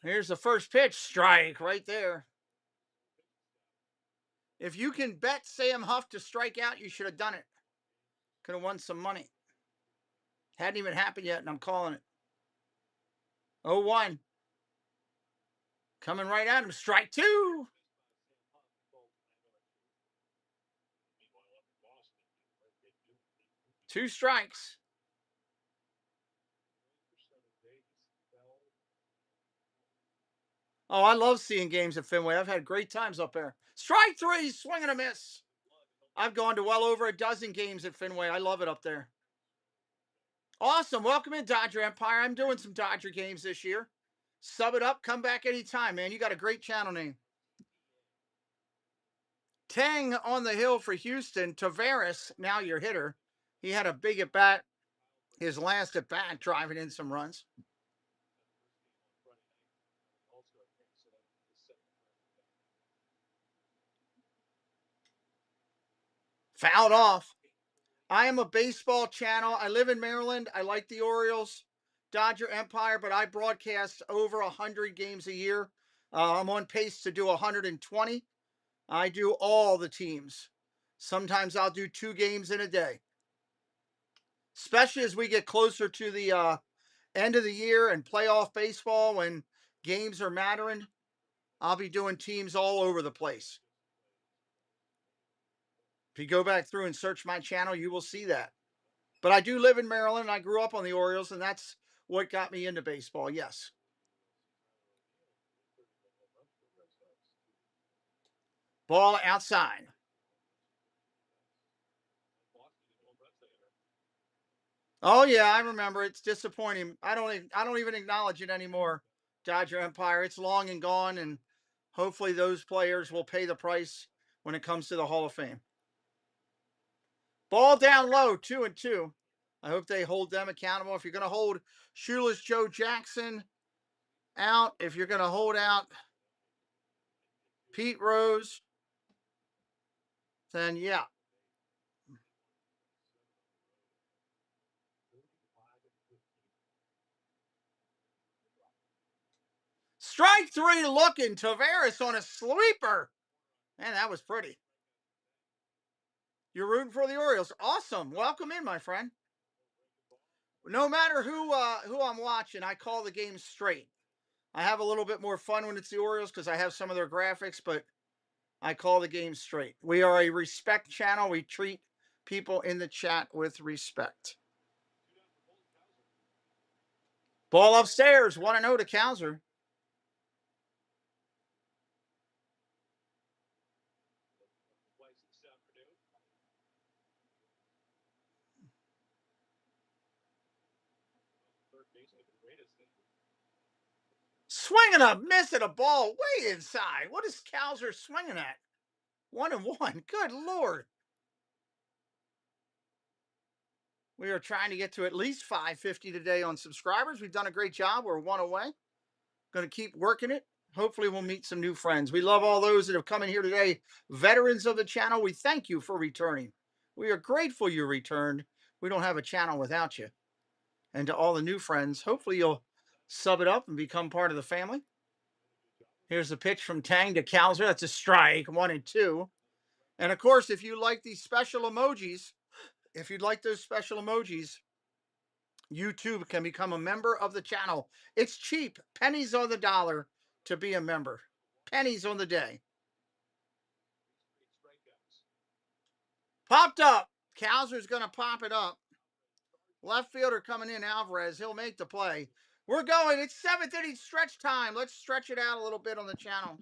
Here's the first pitch. Strike right there. If you can bet Sam Huff to strike out, you should have done it. Could have won some money. Hadn't even happened yet, and I'm calling it. 0-1. Coming right at him. Strike 2. Two strikes. Oh, I love seeing games at Fenway. I've had great times up there. Strike 3, swing and a miss. I've gone to well over a dozen games at Fenway. I love it up there. Awesome. Welcome in, Dodger Empire. I'm doing some Dodger games this year. Sub it up. Come back anytime, man. You got a great channel name. Tang on the hill for Houston. Tavares, now your hitter. He had a big at bat. His last at bat, driving in some runs. Fouled off. I am a baseball channel. I live in Maryland. I like the Orioles, Dodger Empire, but I broadcast over 100 games a year. I'm on pace to do 120. I do all the teams. Sometimes I'll do 2 games in a day. Especially as we get closer to the end of the year and playoff baseball, when games are mattering, I'll be doing teams all over the place. If you go back through and search my channel, you will see that. But I do live in Maryland. And I grew up on the Orioles, and that's what got me into baseball, yes. Ball outside. Oh yeah, I remember. It's disappointing. I don't even acknowledge it anymore. Dodger Empire. It's long and gone, and hopefully those players will pay the price when it comes to the Hall of Fame. Ball down low, 2-2. I hope they hold them accountable. If you're going to hold Shoeless Joe Jackson out, if you're going to hold out Pete Rose, then yeah. Strike three looking. Tavares on a sweeper. Man, that was pretty. You're rooting for the Orioles. Awesome. Welcome in, my friend. No matter who I'm watching, I call the game straight. I have a little bit more fun when it's the Orioles because I have some of their graphics, but I call the game straight. We are a respect channel. We treat people in the chat with respect. Ball upstairs. 1-0 to Kowser. Swinging a miss at a ball way inside. What is Kowser swinging at? 1-1. Good Lord. We are trying to get to at least 550 today on subscribers. We've done a great job. We're one away. Going to keep working it. Hopefully we'll meet some new friends. We love all those that have come in here today. Veterans of the channel, we thank you for returning. We are grateful you returned. We don't have a channel without you. And to all the new friends, hopefully you'll sub it up and become part of the family. Here's the pitch from Tang to Kowser. That's a strike, 1-2. And of course, if you like these special emojis, if you'd like those special emojis, YouTube can become a member of the channel. It's cheap, pennies on the dollar to be a member. Pennies on the day. Popped up. Kowser's going to pop it up. Left fielder coming in, Alvarez. He'll make the play. We're going. It's 7th inning stretch time. Let's stretch it out a little bit on the channel.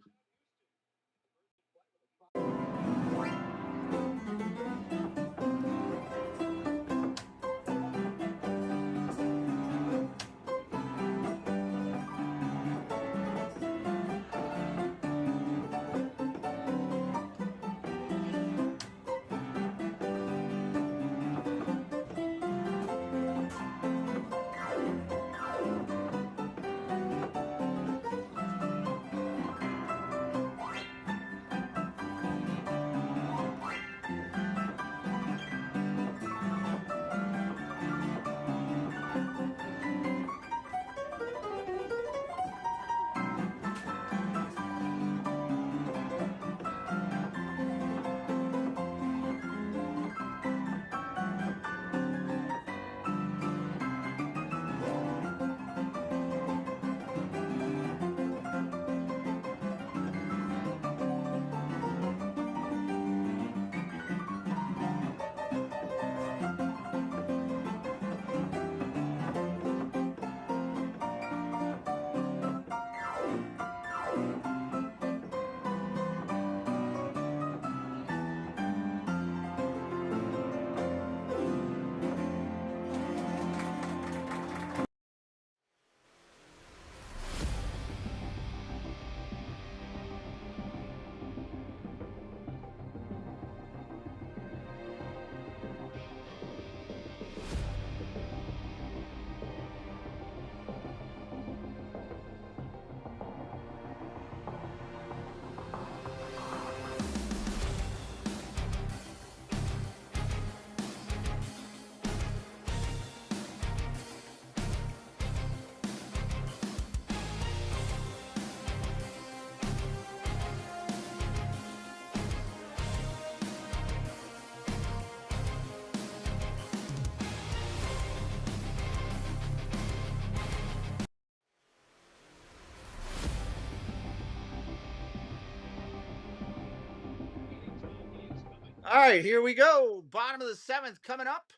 All right, here we go. Bottom of the 7th coming up.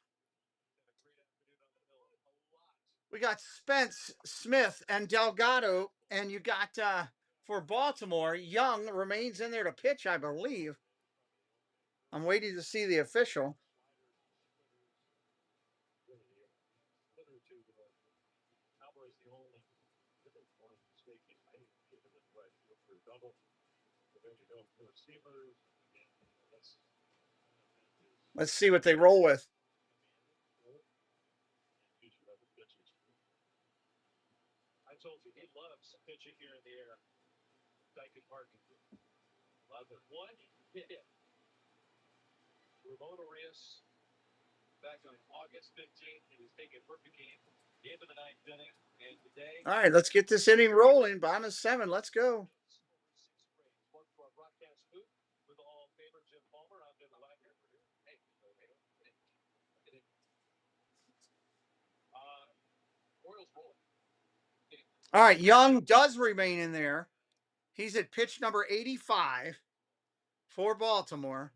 We got Spence, Smith, and Delgado. And you got, for Baltimore, Young remains in there to pitch, I believe. I'm waiting to see the official. Let's see what they roll with. I told you he loves pitching here in the air. Dyke Park. 11-1 hit. Ramon Arias back on August 15th. He was taking perfect game of the ninth inning. And today. All right, let's get this inning rolling. Bottom of 7. Let's go. With the Hall of Famer Jim Palmer. I'm Jim Wagner. Orioles rolling. All right, Young does remain in there. He's at pitch number 85 for Baltimore.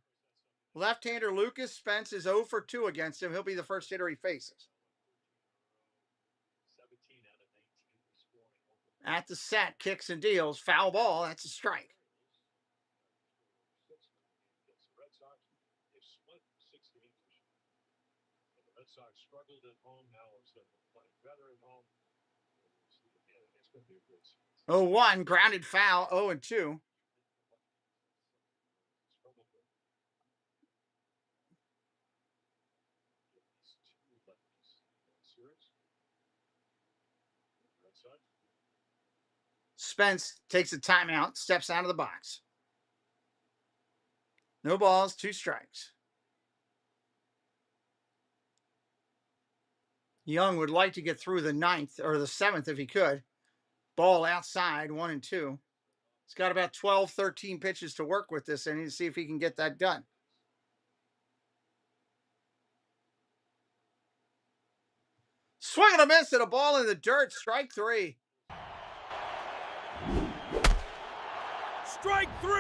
Left-hander Lucas Spence is 0 for 2 against him. He'll be the first hitter he faces. At the set, kicks and deals. Foul ball. That's a strike. Red Sox struggled at home. Now instead of playing better at home, it's going to be a good season. 0-1, grounded foul, 0-2. Spence takes a timeout, steps out of the box. No balls, 2 strikes. Young would like to get through the 9th or the 7th if he could. Ball outside, 1-2. He's got about 12, 13 pitches to work with this inning to see if he can get that done. Swing and a miss at a ball in the dirt. Strike 3. Strike 3!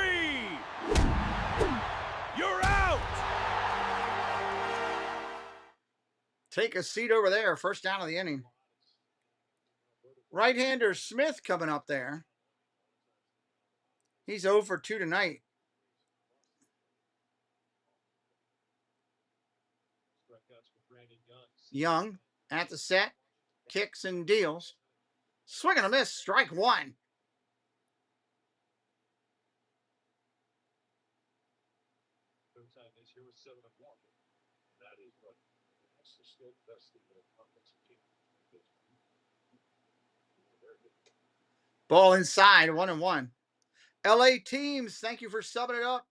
You're out! Take a seat over there. First down of the inning. Right-hander Smith coming up there. He's 0 for 2 tonight. Young at the set, kicks and deals. Swing and a miss, strike 1. Ball inside, 1-1. LA teams, thank you for subbing it up.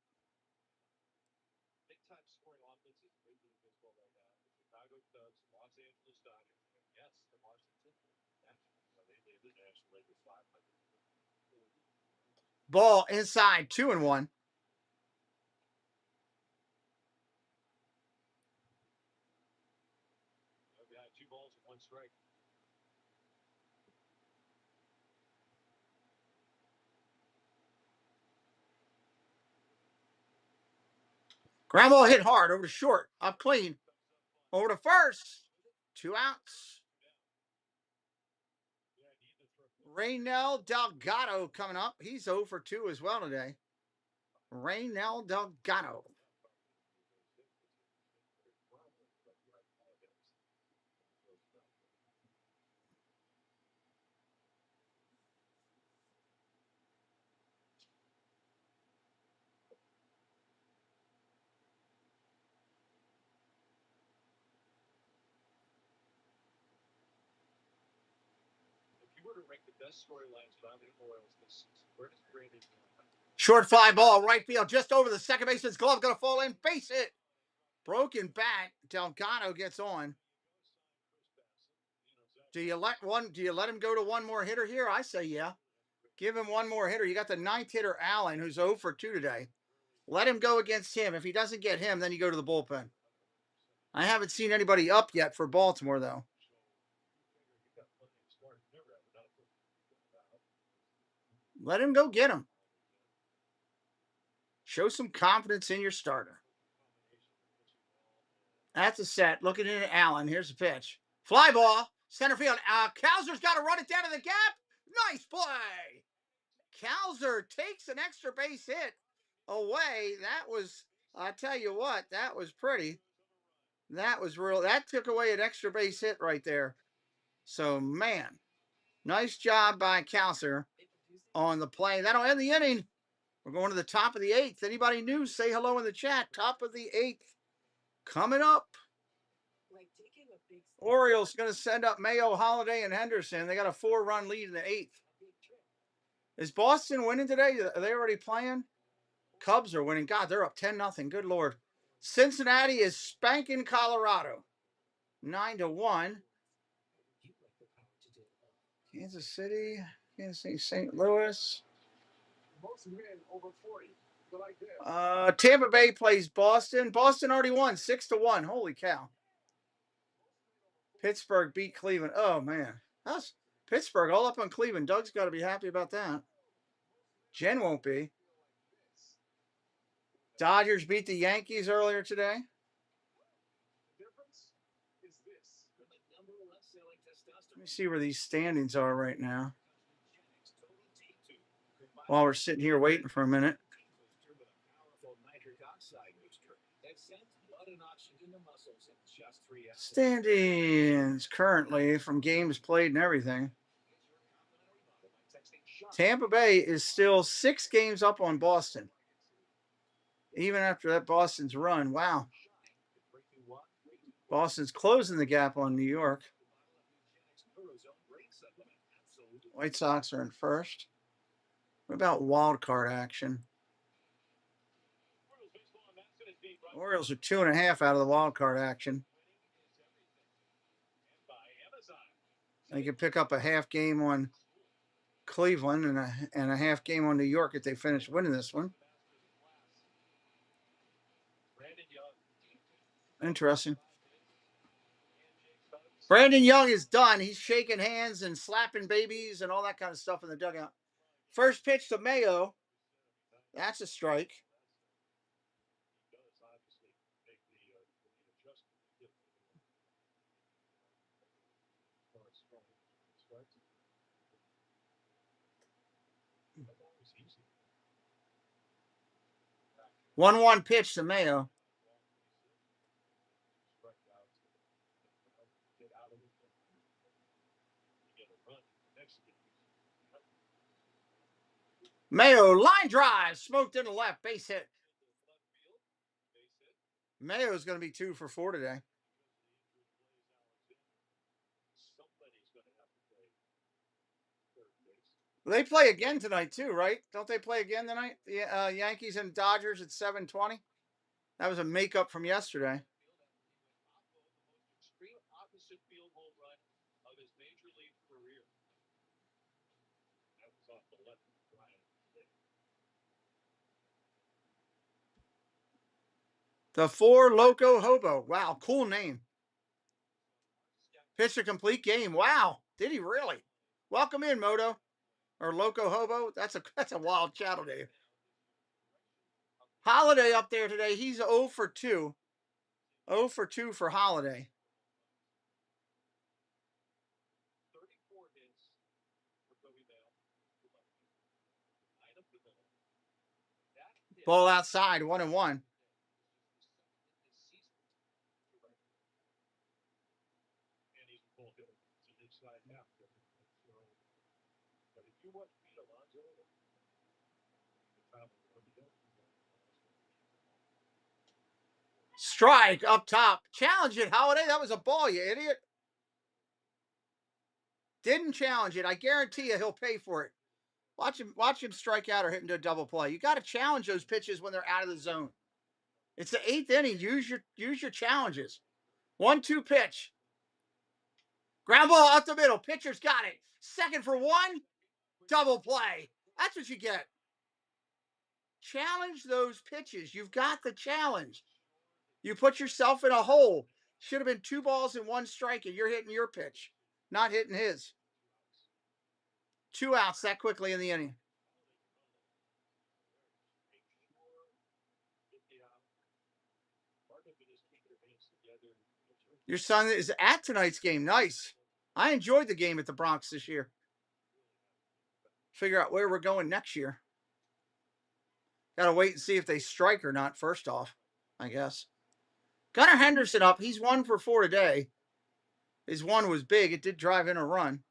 Ball inside, 2-1. Two balls and 1 strike. Ground ball hit hard over to short, up clean, over to first. 2 outs. Raynel Delgado coming up. He's 0 for 2 as well today. Raynel Delgado. Short fly ball, right field, just over the second baseman's glove, going to fall in, base hit. Broken bat. Delgado gets on. Do you let him go to one more hitter here? I say yeah. Give him one more hitter. You got the 9th hitter, Allen, who's 0 for 2 today. Let him go against him. If he doesn't get him, then you go to the bullpen. I haven't seen anybody up yet for Baltimore, though. Let him go get him. Show some confidence in your starter. That's a set. Looking in at Allen. Here's the pitch. Fly ball. Center field. Kowser's got to run it down to the gap. Nice play. Kowser takes an extra base hit away. That was, I tell you what, that was pretty. That was real. That took away an extra base hit right there. So, man, nice job by Kowser on the play. That'll end the inning. We're going to the top of the 8th. Anybody new, say hello in the chat. Top of the 8th. Coming up, Orioles going to send up Mayo, Holiday, and Henderson. They got a 4-run lead in the 8th. Is Boston winning today? Are they already playing? Cubs are winning. God, they're up 10-0. Good Lord. Cincinnati is spanking Colorado. 9-1. Kansas City, St. Louis. Tampa Bay plays Boston. Boston already won 6-1. Holy cow. Pittsburgh beat Cleveland. Oh, man. That's Pittsburgh all up on Cleveland. Doug's got to be happy about that. Jen won't be. Dodgers beat the Yankees earlier today. Let me see where these standings are right now. While we're sitting here waiting for a minute. Standings currently from games played and everything. Tampa Bay is still 6 games up on Boston. Even after that Boston's run. Wow. Boston's closing the gap on New York. White Sox are in first. What about wild card action? Orioles are 2.5 out of the wild card action. They could pick up a half game on Cleveland and a half game on New York if they finish winning this one. Interesting. Brandon Young is done. He's shaking hands and slapping babies and all that kind of stuff in the dugout. First pitch to Mayo. That's a strike. One pitch to Mayo. Mayo line drive, smoked in the left, base hit. Mayo's going to be 2 for 4 today. They play again tonight too, right? Don't they play again tonight? The Yankees and Dodgers at 7:20. That was a makeup from yesterday. The 4 Loco Hobo. Wow, cool name. Pitched a complete game. Wow, did he really? Welcome in, Moto. Or Loco Hobo. That's a wild channel name. Holiday up there today. He's 0 for 2. 0 for 2 for Holiday. Ball outside, 1-1. Strike up top. Challenge it, Holiday. That was a ball, you idiot. Didn't challenge it. I guarantee you he'll pay for it. Watch him strike out or hit into a double play. You got to challenge those pitches when they're out of the zone. It's the 8th inning. Use your challenges. 1-2 pitch. Ground ball out the middle. Pitcher's got it. Second for 1. Double play. That's what you get. Challenge those pitches. You've got the challenge. You put yourself in a hole. Should have been 2 balls and 1 strike, and you're hitting your pitch, not hitting his. 2 outs that quickly in the inning. Your son is at tonight's game. Nice. I enjoyed the game at the Bronx this year. Figure out where we're going next year. Got to wait and see if they strike or not first off, I guess. Gunnar Henderson up. He's 1 for 4 today. His 1 was big. It did drive in a run.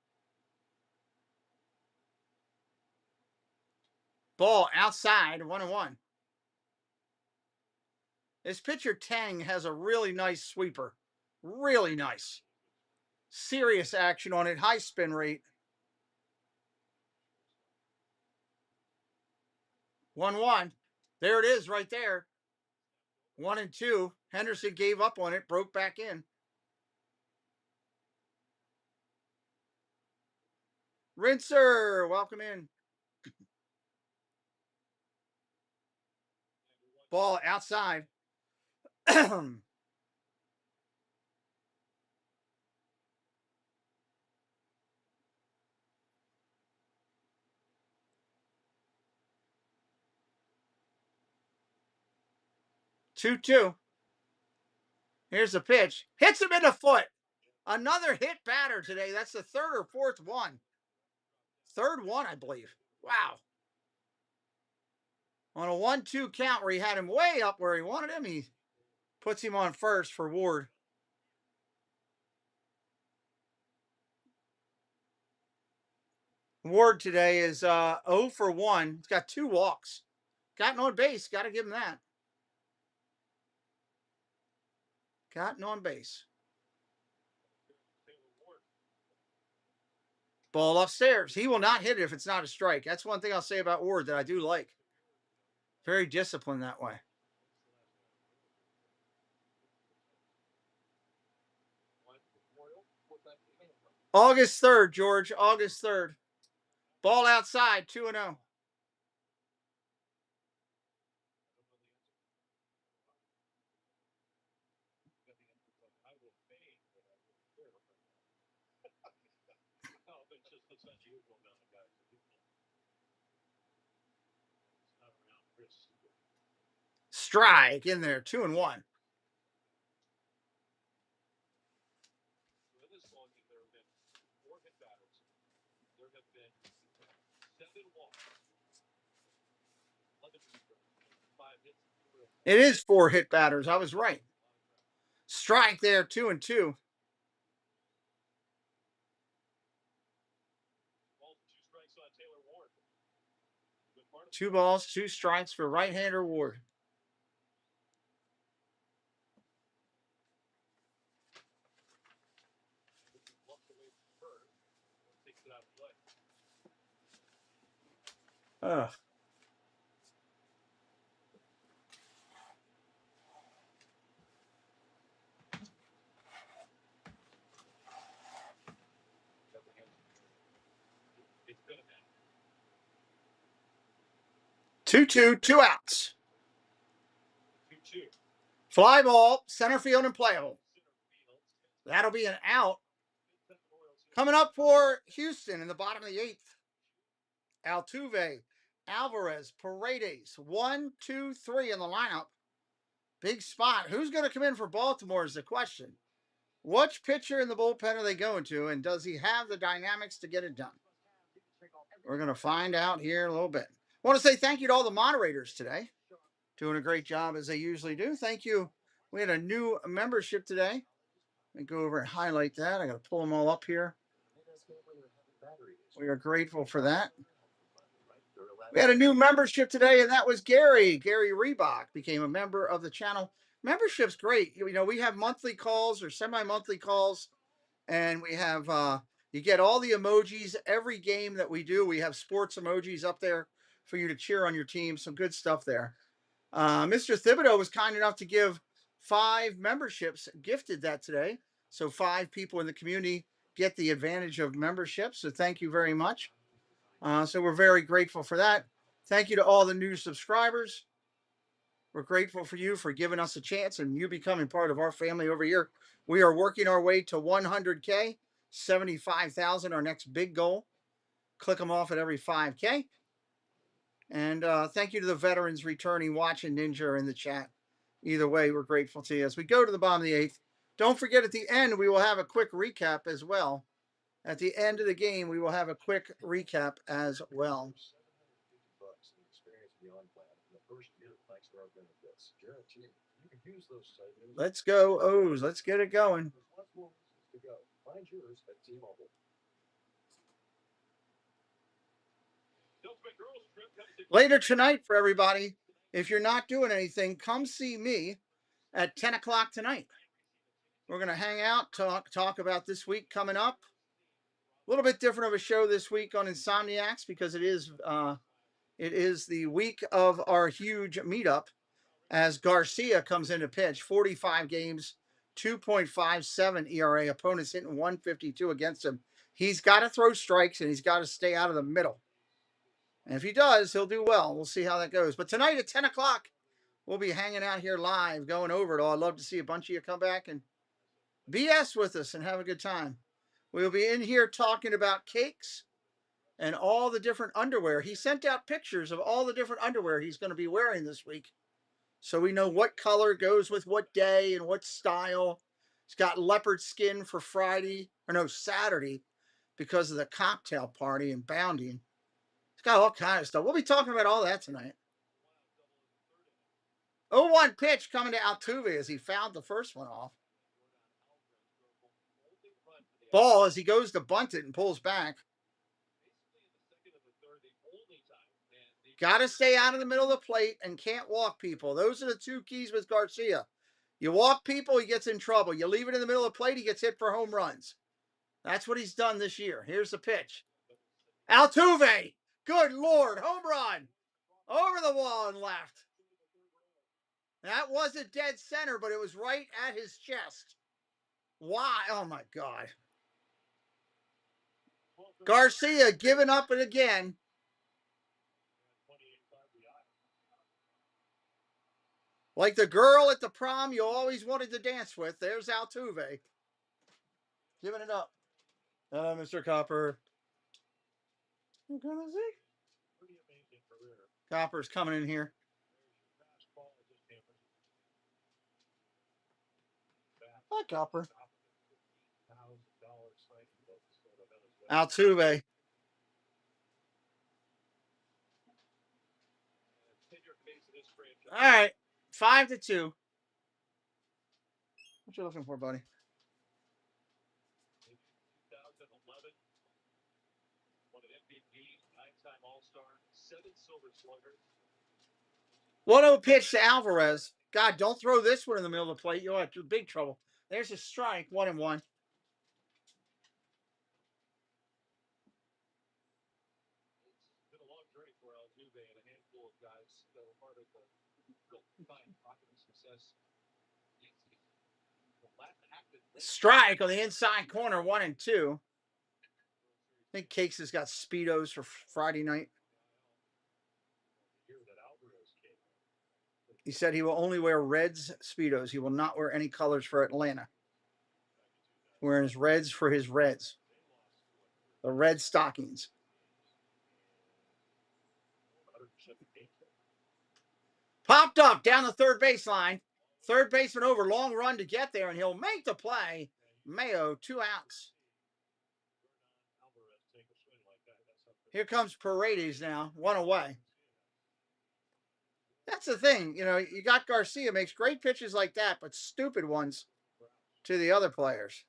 Ball outside, 1-1. This pitcher Tang has a really nice sweeper. Really nice. Serious action on it. High spin rate. 1-1. There it is right there. 1-2. Henderson gave up on it. Broke back in. Rinser, welcome in. Ball outside. 2-2. Here's the pitch. Hits him in the foot. Another hit batter today. That's the third or fourth one. Third one, I believe. Wow. On a 1-2 count where he had him way up where he wanted him, he puts him on first for Ward. Ward today is 0 for 1. He's got 2 walks. Gotten on base. Got to give him that. Gotten on base. Ball upstairs. He will not hit it if it's not a strike. That's one thing I'll say about Ward that I do like. Very disciplined that way. August 3rd, George. August 3rd. Ball outside, 2-0. Strike in there, 2-1. It is 4 hit batters. I was right. Strike there, 2-2. Two balls, 2 strikes for right-hander Ward. Ugh. Two, 2 outs. Fly ball, center field and playable. That'll be an out. Coming up for Houston in the bottom of the 8th. Altuve, Alvarez, Paredes, 1, 2, 3 in the lineup. Big spot. Who's going to come in for Baltimore is the question. Which pitcher in the bullpen are they going to, and does he have the dynamics to get it done? We're going to find out here in a little bit. I want to say thank you to all the moderators today. Doing a great job as they usually do. Thank you. We had a new membership today. Let me go over and highlight that. I got to pull them all up here. We are grateful for that. We had a new membership today, and that was Gary. Gary Reebok became a member of the channel. Membership's great. You know, we have monthly calls or semi-monthly calls, and we have you get all the emojis every game that we do. We have sports emojis up there for you to cheer on your team. Some good stuff there. Mr. Thibodeau was kind enough to give 5 memberships, gifted that today. So 5 people in the community get the advantage of membership. So thank you very much. So we're very grateful for that. Thank you to all the new subscribers. We're grateful for you for giving us a chance and you becoming part of our family over here. We are working our way to 100K, 75,000, our next big goal. Click them off at every 5K. And thank you to the veterans returning, watching Ninja in the chat. Either way, we're grateful to you. As we go to the bottom of the 8th, don't forget at the end, we will have a quick recap as well. At the end of the game, we will have a quick recap as well. Let's go, O's. Let's get it going. Later tonight for everybody, if you're not doing anything, come see me. at 10 o'clock tonight. We're going to hang out, talk about this week coming up. A little bit different of a show this week on Insomniacs because it is the week of our huge meetup as Garcia comes into pitch. 45 games, 2.57 ERA. Opponents hitting 152 against him. He's got to throw strikes and he's got to stay out of the middle. And if he does, he'll do well. We'll see how that goes. But tonight at 10 o'clock, we'll be hanging out here live, going over it all. I'd love to see a bunch of you come back and BS with us and have a good time. We'll be in here talking about cakes and all the different underwear. He sent out pictures of all the different underwear he's going to be wearing this week, so we know what color goes with what day and what style. He's got leopard skin for Saturday, because of the cocktail party and bounding. He's got all kinds of stuff. We'll be talking about all that tonight. 0-1 pitch coming to Altuve as he fouled the first one off. Ball as he goes to bunt it and pulls back. Got to stay out of the middle of the plate and can't walk people. Those are the two keys with Garcia. You walk people, he gets in trouble. You leave it in the middle of the plate, he gets hit for home runs. That's what he's done this year. Here's the pitch. Altuve, good Lord, home run. Over the wall and left. That wasn't dead center, but it was right at his chest. Why? Oh, my God. Garcia giving up it again. Like the girl at the prom you always wanted to dance with. There's Altuve. Giving it up. Mr. Copper. You gonna see? Copper's coming in here. Hi, Copper. Altuve. All right. 5-2. What you looking for, buddy? 2011, won an MVP, 9-time All-Star, 7 Silver Sluggers. 1-0 pitch to Alvarez. God, don't throw this one in the middle of the plate. You'll have big trouble. There's a strike. 1-1. It's been a long journey for Altuve and a handful of guys that were part of the fine pocket of success. Strike on the inside corner. 1-2. I think Cakes has got Speedos for Friday night. He said he will only wear Reds Speedos. He will not wear any colors for Atlanta. Wearing his Reds for his Reds. The red stockings. Popped up down the third baseline. Third baseman over. Long run to get there, and he'll make the play. Mayo, 2 outs. Here comes Paredes now. 1 away. That's the thing. You know, you got Garcia, makes great pitches like that, but stupid ones to the other players.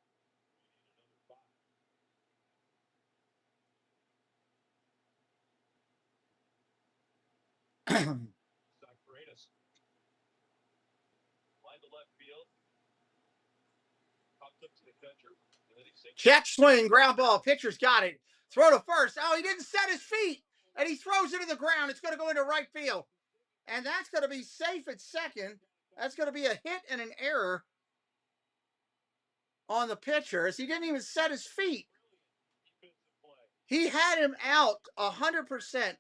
Check swing, ground ball. Pitcher's got it. Throw to first. Oh, he didn't set his feet. And he throws it to the ground. It's going to go into right field. And that's going to be safe at second. That's going to be a hit and an error on the pitcher as he didn't even set his feet. He had him out 100%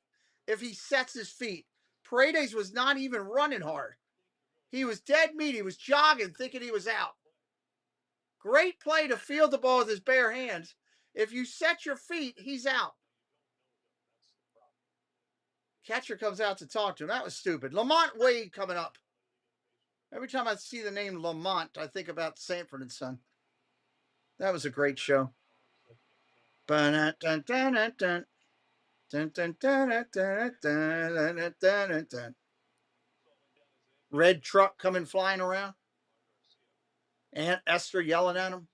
if he sets his feet. Paredes was not even running hard. He was dead meat. He was jogging, thinking he was out. Great play to field the ball with his bare hands. If you set your feet, he's out. Catcher comes out to talk to him. That was stupid. Lamont Wade coming up. Every time I see the name Lamont, I think about Sanford and Son. That was a great show. Red truck coming flying around. Aunt Esther yelling at him.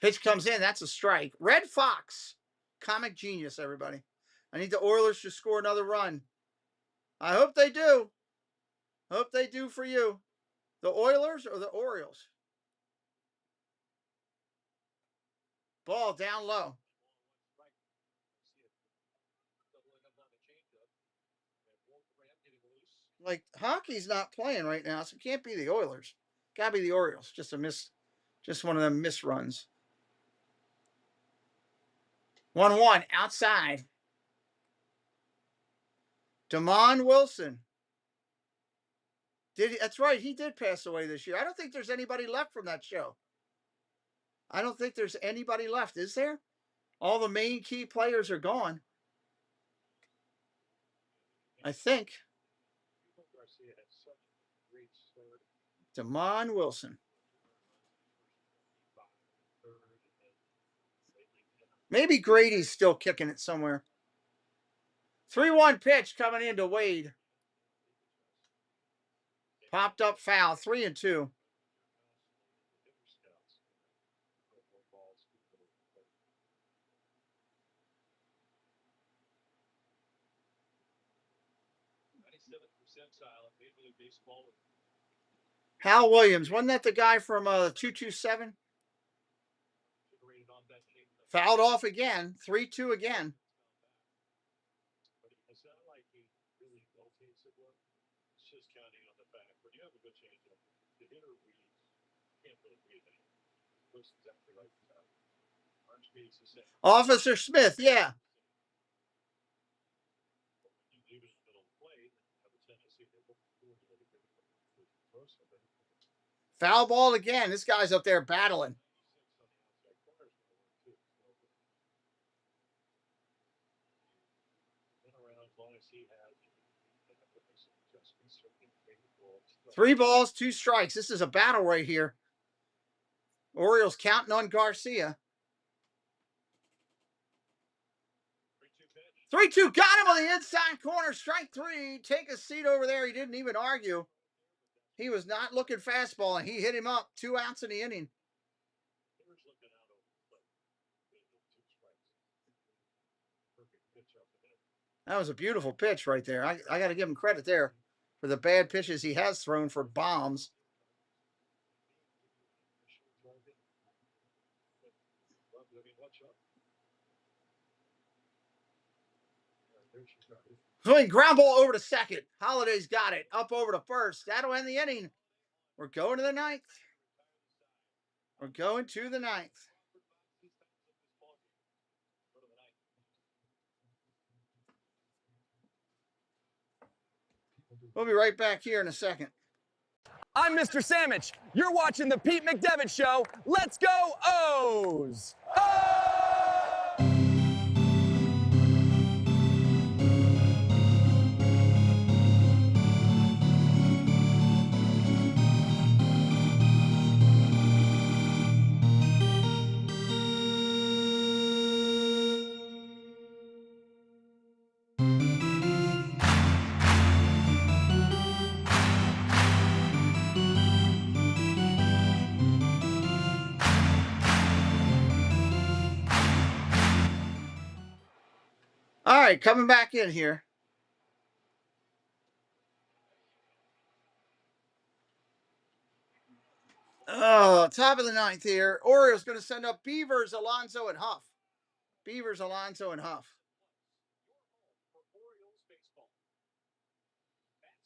Pitch comes in. That's a strike. Red Fox. Comic genius, everybody. I need the Oilers to score another run. I hope they do. Hope they do for you. The Oilers or the Orioles? Ball down low. Like, hockey's not playing right now, so it can't be the Oilers. Gotta be the Orioles. Just one of them misruns. 1-1 outside. Damon Wilson. That's right, he did pass away this year. I don't think there's anybody left from that show. I don't think there's anybody left, is there? All the main key players are gone. I think. Damon Wilson. Maybe Grady's still kicking it somewhere. 3-1 pitch coming into Wade. Popped up foul. 3-2. Hal Williams. Wasn't that the guy from 227? Fouled off again. 3-2 again. Officer Smith, yeah. Foul ball again. This guy's up there battling. Three balls, 2 strikes. This is a battle right here. Orioles counting on Garcia. 3-2. Got him on the inside corner. Strike 3. Take a seat over there. He didn't even argue. He was not looking fastball, and he hit him up. 2 outs in the inning. That was a beautiful pitch right there. I got to give him credit there for the bad pitches he has thrown for bombs. Swing, ground ball over to second. Holiday's got it. Up over to first. That'll end the inning. We're going to the 9th. We're going to the 9th. We'll be right back here in a second. I'm Mr. Sandwich. You're watching the Pete McDevitt Show. Let's go O's! All right, coming back in here. Oh, top of the 9th here. Orioles going to send up Beavers, Alonso, and Huff. Beavers, Alonso, and Huff.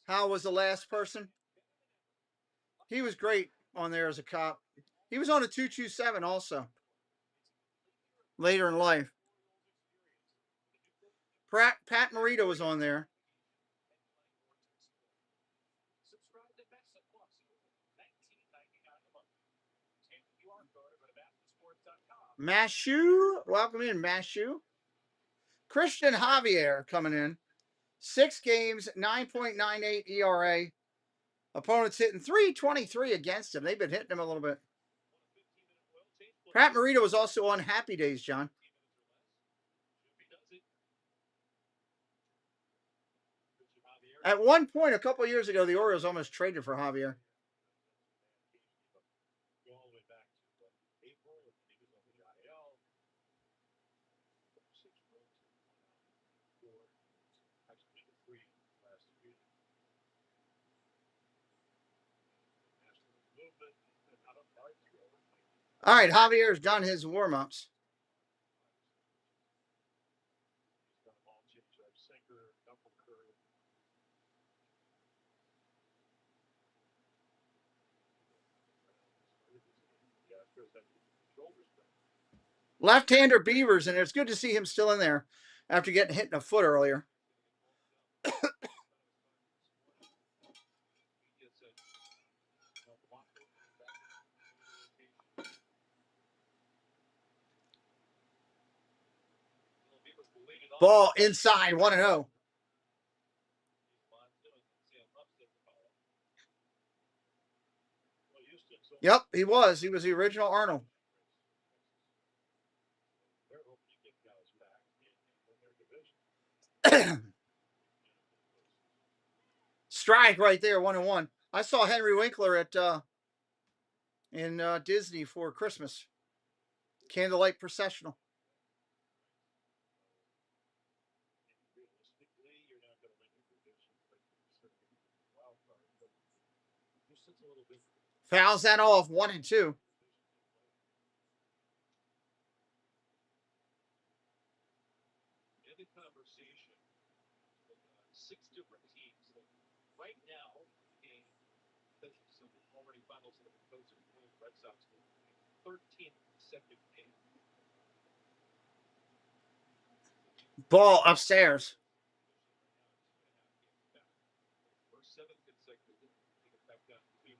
How was the last person? He was great on there as a cop. He was on a 227 also. Later in life. Pat Morita was on there. Mashu, welcome in, Mashu. Christian Javier coming in. 6 games, 9.98 ERA. Opponents hitting .323 against him. They've been hitting him a little bit. Pat Morita was also on Happy Days, John. At one point, a couple years ago, the Orioles almost traded for Javier. All right, Javier's done his warm-ups. Left-hander Beavers, and it's good to see him still in there after getting hit in the foot earlier. Ball inside, 1-0. Yep, he was. He was the original Arnold. Strike right there, 1-1. I saw Henry Winkler at in Disney for Christmas. Candlelight processional. Fouls that off, 1-2. Right now, already finals of the Red Sox 13th consecutive game. Ball upstairs. We're 7th consecutive. Take it back down to 2.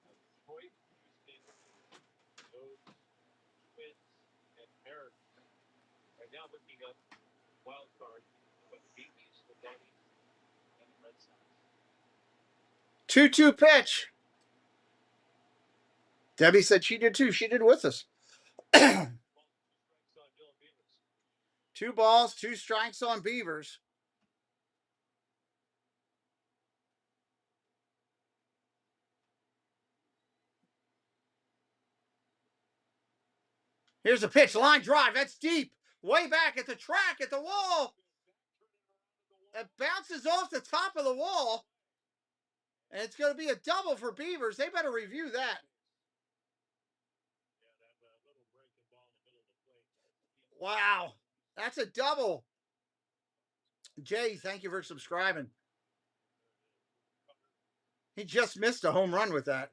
Detroit, Houston, those Twins, and Mariners. Right now looking up wild card, but the Yankees, the Yankees, and the Red Sox. 2-2 pitch. Debbie said she did too. She did with us. 2 balls, 2 strikes on Beavers. Here's a pitch, line drive. That's deep. Way back at the track, at the wall. It bounces off the top of the wall. And it's going to be a double for Beavers. They better review that. Wow. That's a double. Jay, thank you for subscribing. He just missed a home run with that.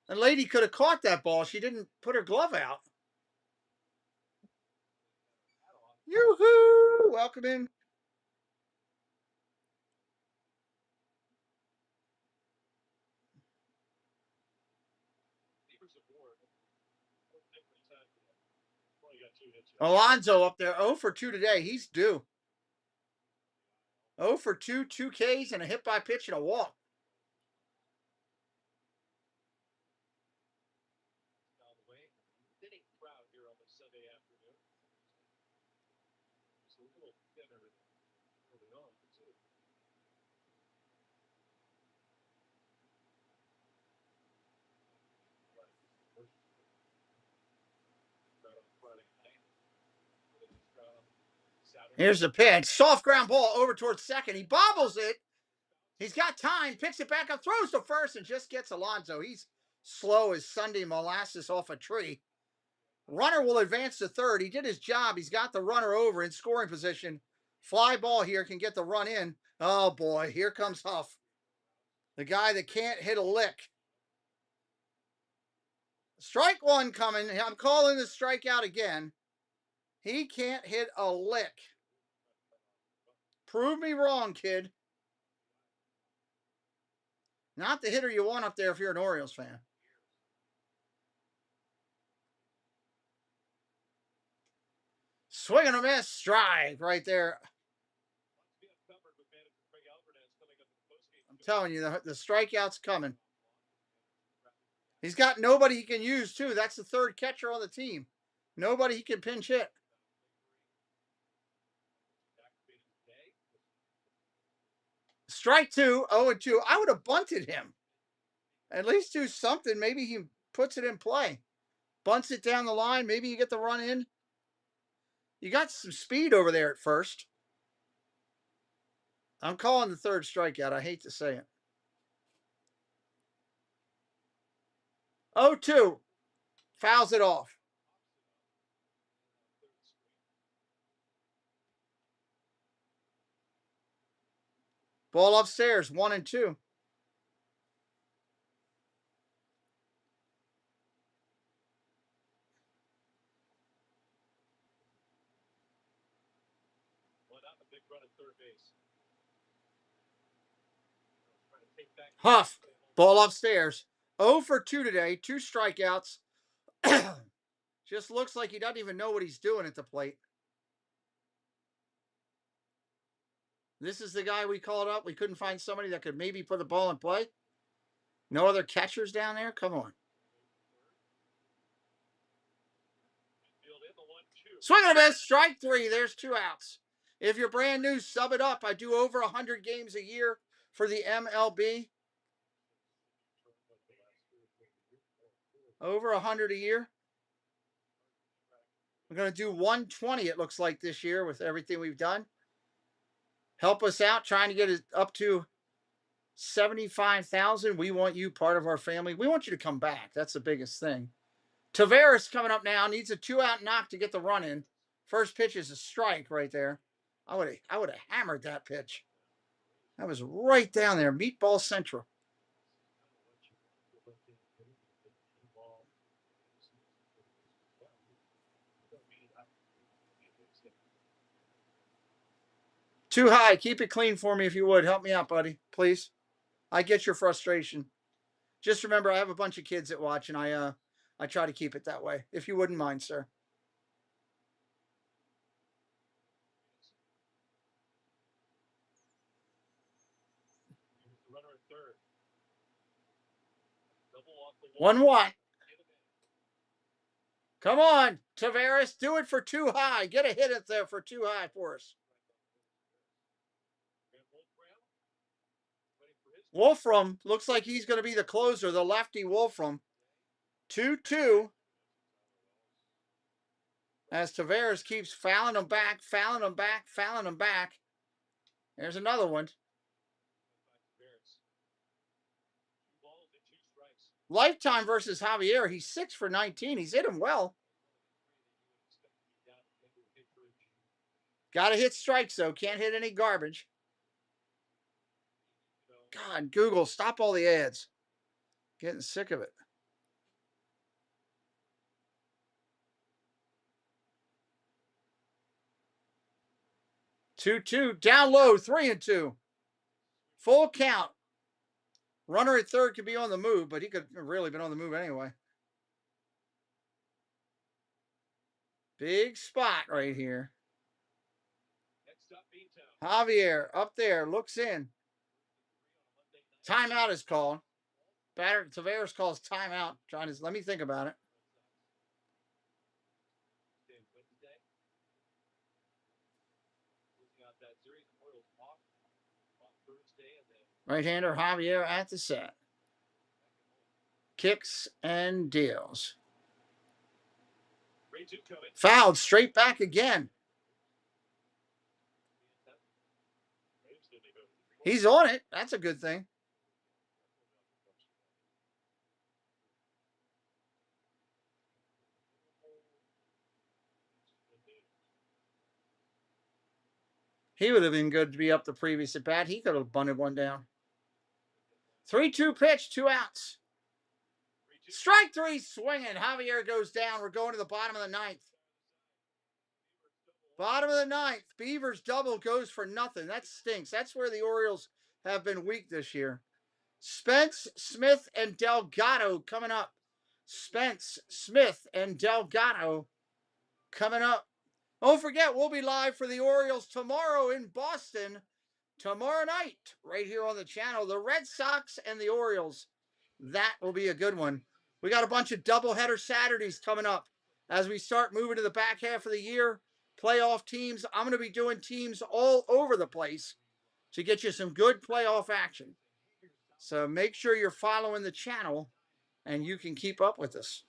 The lady could have caught that ball. She didn't put her glove out. Yoo-hoo! Welcome in. Alonso up there, 0 for 2 today. He's due. 0 for 2, 2 Ks, and a hit by pitch and a walk. Here's the pitch. Soft ground ball over towards second. He bobbles it. He's got time. Picks it back up. Throws to first and just gets Alonso. He's slow as Sunday molasses off a tree. Runner will advance to third. He did his job. He's got the runner over in scoring position. Fly ball here can get the run in. Oh, boy. Here comes Huff. The guy that can't hit a lick. Strike one coming. I'm calling the strikeout again. He can't hit a lick. Prove me wrong, kid. Not the hitter you want up there if you're an Orioles fan. Swing and a miss. Strike right there. I'm telling you, the strikeout's coming. He's got nobody he can use, too. That's the third catcher on the team. Nobody he can pinch hit. Strike 2, 0-2. I would have bunted him. At least do something. Maybe he puts it in play. Bunts it down the line. Maybe you get the run in. You got some speed over there at first. I'm calling the third strikeout. I hate to say it. 0-2. Fouls it off. Ball upstairs, 1-2. Huff, ball upstairs. 0 for 2 today, 2 strikeouts. Just looks like he doesn't even know what he's doing at the plate. This is the guy we called up. We couldn't find somebody that could maybe put the ball in play. No other catchers down there? Come on. Swing and a miss. Strike 3. There's 2 outs. If you're brand new, sub it up. I do over 100 games a year for the MLB. Over 100 a year. We're going to do 120, it looks like, this year with everything we've done. Help us out trying to get it up to 75,000. We want you part of our family. We want you to come back. That's the biggest thing. Taveras coming up now. Needs a 2-out knock to get the run in. First pitch is a strike right there. I would have hammered that pitch. That was right down there. Meatball Central. Too high. Keep it clean for me if you would. Help me out, buddy. Please. I get your frustration. Just remember, I have a bunch of kids that watch, and I try to keep it that way. If you wouldn't mind, sir. One. Come on, Taveras. Do it for 2 high. Get a hit at there for 2 high for us. Wolfram looks like he's going to be the closer, the lefty Wolfram. 2-2. As Taveras keeps fouling him back. There's another one. Lifetime versus Javier. He's 6 for 19. He's hit him well. Got to hit strikes, though. Can't hit any garbage. God, Google, stop all the ads. Getting sick of it. Two, down low, 3-2. Full count. Runner at third could be on the move, but he could have really been on the move anyway. Big spot right here. Javier up there, looks in. Timeout is called. Taveras calls timeout. Let me think about it. Right-hander Javier at the set. Kicks and deals. Fouled straight back again. He's on it. That's a good thing. He would have been good to be up the previous at bat. He could have bunted one down. 3-2 pitch, 2 outs. Strike 3 swinging. Javier goes down. We're going to the bottom of the 9th. Bottom of the 9th. Beavers double goes for nothing. That stinks. That's where the Orioles have been weak this year. Spence, Smith, and Delgado coming up. Spence, Smith, and Delgado coming up. Don't forget, we'll be live for the Orioles tomorrow in Boston. Tomorrow night, right here on the channel. The Red Sox and the Orioles. That will be a good one. We got a bunch of doubleheader Saturdays coming up as we start moving to the back half of the year. Playoff teams. I'm going to be doing teams all over the place to get you some good playoff action. So make sure you're following the channel and you can keep up with us.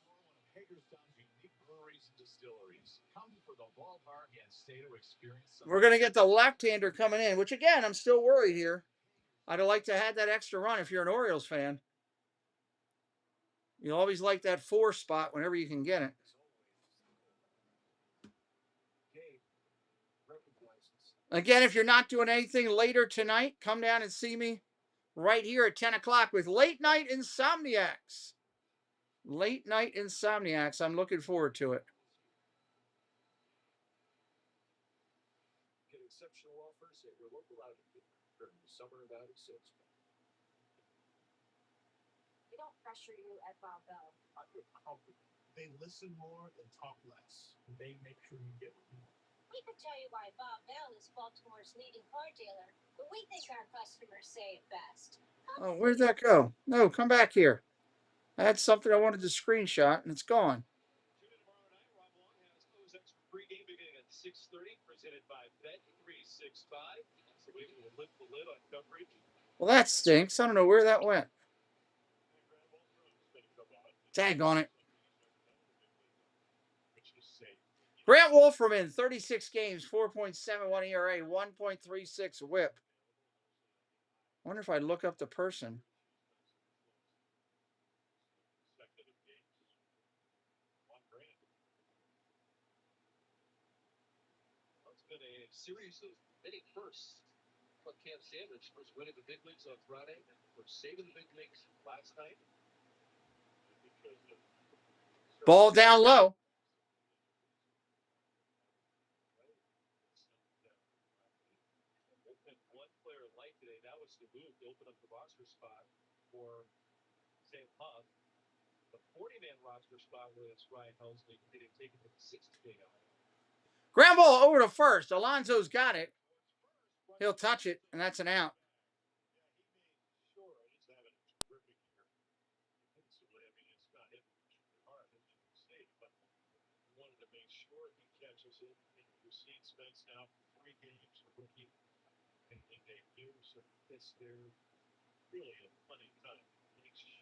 We're going to get the left-hander coming in, which, again, I'm still worried here. I'd have liked to have that extra run if you're an Orioles fan. You always like that 4 spot whenever you can get it. Again, if you're not doing anything later tonight, come down and see me right here at 10 o'clock with Late Night Insomniacs. Late Night Insomniacs. I'm looking forward to it. Get exceptional offers at your local outlet during the summer of '96. We don't pressure you at BALvsHOU. I feel confident. They listen more and talk less. They make sure you get what you want. We could tell you why BALvsHOU is Baltimore's leading car dealer, but we think our customers say it best. Oh, where'd that go? No, come back here. I had something I wanted to screenshot, and it's gone. Pre-game beginning at 6:30, presented by Bet365. So we will lift the lid on coverage. Well, that stinks. I don't know where that went. Daggone it. Grant Wolferman, 36 games, 4.71 ERA, 1.36 whip. I wonder if I look up the person. It's been a series of many firsts. But Cam Sandwich was winning the big leagues on Friday, was saving the big leagues last night. Ball down low. One player light today, that was the move to open up the roster spot for St. Huff. The 40-man roster spot was Ryan Helsley. They didn't take it to the 60-day out. Ground ball over to first. Alonso's got it. He'll touch it, and that's an out. Catches it. We've seen Spence now for 3 games, rookie and debut, so it's there really a plenty of time. Make sure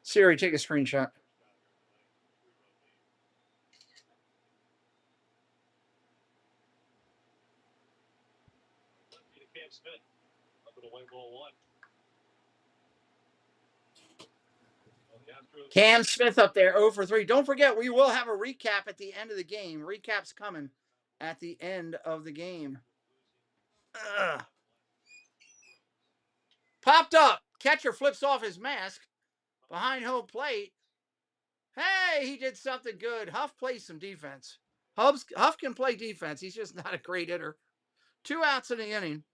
Siri, take a screenshot. Cam Smith up in the white ball 1. Cam Smith up there, 0 for 3. Don't forget, we will have a recap at the end of the game. Recap's coming at the end of the game. Ugh. Popped up. Catcher flips off his mask behind home plate. Hey, he did something good. Huff plays some defense. Huff can play defense. He's just not a great hitter. 2 outs in the inning.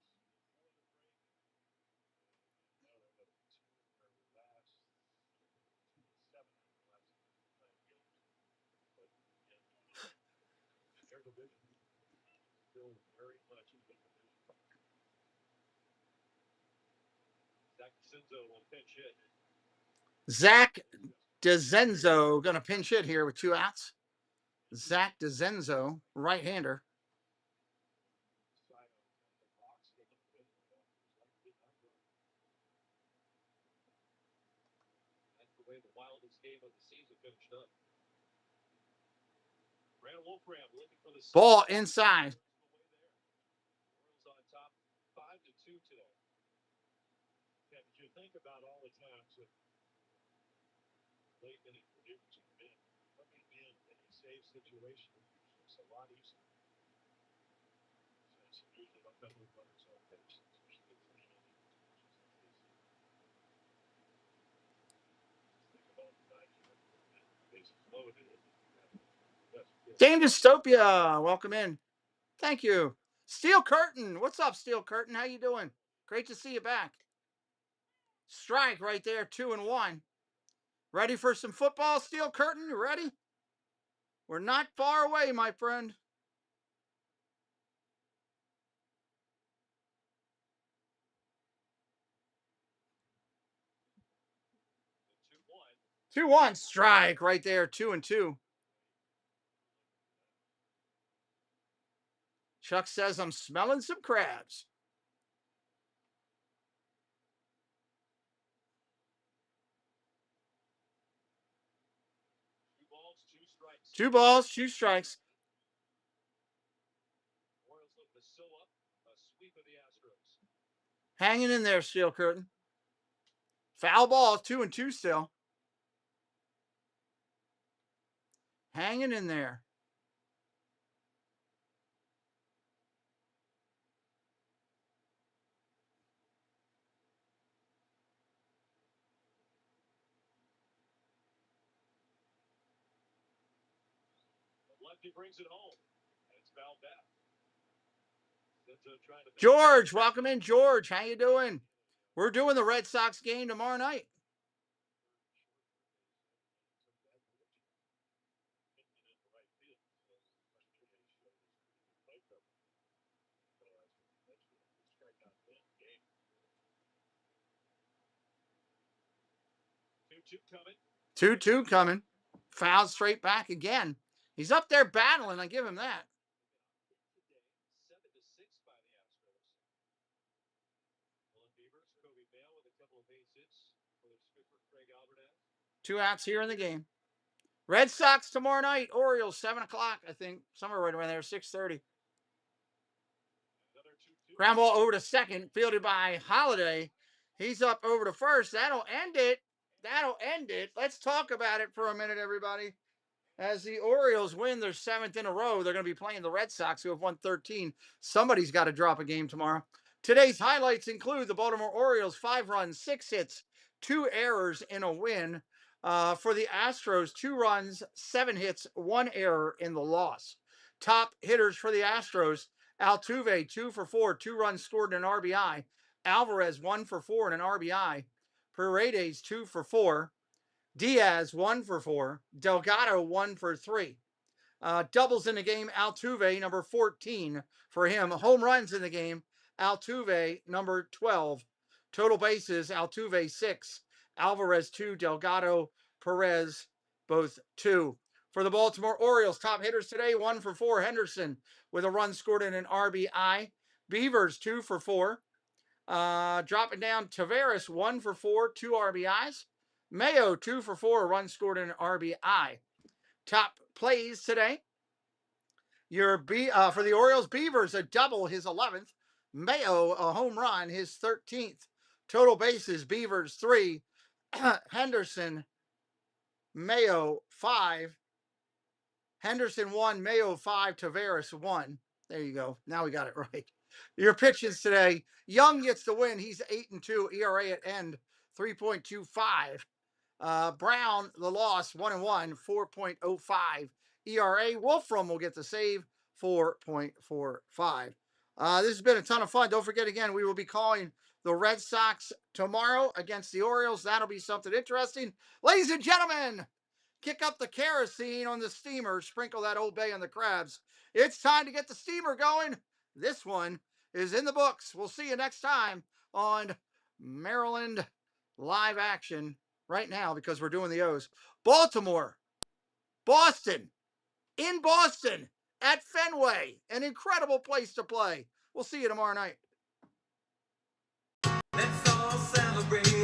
Zach DeZenzo going to pinch hit here with 2 outs. Zach DeZenzo, right-hander. That's the way the wildest game of the season finished up. Brandon Wolfram looking for the ball inside. Orioles on top 5-2 today. Yeah, did you think about all the times that late inning producers have been coming in a safe situation? It's a lot easier. It's usually a couple of runners on base. Dame Dystopia, welcome in. Thank you. Steel Curtain, what's up, Steel Curtain? How you doing? Great to see you back. Strike right there, 2-1. Ready for some football, Steel Curtain? You ready? We're not far away, my friend. Two one strike right there, 2-2. Chuck says I'm smelling some crabs. 2 balls, 2 strikes. Orioles look to sew up a sweep of the Astros. Hanging in there, Steel Curtain. Foul ball, 2-2 still. Hanging in there. Lefty brings it home. And it's fouled back. George, welcome in, George. How you doing? We're doing the Red Sox game tomorrow night. Coming. 2-2 coming. Foul straight back again. He's up there battling. I give him that. 7-6 by the Astros. With a couple of base hits for their skipper, Craig Alvarez. 2 outs here in the game. Red Sox tomorrow night. Orioles 7 o'clock, I think. Somewhere right around there, 6:30. Ground ball over to second, fielded by Holiday. He's up over to first. That'll end it. That'll end it. Let's talk about it for a minute, everybody. As the Orioles win their 7th in a row, they're going to be playing the Red Sox, who have won 13. Somebody's got to drop a game tomorrow. Today's highlights include the Baltimore Orioles, 5 runs, 6 hits, 2 errors in a win. For the Astros, 2 runs, 7 hits, 1 error in the loss. Top hitters for the Astros, Altuve, 2 for 4, 2 runs scored and an RBI. Alvarez, 1 for 4 and an RBI. Paredes, 2 for 4. Diaz, 1 for 4. Delgado, 1 for 3. Doubles in the game, Altuve, number 14 for him. Home runs in the game, Altuve, number 12. Total bases, Altuve, 6. Alvarez, 2. Delgado, Perez, both 2. For the Baltimore Orioles, top hitters today, 1 for 4. Henderson with a run scored and an RBI. Beavers, 2 for 4. Dropping down, Taveras, 1 for 4, 2 RBIs. Mayo, 2 for 4, a run scored and an RBI. Top plays today. For the Orioles, Beavers, a double, his 11th. Mayo, a home run, his 13th. Total bases, Beavers, 3. Henderson, Mayo, 5. Henderson, 1. Mayo, 5. Taveras, 1. There you go. Now we got it right. Your pitches today. Young gets the win. He's 8-2. ERA at end, 3.25. Brown, the loss, 1-1, 4.05. ERA. Wolfram will get the save, 4.45. This has been a ton of fun. Don't forget, again, we will be calling the Red Sox tomorrow against the Orioles. That'll be something interesting. Ladies and gentlemen, kick up the kerosene on the steamer. Sprinkle that Old Bay on the crabs. It's time to get the steamer going. This one is in the books. We'll see you next time on Maryland Live Action right now, because we're doing the O's. Baltimore, Boston, in Boston at Fenway. An incredible place to play. We'll see you tomorrow night. Let's all celebrate.